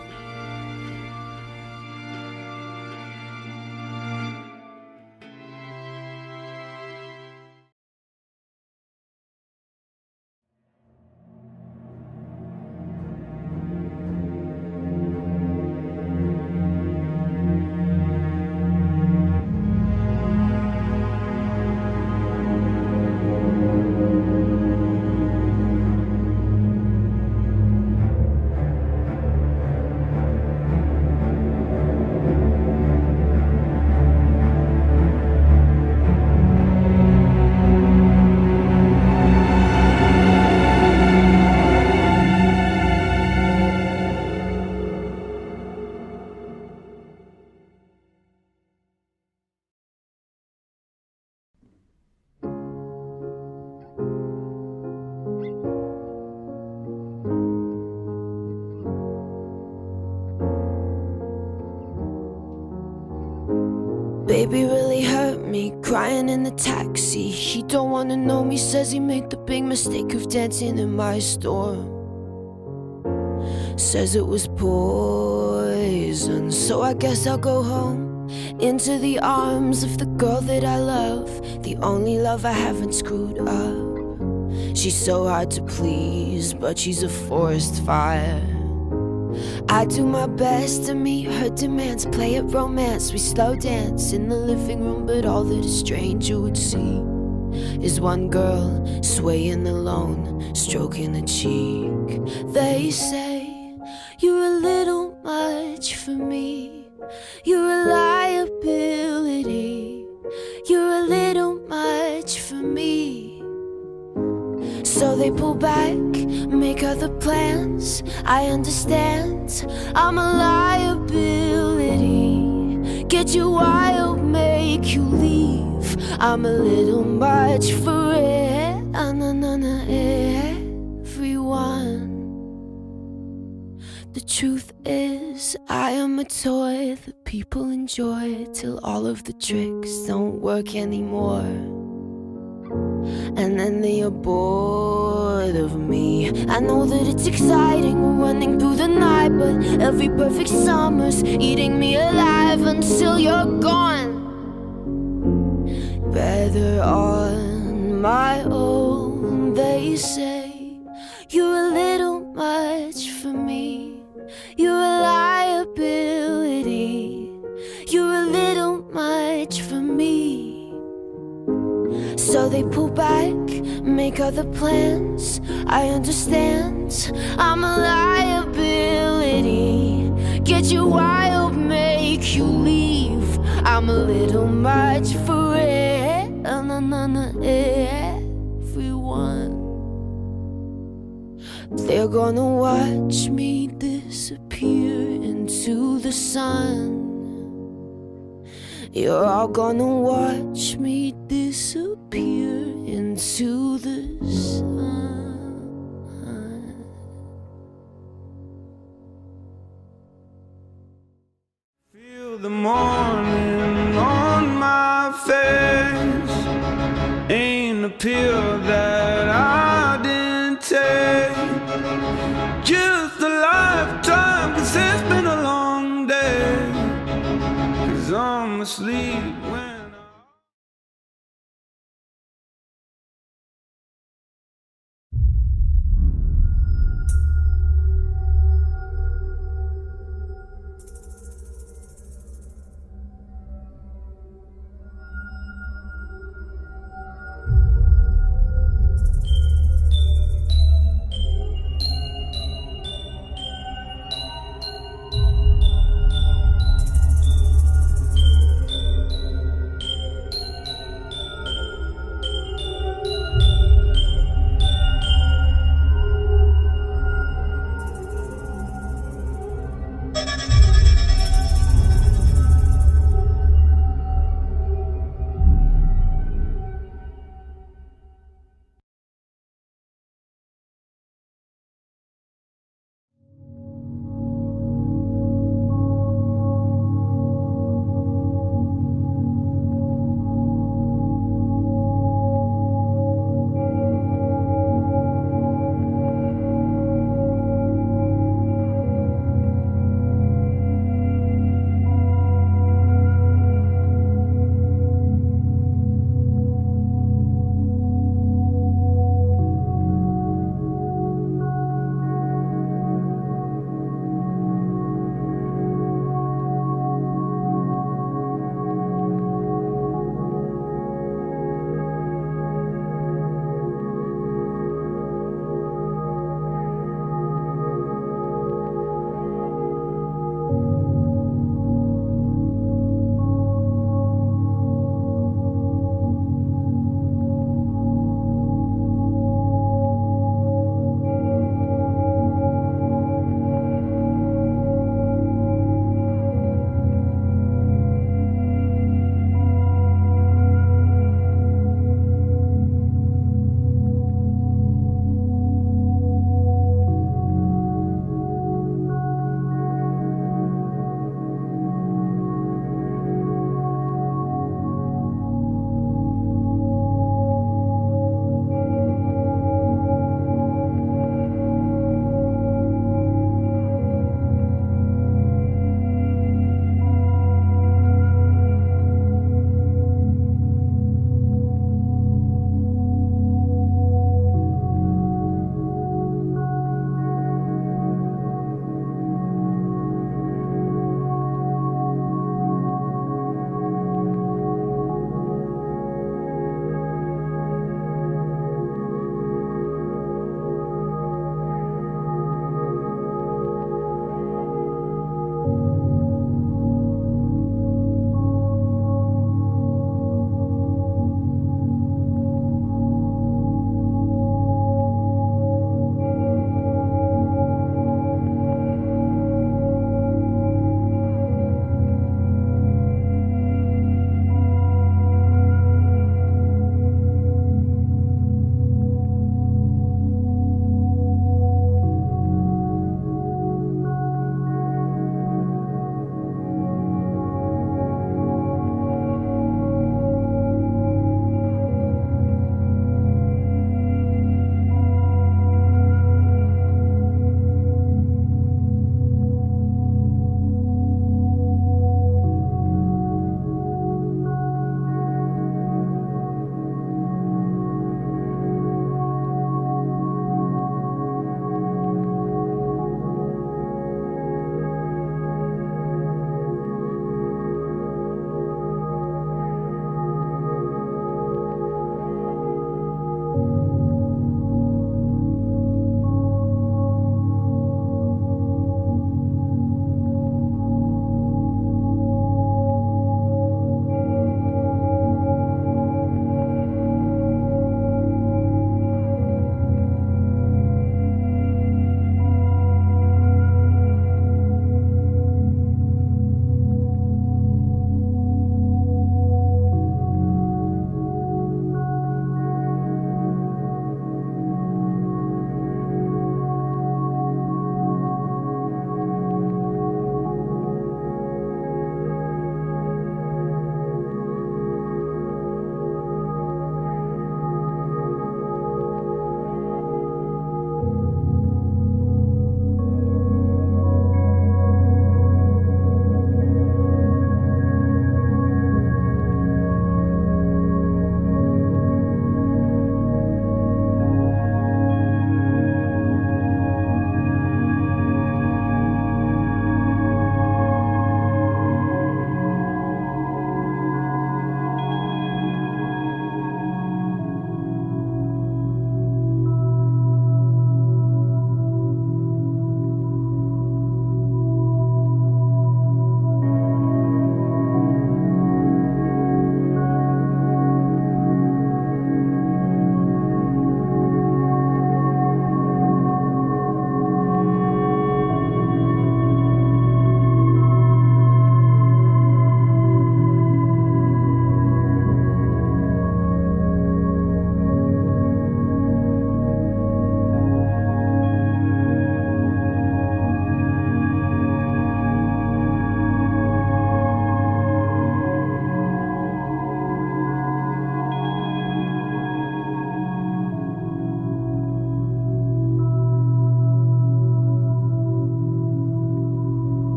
Baby really hurt me, crying in the taxi. He don't wanna know me, says he made the big mistake of dancing in my store. Says it was poison, so I guess I'll go home, into the arms of the girl that I love, the only love I haven't screwed up. She's so hard to please, but she's a forest fire. I do my best to meet her demands, play at romance, we slow dance in the living room, but all that a stranger would see is one girl swaying alone, stroking a cheek. They say, you're a little much for me, you're a liability, you're a little much for me. So they pull back, make other plans. I understand, I'm a liability. Get you wild, make you leave. I'm a little much for everyone. The truth is, I am a toy that people enjoy till all of the tricks don't work anymore. And then they are bored of me. I know that it's exciting, we're running through the night, but every perfect summer's eating me alive until you're gone. Better on my own, they say. You're a little much for me, you're a liability, you're a little much for me. So they pull back, make other plans. I understand, I'm a liability. Get you wild, make you leave. I'm a little much for everyone. They're gonna watch me disappear into the sun. You're all gonna watch me disappear into the sun. Feel the morning on my face. Ain't a pill that I didn't take. Just a lifetime, 'cause it's been a long day. 'Cause I'm asleep when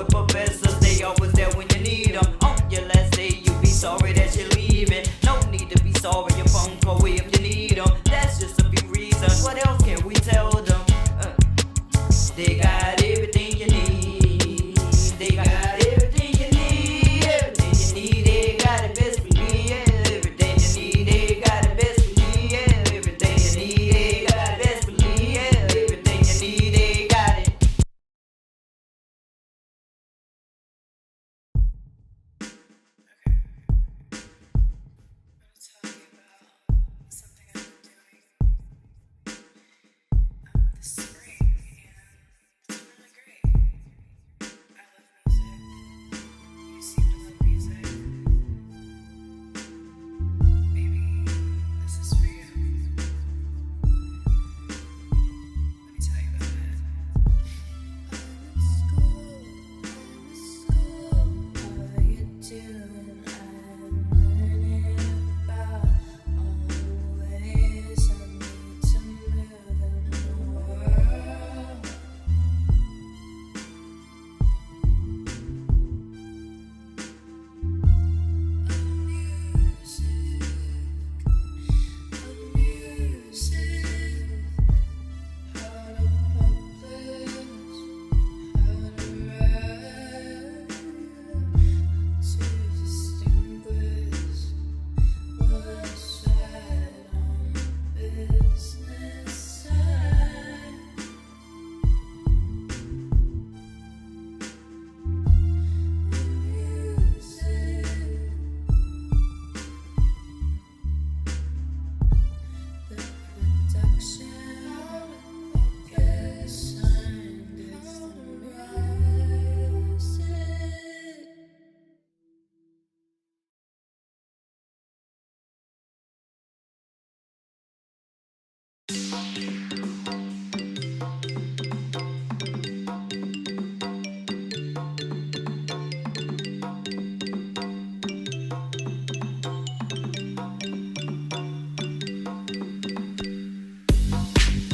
with professors, they always there when you need them. On your last day, you be sorry that you're leaving. No need to be sorry, your phone call away if you need them. That's just a few reasons. What else can we tell them? They got everything you need. They got everything you need. Everything you need, they got it best for me. Yeah, everything you need, they got it best for me. Yeah, everything you need, they got it best for me. Yeah, everything you need, they got it.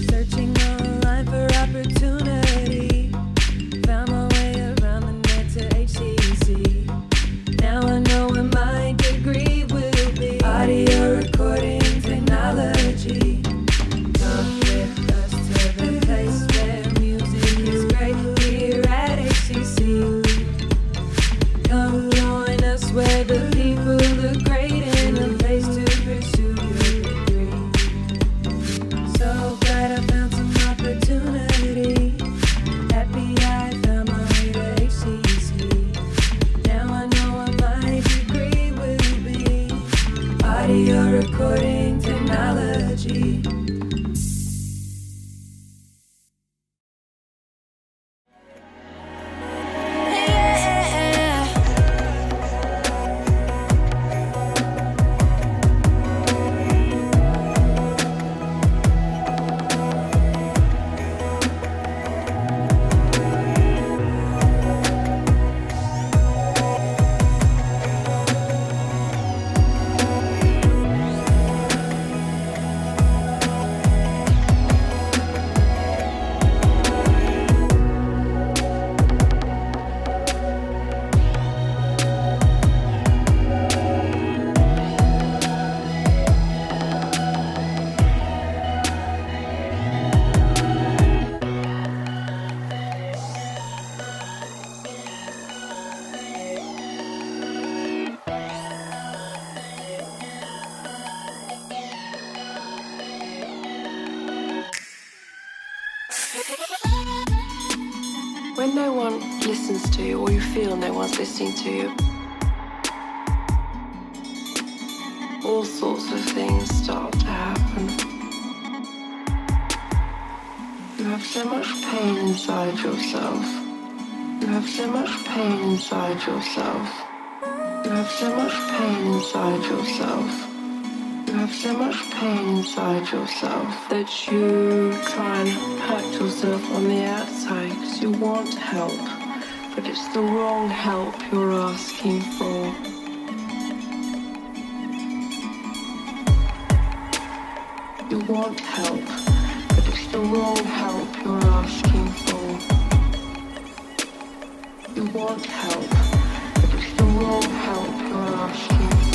Searching online for opportunity, found my way around the net to HTC. Now I know what my degree will be. Audio recording technology. Come with us to the place where music is great here at HTC. Come join us where the people look great and a place to pursue your degree. So glad I found some opportunity. Happy I found my way to HTC. Now I know what my degree will be. Audio recording technology. When no one listens to you, or you feel no one's listening to you, all sorts of things start to happen. You have so much pain inside yourself. You have so much pain inside yourself. You have so much pain inside yourself. You have so much pain inside yourself that you try and hurt yourself on the outside because you want help, but it's the wrong help you're asking for. You want help, but it's the wrong help you're asking for. You want help, but you still won't help. You're asking